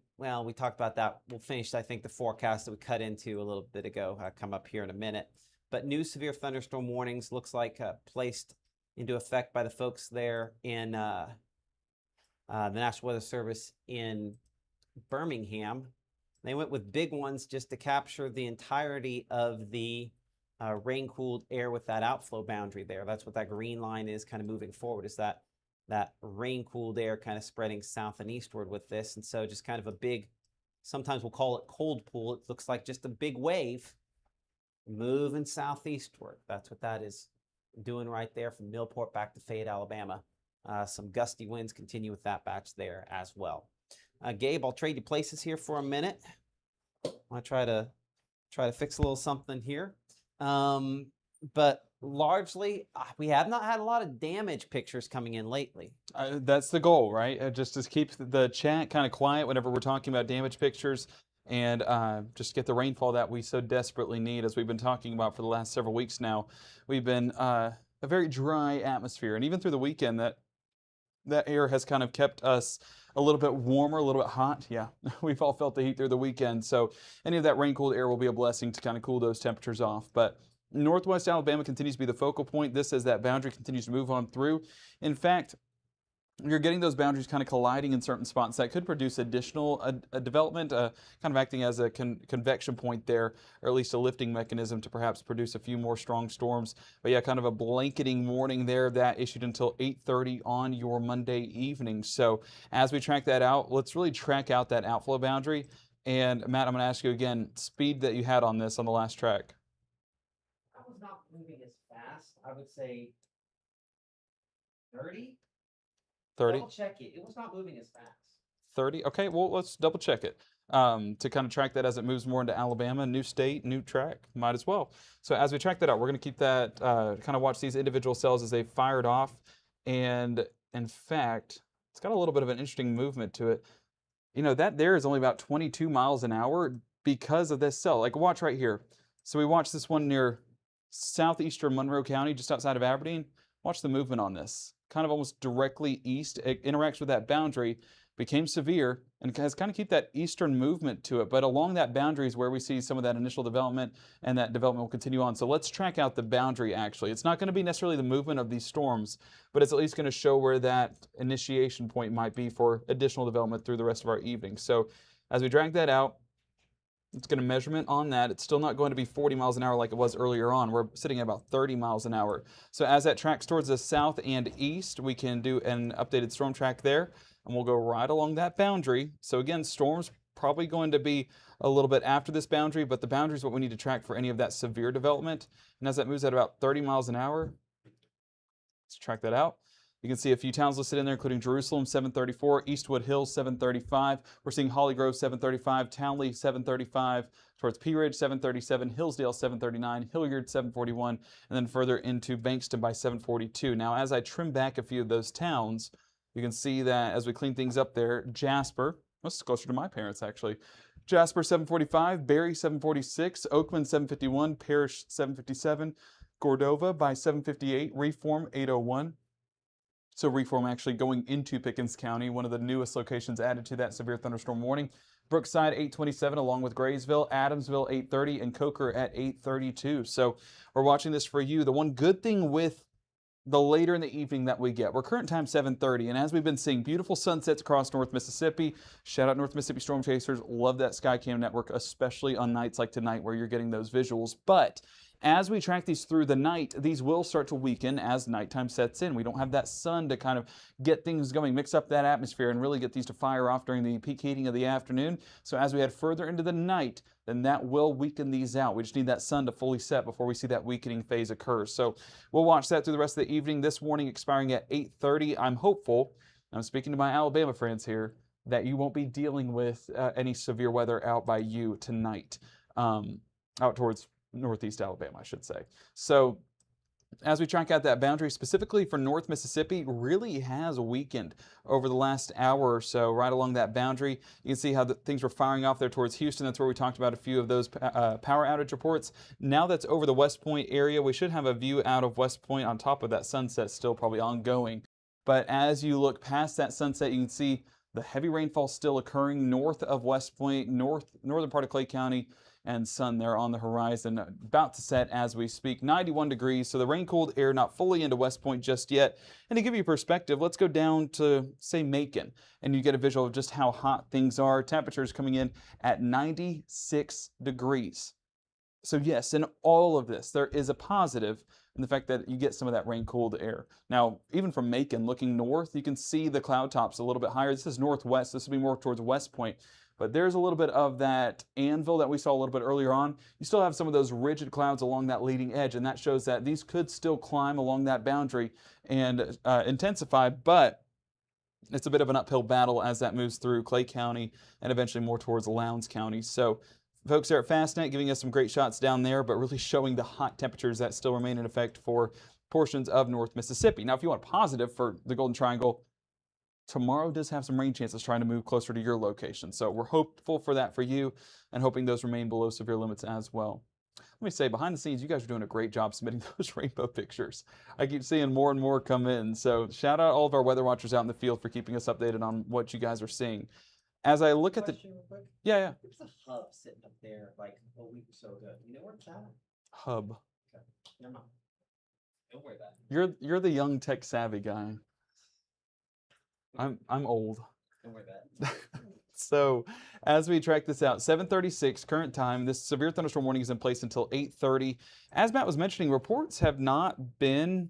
talked about that. We'll finish, I think, the forecast that we cut into a little bit ago. Come up here in a minute. But new severe thunderstorm warnings looks like placed into effect by the folks there in the National Weather Service in Birmingham. They went with big ones just to capture the entirety of the rain-cooled air with that outflow boundary there. That's what that green line is kind of moving forward, is that rain-cooled air kind of spreading south and eastward with this. And so just kind of a big, sometimes we'll call it cold pool. It looks like just a big wave moving southeastward. That's what that is doing right there from Millport back to Fayette, Alabama. Some gusty winds continue with that batch there as well. Gabe, I'll trade you places here for a minute. I'll try to fix a little something here. But largely, we have not had a lot of damage pictures coming in lately. That's the goal, right? Just to keep the chat kind of quiet whenever we're talking about damage pictures, and just get the rainfall that we so desperately need, as we've been talking about for the last several weeks now. We've been a very dry atmosphere, and even through the weekend, that air has kind of kept us a little bit warmer, a little bit hot. Yeah, we've all felt the heat through the weekend, so any of that rain-cooled air will be a blessing to kind of cool those temperatures off. But Northwest Alabama continues to be the focal point. This, as that boundary continues to move on through. In fact, you're getting those boundaries kind of colliding in certain spots that could produce additional development, kind of acting as a convection point there, or at least a lifting mechanism to perhaps produce a few more strong storms. But yeah, kind of a blanketing warning there that issued until 8:30 on your Monday evening. So as we track that out, let's really track out that outflow boundary. And Matt, I'm going to ask you again, speed that you had on this on the last track. I was not moving as fast. I would say 30. 30? Double check it. It was not moving as fast. 30? Okay, well, let's double check it. To kind of track that as it moves more into Alabama, new state, new track, might as well. So as we track that out, we're going to keep that, kind of watch these individual cells as they fired off. And in fact, it's got a little bit of an interesting movement to it. You know, that there is only about 22 miles an hour because of this cell. Like, watch right here. So we watched this one near southeastern Monroe County, just outside of Aberdeen. Watch the movement on this. Kind of almost directly east. It interacts with that boundary, became severe, and has kind of keep that eastern movement to it. But along that boundary is where we see some of that initial development, and that development will continue on. So let's track out the boundary actually. It's not going to be necessarily the movement of these storms, but it's at least going to show where that initiation point might be for additional development through the rest of our evening. So as we drag that out, it's going to measurement on that. It's still not going to be 40 miles an hour like it was earlier on. We're sitting at about 30 miles an hour. So as that tracks towards the south and east, we can do an updated storm track there, and we'll go right along that boundary. So again, storms probably going to be a little bit after this boundary, but the boundary is what we need to track for any of that severe development. And as that moves at about 30 miles an hour, let's track that out. You can see a few towns listed in there, including Jerusalem, 734, Eastwood Hills, 735. We're seeing Holly Grove, 735, Townley, 735, towards Pea Ridge, 737, Hillsdale, 739, Hilliard, 741, and then further into Bankston by 742. Now, as I trim back a few of those towns, you can see that as we clean things up there, Jasper, this is closer to my parents actually, Jasper, 745, Barry, 746, Oakman, 751, Parrish, 757, Cordova by 758, Reform, 801. So Reform actually going into Pickens County, one of the newest locations added to that severe thunderstorm warning. Brookside 827 along with Graysville, Adamsville 830, and Coker at 832. So we're watching this for you. The one good thing with the later in the evening that we get, we're current time 7:30, and as we've been seeing beautiful sunsets across North Mississippi, shout out North Mississippi Storm Chasers, love that Skycam network, especially on nights like tonight where you're getting those visuals. But as we track these through the night, these will start to weaken as nighttime sets in. We don't have that sun to kind of get things going, mix up that atmosphere, and really get these to fire off during the peak heating of the afternoon. So as we head further into the night, then that will weaken these out. We just need that sun to fully set before we see that weakening phase occur. So we'll watch that through the rest of the evening. This warning expiring at 8:30. I'm hopeful, I'm speaking to my Alabama friends here, that you won't be dealing with any severe weather out by you tonight, out towards Northeast Alabama, I should say. So as we track out that boundary, specifically for North Mississippi, really has weakened over the last hour or so, right along that boundary. You can see how things were firing off there towards Houston. That's where we talked about a few of those power outage reports. Now that's over the West Point area. We should have a view out of West Point on top of that sunset still probably ongoing. But as you look past that sunset, you can see the heavy rainfall still occurring north of West Point, northern part of Clay County, and sun there on the horizon, about to set as we speak. 91 degrees, so the rain-cooled air not fully into West Point just yet. And to give you perspective, let's go down to, say, Macon, and you get a visual of just how hot things are. Temperatures coming in at 96 degrees. So yes, in all of this, there is a positive in the fact that you get some of that rain-cooled air. Now, even from Macon, looking north, you can see the cloud tops a little bit higher. This is northwest. This will be more towards West Point. But there's a little bit of that anvil that we saw a little bit earlier on. You still have some of those rigid clouds along that leading edge, and that shows that these could still climb along that boundary and intensify, but it's a bit of an uphill battle as that moves through Clay County and eventually more towards Lowndes County. So folks there at Fastnet giving us some great shots down there, but really showing the hot temperatures that still remain in effect for portions of North Mississippi. Now, if you want positive for the Golden Triangle, tomorrow does have some rain chances trying to move closer to your location. So we're hopeful for that for you and hoping those remain below severe limits as well. Let me say, behind the scenes, you guys are doing a great job submitting those rainbow pictures. I keep seeing more and more come in. So shout out all of our weather watchers out in the field for keeping us updated on what you guys are seeing. As I look at the... Yeah. There's a hub sitting up there like a week or so ago. You know where it's at? Hub. Okay. Never mind. Don't worry about it. You're the young tech savvy guy. I'm old. Don't worry about it. So as we track this out, 7:36 current time, this severe thunderstorm warning is in place until 8:30. As Matt was mentioning, reports have not been,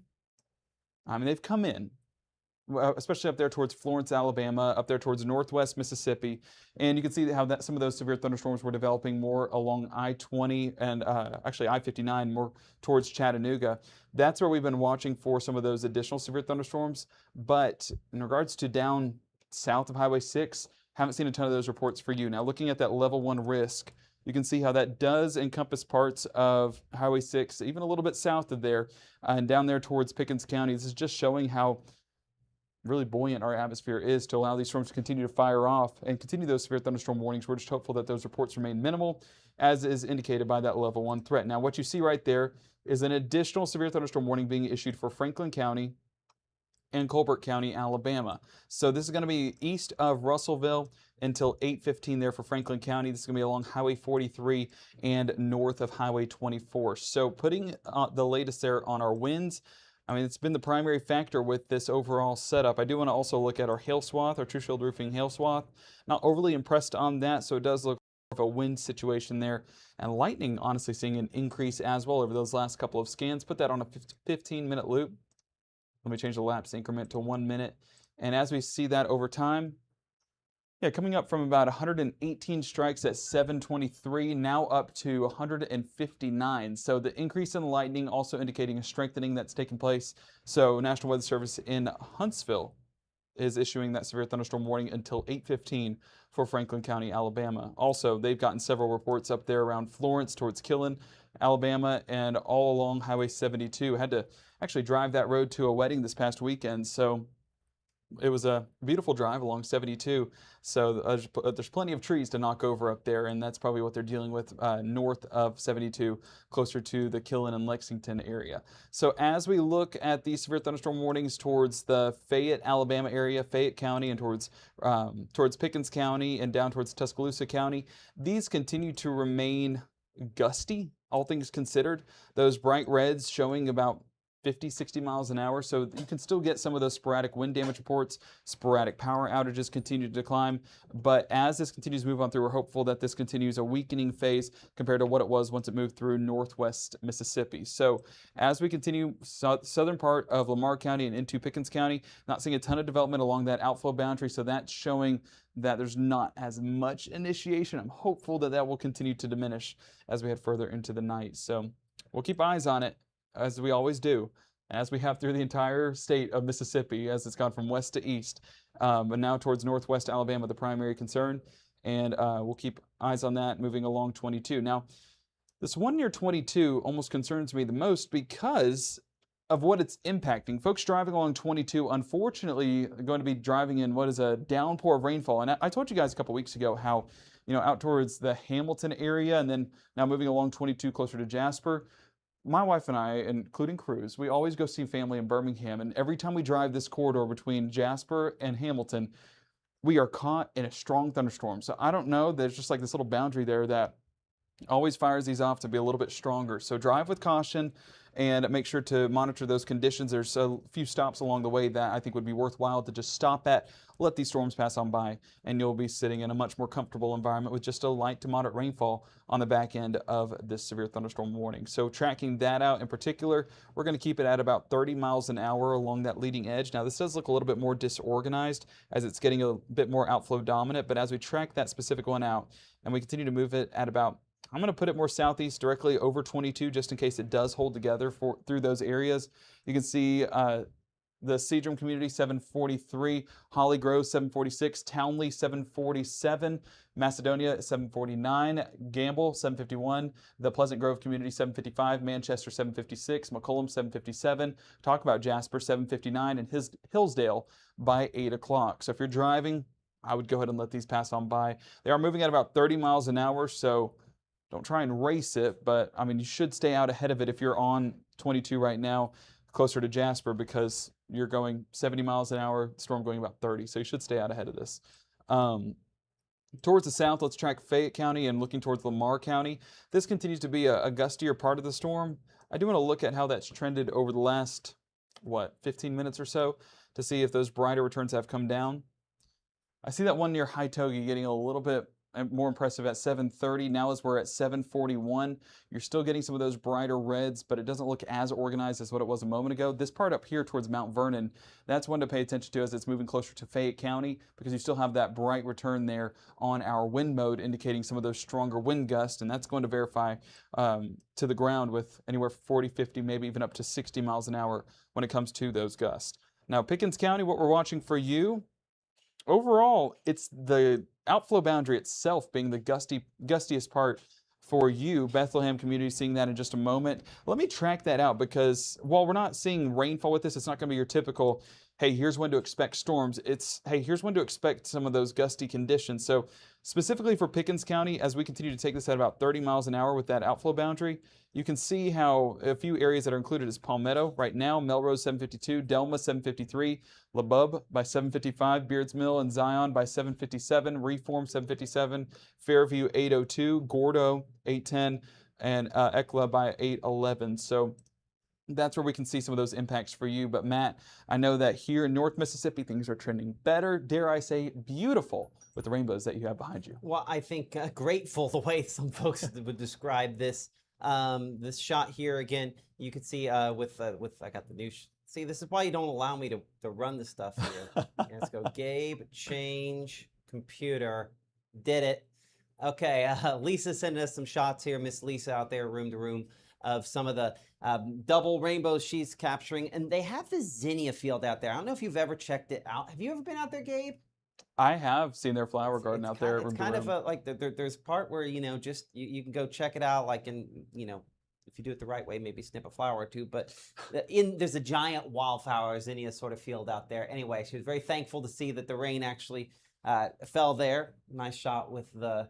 they've come in, especially up there towards Florence, Alabama, up there towards northwest Mississippi. And you can see how that some of those severe thunderstorms were developing more along I-20 and actually I-59, more towards Chattanooga. That's where we've been watching for some of those additional severe thunderstorms. But in regards to down south of Highway 6, haven't seen a ton of those reports for you. Now, looking at that level 1 risk, you can see how that does encompass parts of Highway 6, even a little bit south of there, and down there towards Pickens County. This is just showing how really buoyant our atmosphere is to allow these storms to continue to fire off and continue those severe thunderstorm warnings. We're just hopeful that those reports remain minimal, as is indicated by that level 1 threat. Now, what you see right there is an additional severe thunderstorm warning being issued for Franklin County and Colbert County, Alabama. So this is going to be east of Russellville until 8:15 there for Franklin County. This is going to be along Highway 43 and north of Highway 24. So putting the latest there on our winds, it's been the primary factor with this overall setup. I do want to also look at our hail swath, our True Shield Roofing hail swath. Not overly impressed on that, so it does look of a wind situation there. And lightning, honestly, seeing an increase as well over those last couple of scans. Put that on a 15-minute loop. Let me change the lapse increment to 1 minute. And as we see that over time, coming up from about 118 strikes at 7:23, now up to 159. So the increase in lightning also indicating a strengthening that's taking place. So National Weather Service in Huntsville is issuing that severe thunderstorm warning until 8:15 for Franklin County, Alabama. Also, they've gotten several reports up there around Florence towards Killen, Alabama, and all along Highway 72. Had to actually drive that road to a wedding this past weekend, so it was a beautiful drive along 72. So there's plenty of trees to knock over up there, and that's probably what they're dealing with north of 72, closer to the Killen and Lexington area. So as we look at these severe thunderstorm warnings towards the Fayette, Alabama area, Fayette County, and towards Pickens County and down towards Tuscaloosa County, these continue to remain gusty, all things considered. Those bright reds showing about 50, 60 miles an hour. So you can still get some of those sporadic wind damage reports. Sporadic power outages continue to decline. But as this continues to move on through, we're hopeful that this continues a weakening phase compared to what it was once it moved through northwest Mississippi. So as we continue southern part of Lamar County and into Pickens County, not seeing a ton of development along that outflow boundary. So that's showing that there's not as much initiation. I'm hopeful that that will continue to diminish as we head further into the night. So we'll keep eyes on it, as we always do, as we have through the entire state of Mississippi, as it's gone from west to east, but now towards northwest Alabama, the primary concern, and we'll keep eyes on that moving along 22. Now, this one near 22 almost concerns me the most because of what it's impacting. Folks driving along 22, unfortunately, are going to be driving in what is a downpour of rainfall. And I told you guys a couple weeks ago how, out towards the Hamilton area, and then now moving along 22 closer to Jasper, my wife and I, including Cruz, we always go see family in Birmingham, and every time we drive this corridor between Jasper and Hamilton, we are caught in a strong thunderstorm. So I don't know, there's just like this little boundary there that always fires these off to be a little bit stronger. So drive with caution and make sure to monitor those conditions. There's a few stops along the way that I think would be worthwhile to just stop at, let these storms pass on by, and you'll be sitting in a much more comfortable environment with just a light to moderate rainfall on the back end of this severe thunderstorm warning. So tracking that out in particular, we're going to keep it at about 30 miles an hour along that leading edge. Now this does look a little bit more disorganized as it's getting a bit more outflow dominant, but as we track that specific one out and we continue to move it at about, I'm going to put it more southeast directly over 22 just in case it does hold together through those areas. You can see the Seadrum community 743, Holly Grove 746, Townley 747, Macedonia 749, Gamble 751, the Pleasant Grove community 755, Manchester 756, McCollum 757. Talk about Jasper 759 and Hillsdale by 8 o'clock. So if you're driving, I would go ahead and let these pass on by. They are moving at about 30 miles an hour, so don't try and race it, but you should stay out ahead of it if you're on 22 right now, closer to Jasper, because you're going 70 miles an hour, storm going about 30, so you should stay out ahead of this. Towards the south, let's track Fayette County and looking towards Lamar County. This continues to be a gustier part of the storm. I do want to look at how that's trended over the last, 15 minutes or so. to see if those brighter returns have come down. I see that one near High Togi getting a little bit more impressive at 730. Now as we're at 741, you're still getting some of those brighter reds, but it doesn't look as organized as what it was a moment ago. This part up here towards Mount Vernon, that's one to pay attention to as it's moving closer to Fayette County, because you still have that bright return there on our wind mode, indicating some of those stronger wind gusts, and that's going to verify to the ground with anywhere from 40, 50, maybe even up to 60 miles an hour when it comes to those gusts. Now, Pickens County, what we're watching for you, overall, it's the outflow boundary itself being the gustiest part for you. Bethlehem community, seeing that in just a moment. Let me track that out, because while we're not seeing rainfall with this, it's not going to be your typical, hey, here's when to expect storms. It's, hey, here's when to expect some of those gusty conditions. So specifically for Pickens County, as we continue to take this at about 30 miles an hour with that outflow boundary, you can see how a few areas that are included is Palmetto right now, Melrose 752, Delma 753, LaBub by 755, Beards Mill and Zion by 757, Reform 757, Fairview 802, Gordo 810, and Ekla by 811. So that's where we can see some of those impacts for you. But Matt, I know that here in North Mississippi, things are trending better, dare I say, beautiful with the rainbows that you have behind you. Well, I think grateful, the way some folks would describe this. This shot here again, you can see with I got the new. See, this is why you don't allow me to run the stuff here. Let's go, Gabe, change computer, did it. Okay, Lisa sending us some shots here. Miss Lisa out there, room to room, of some of the double rainbows she's capturing, and they have the zinnia field out there. I don't know if you've ever checked it out. Have you ever been out there, Gabe? I have seen their flower garden out there. It's kind of like there's part where, you know, just you can go check it out, like in, you know, if you do it the right way, maybe snip a flower or two. But there's a giant wildflower zinnia sort of field out there. Anyway, she was very thankful to see that the rain actually fell there. Nice shot with the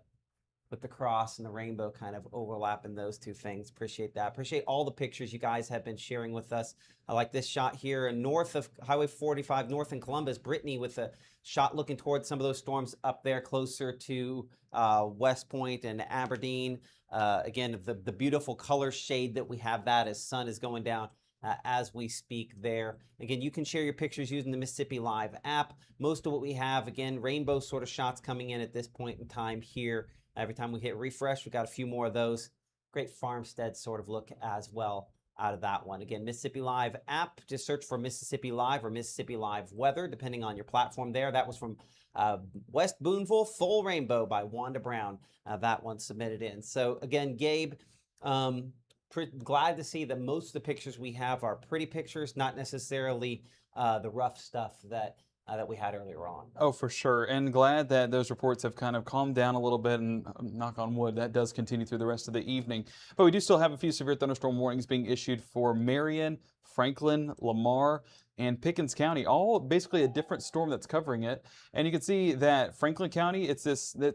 cross and the rainbow kind of overlapping those two things. Appreciate that. Appreciate all the pictures you guys have been sharing with us. I like this shot here and north of Highway 45, north in Columbus. Brittany with a shot looking towards some of those storms up there closer to West Point and Aberdeen. Again, the beautiful color shade that we have that as sun is going down as we speak there. Again, you can share your pictures using the Mississippi Live app. Most of what we have, again, rainbow sort of shots coming in at this point in time here. Every time we hit refresh, we got a few more of those. Great farmstead sort of look as well out of that one. Again, Mississippi Live app, just search for Mississippi Live or Mississippi Live Weather, depending on your platform there. That was from West Boonville, Full Rainbow by Wanda Brown. That one submitted in. So again, Gabe, glad to see that most of the pictures we have are pretty pictures, not necessarily the rough stuff that we had earlier on. Oh, for sure. And glad that those reports have kind of calmed down a little bit, and knock on wood, that does continue through the rest of the evening. But we do still have a few severe thunderstorm warnings being issued for Marion, Franklin, Lamar, and Pickens County, all basically a different storm that's covering it. And you can see that Franklin County, it's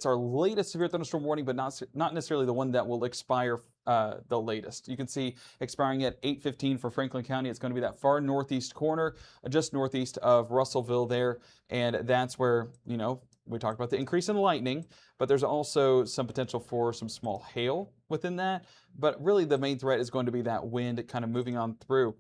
our latest severe thunderstorm warning, but not necessarily the one that will expire the latest. You can see expiring at 8:15 for Franklin County. It's going to be that far northeast corner, just northeast of Russellville there. And that's where, you know, we talked about the increase in lightning, but there's also some potential for some small hail within that. But really the main threat is going to be that wind kind of moving on through.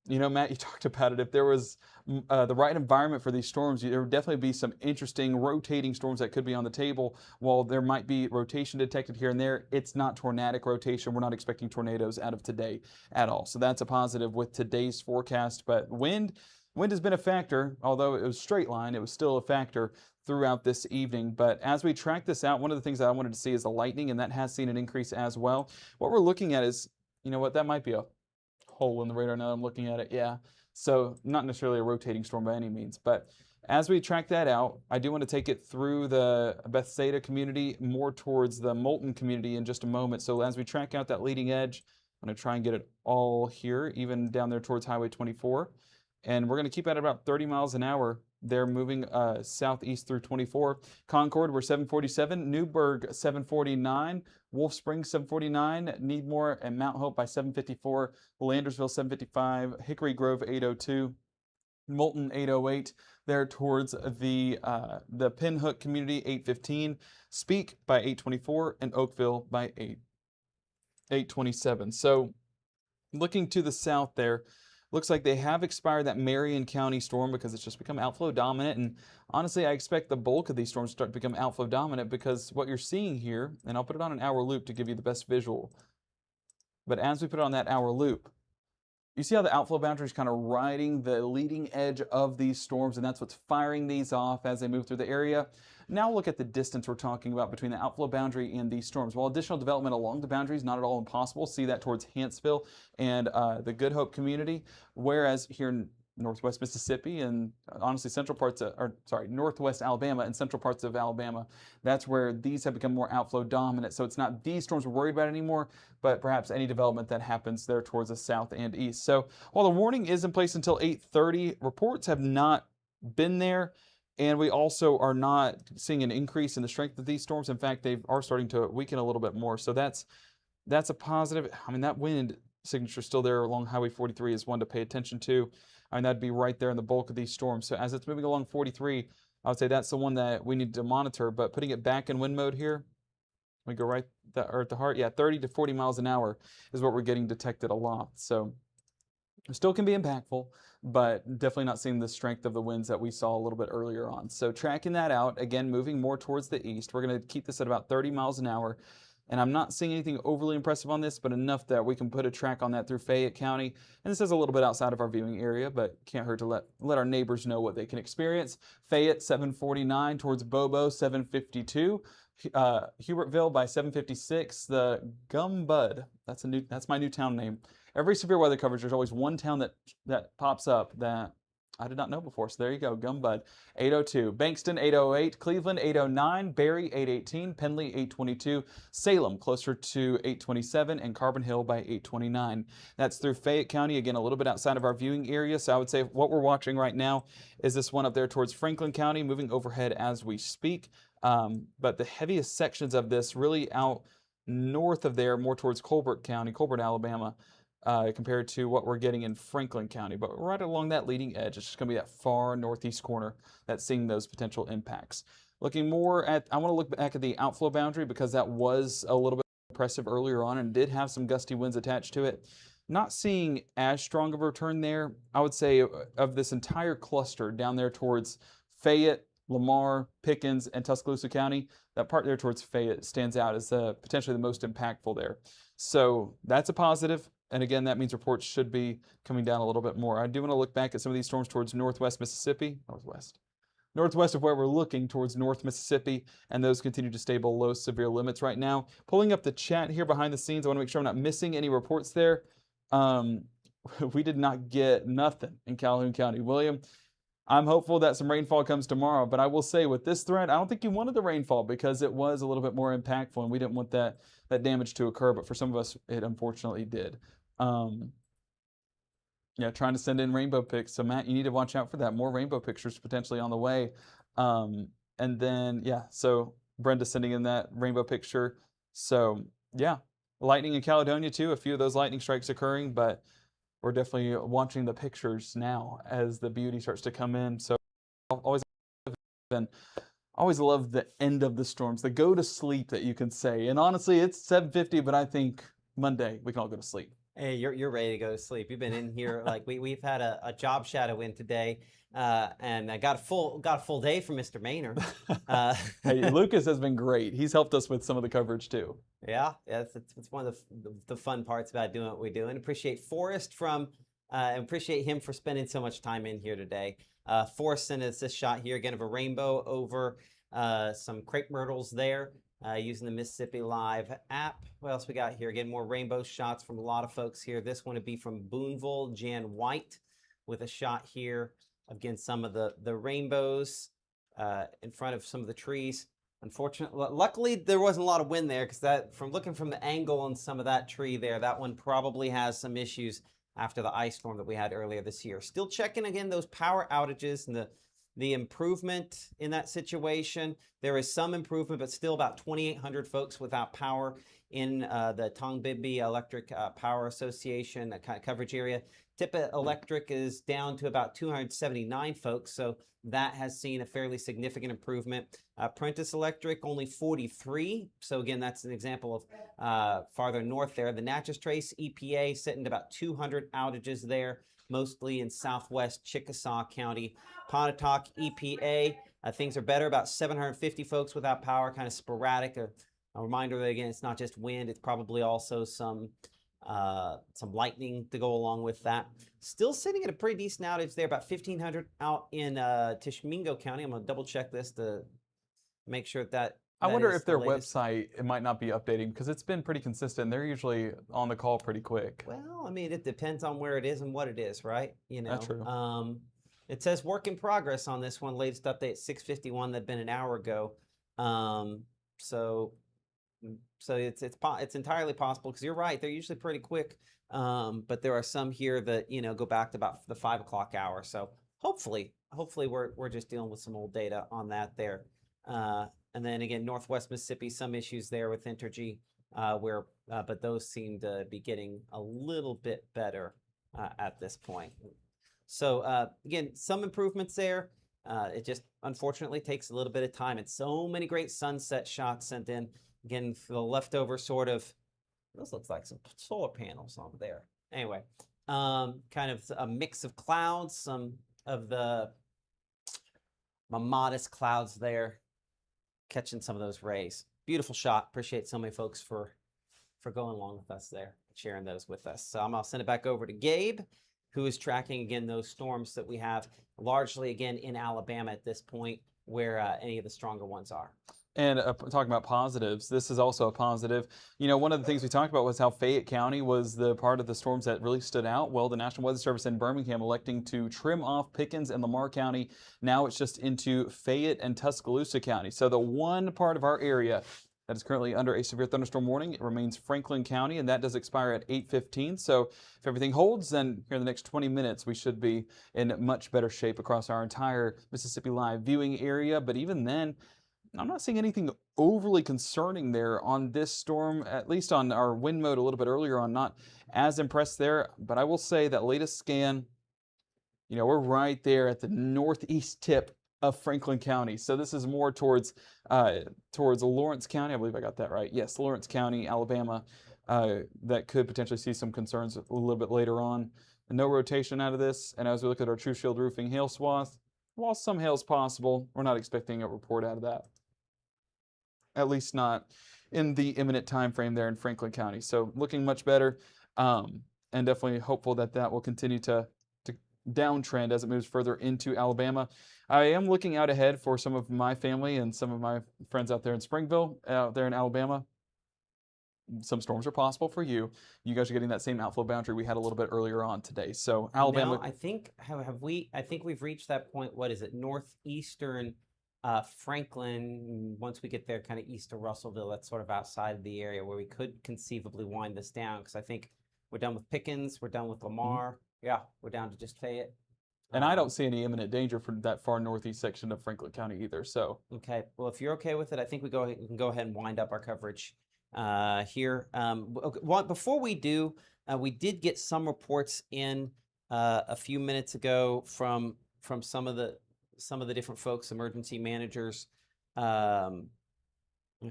You know, Matt, you talked about it. If there was the right environment for these storms, there would definitely be some interesting rotating storms that could be on the table. While there might be rotation detected here and there, it's not tornadic rotation. We're not expecting tornadoes out of today at all. So that's a positive with today's forecast. But wind has been a factor. Although it was straight line, it was still a factor throughout this evening. But as we track this out, one of the things that I wanted to see is the lightning, and that has seen an increase as well. What we're looking at is, you know what, that might be a hole in the radar now that I'm looking at it. Yeah. So not necessarily a rotating storm by any means, but as we track that out, I do want to take it through the Bethsaida community, more towards the Moulton community in just a moment. So as we track out that leading edge, I'm going to try and get it all here, even down there towards Highway 24. And we're going to keep at about 30 miles an hour. They're moving southeast through 24. Concord, we're 747. Newburgh, 749. Wolf Springs, 749. Needmore and Mount Hope by 754. Landersville, 755. Hickory Grove, 802. Moulton, 808. There towards the Pinhook community, 815. Speak by 824. And Oakville by 827. So looking to the south there, Looks like they have expired that Marion County storm because it's just become outflow dominant. And honestly, I expect the bulk of these storms to start to become outflow dominant because what you're seeing here, and I'll put it on an hour loop to give you the best visual. But as we put it on that hour loop, you see how the outflow boundary is kind of riding the leading edge of these storms, and that's what's firing these off as they move through the area. Now look at the distance we're talking about between the outflow boundary and these storms. While additional development along the boundary is not at all impossible, see that towards Hanceville and the Good Hope community, whereas here in Northwest Mississippi and honestly Northwest Alabama and central parts of Alabama, that's where these have become more outflow dominant. So it's not these storms we're worried about anymore, but perhaps any development that happens there towards the south and east. So while the warning is in place until 8:30, reports have not been there. And we also are not seeing an increase in the strength of these storms. In fact, they are starting to weaken a little bit more. So that's a positive. I mean, that wind signature still there along Highway 43 is one to pay attention to. I mean, that'd be right there in the bulk of these storms. So as it's moving along 43, I would say that's the one that we need to monitor. But putting it back in wind mode here, we go right at the heart. Yeah, 30 to 40 miles an hour is what we're getting detected a lot. So it still can be impactful, but definitely not seeing the strength of the winds that we saw a little bit earlier on. So tracking that out, again, moving more towards the east. We're going to keep this at about 30 miles an hour. And I'm not seeing anything overly impressive on this, but enough that we can put a track on that through Fayette County. And this is a little bit outside of our viewing area, but can't hurt to let our neighbors know what they can experience. Fayette, 749 towards Bobo, 752. Hubertville by 756. The Gumbud, that's my new town name. Every severe weather coverage, there's always one town that pops up that I did not know before. So there you go, Gumbud, 802. Bankston, 808. Cleveland, 809. Barry, 818. Penley, 822. Salem, closer to 827. And Carbon Hill by 829. That's through Fayette County, again, a little bit outside of our viewing area. So I would say what we're watching right now is this one up there towards Franklin County, moving overhead as we speak. But the heaviest sections of this really out north of there, more towards Colbert County, Colbert, Alabama, compared to what we're getting in Franklin County. But right along that leading edge, it's just going to be that far northeast corner that's seeing those potential impacts. Looking more at, I want to look back at the outflow boundary because that was a little bit impressive earlier on and did have some gusty winds attached to it. Not seeing as strong of a return there. I would say of this entire cluster down there towards Fayette, Lamar, Pickens, and Tuscaloosa County, that part there towards Fayette stands out as potentially the most impactful there. So that's a positive. And again, that means reports should be coming down a little bit more. I do want to look back at some of these storms towards northwest Mississippi, northwest of where we're looking towards North Mississippi, and those continue to stay below severe limits right now. Pulling up the chat here behind the scenes, I want to make sure I'm not missing any reports there. We did not get nothing in Calhoun County. William, I'm hopeful that some rainfall comes tomorrow, but I will say with this threat, I don't think you wanted the rainfall because it was a little bit more impactful and we didn't want that damage to occur, but for some of us, it unfortunately did. Yeah, trying to send in rainbow pics. So Matt, you need to watch out for that. More rainbow pictures potentially on the way. And then, yeah, so Brenda sending in that rainbow picture. So yeah, lightning in Caledonia too. A few of those lightning strikes occurring, but we're definitely watching the pictures now as the beauty starts to come in. So always love the end of the storms, the go to sleep that you can say. And honestly, it's 7:50, but I think Monday we can all go to sleep. Hey, you're ready to go to sleep. You've been in here like we've had a job shadow in today, and I got a full day from Mr. Maynard. Hey, Lucas has been great. He's helped us with some of the coverage too. Yeah, it's one of the fun parts about doing what we do, and appreciate Forrest appreciate him for spending so much time in here today. Forrest sent us this shot here again of a rainbow over some crepe myrtles there. Using the Mississippi Live app. What else we got here? Again, more rainbow shots from a lot of folks here. This one would be from Boonville, Jan White, with a shot here. Again, some of the rainbows in front of some of the trees. Unfortunately, luckily there wasn't a lot of wind there because from looking from the angle on some of that tree there, that one probably has some issues after the ice storm that we had earlier this year. Still checking again those power outages and the improvement in that situation. There is some improvement, but still about 2,800 folks without power in the Tongbibby Electric Power Association coverage area. Tippah Electric is down to about 279 folks, so that has seen a fairly significant improvement. Prentice Electric, only 43. So again, that's an example of farther north there. The Natchez Trace EPA sitting at about 200 outages there. mostly in southwest Chickasaw County. Pontotoc, EPA, things are better. About 750 folks without power, kind of sporadic. A reminder that, again, it's not just wind, it's probably also some lightning to go along with that. Still sitting at a pretty decent outage there, about 1,500 out in Tishomingo County. I'm going to double check this to make sure that I wonder is if the their latest. website, it might not be updating because it's been pretty consistent. They're usually on the call pretty quick. Well, I mean, it depends on where it is and what it is, right? You know, That's true. It says work in progress on this one. Latest update 6:51. That'd been an hour ago. So it's entirely possible because you're right. They're usually pretty quick. But there are some here that go back to about the 5 o'clock hour. So hopefully we're just dealing with some old data on that there. And then again, Northwest Mississippi, some issues there with Entergy, but those seem to be getting a little bit better at this point. So again, some improvements there. It just unfortunately takes a little bit of time, and so many great sunset shots sent in. Again, for the leftover sort of, this looks like some solar panels on there. Anyway, kind of a mix of clouds, some of the modest clouds there, catching some of those rays. Beautiful shot. Appreciate so many folks for going along with us there, sharing those with us. So I'm going to send it back over to Gabe, who is tracking, again, those storms that we have largely, again, in Alabama at this point, where any of the stronger ones are. And talking about positives, this is also a positive. One of the things we talked about was how Fayette County was the part of the storms that really stood out. Well, the National Weather Service in Birmingham electing to trim off Pickens and Lamar County. Now it's just into Fayette and Tuscaloosa County. So the one part of our area that is currently under a severe thunderstorm warning, it remains Franklin County, and that does expire at 8:15. So if everything holds, then here in the next 20 minutes, we should be in much better shape across our entire Mississippi Live viewing area. But even then, I'm not seeing anything overly concerning there on this storm, at least on our wind mode a little bit earlier on. Not as impressed there, but I will say that latest scan, we're right there at the northeast tip of Franklin County. So this is more towards Lawrence County. I believe I got that right. Yes, Lawrence County, Alabama, that could potentially see some concerns a little bit later on. And no rotation out of this. And as we look at our True Shield roofing hail swath, while some hail is possible, we're not expecting a report out of that. At least not in the imminent time frame there in Franklin County. So looking much better, and definitely hopeful that that will continue to downtrend as it moves further into Alabama. I am looking out ahead for some of my family and some of my friends out there in Springville, out there in Alabama. Some storms are possible for you. You guys are getting that same outflow boundary we had a little bit earlier on today. So Alabama. Now, I think I think we've reached that point. What is it? Northeastern Franklin. Once we get there, kind of east of Russellville, that's sort of outside of the area where we could conceivably wind this down. Because I think we're done with Pickens, we're done with Lamar. Mm-hmm. Yeah, we're down to just Fayette. And I don't see any imminent danger for that far northeast section of Franklin County either. So okay, well, if you're okay with it, I think we can go ahead and wind up our coverage here. Before we do, we did get some reports in a few minutes ago from some of the different folks, emergency managers. I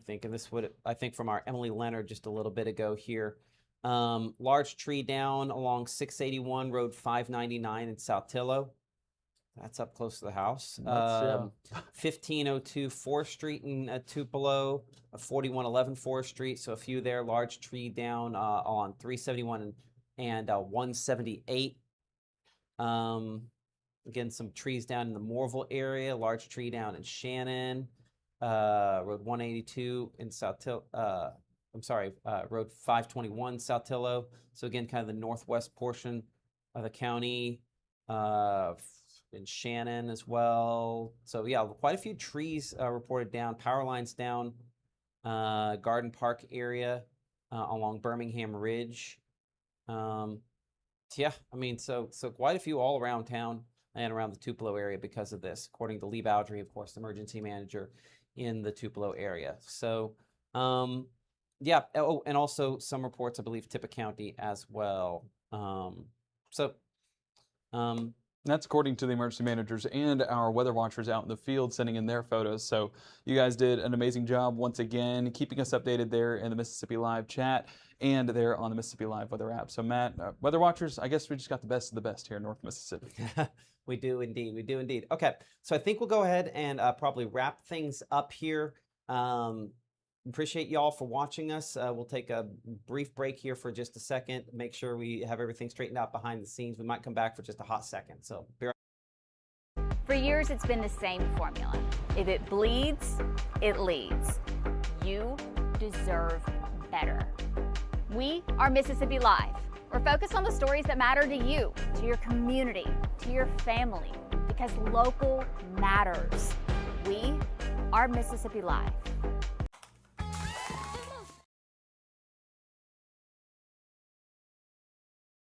think, and this would from our Emily Leonard just a little bit ago here. Large tree down along 681 Road 599 in Saltillo. That's up close to the house. 1502 4th Street in Tupelo, 4111 4th Street. So a few there. Large tree down on 371 and 178. Again, some trees down in the Moorville area. Large tree down in Shannon. Road 182 in Saltillo. Road 521 Saltillo. So again, kind of the northwest portion of the county. In Shannon as well. So yeah, quite a few trees reported down. Power lines down. Garden Park area along Birmingham Ridge. Yeah, I mean, so quite a few all around town and around the Tupelo area because of this, according to Lee Bowdry, of course, the emergency manager in the Tupelo area. So yeah, oh, and also some reports, I believe, Tippah County as well. That's according to the emergency managers and our weather watchers out in the field sending in their photos. So you guys did an amazing job once again, keeping us updated there in the Mississippi Live chat and there on the Mississippi Live weather app. So Matt, weather watchers, I guess we just got the best of the best here in North Mississippi. We do indeed. We do indeed. Okay, so I think we'll go ahead and probably wrap things up here. Appreciate y'all for watching us. We'll take a brief break here for just a second, make sure we have everything straightened out behind the scenes. We might come back for just a hot second. So be right. For years, it's been the same formula. If it bleeds, it leads. You deserve better. We are Mississippi Live. We're focused on the stories that matter to you, to your community, to your family, because local matters. We are Mississippi Live.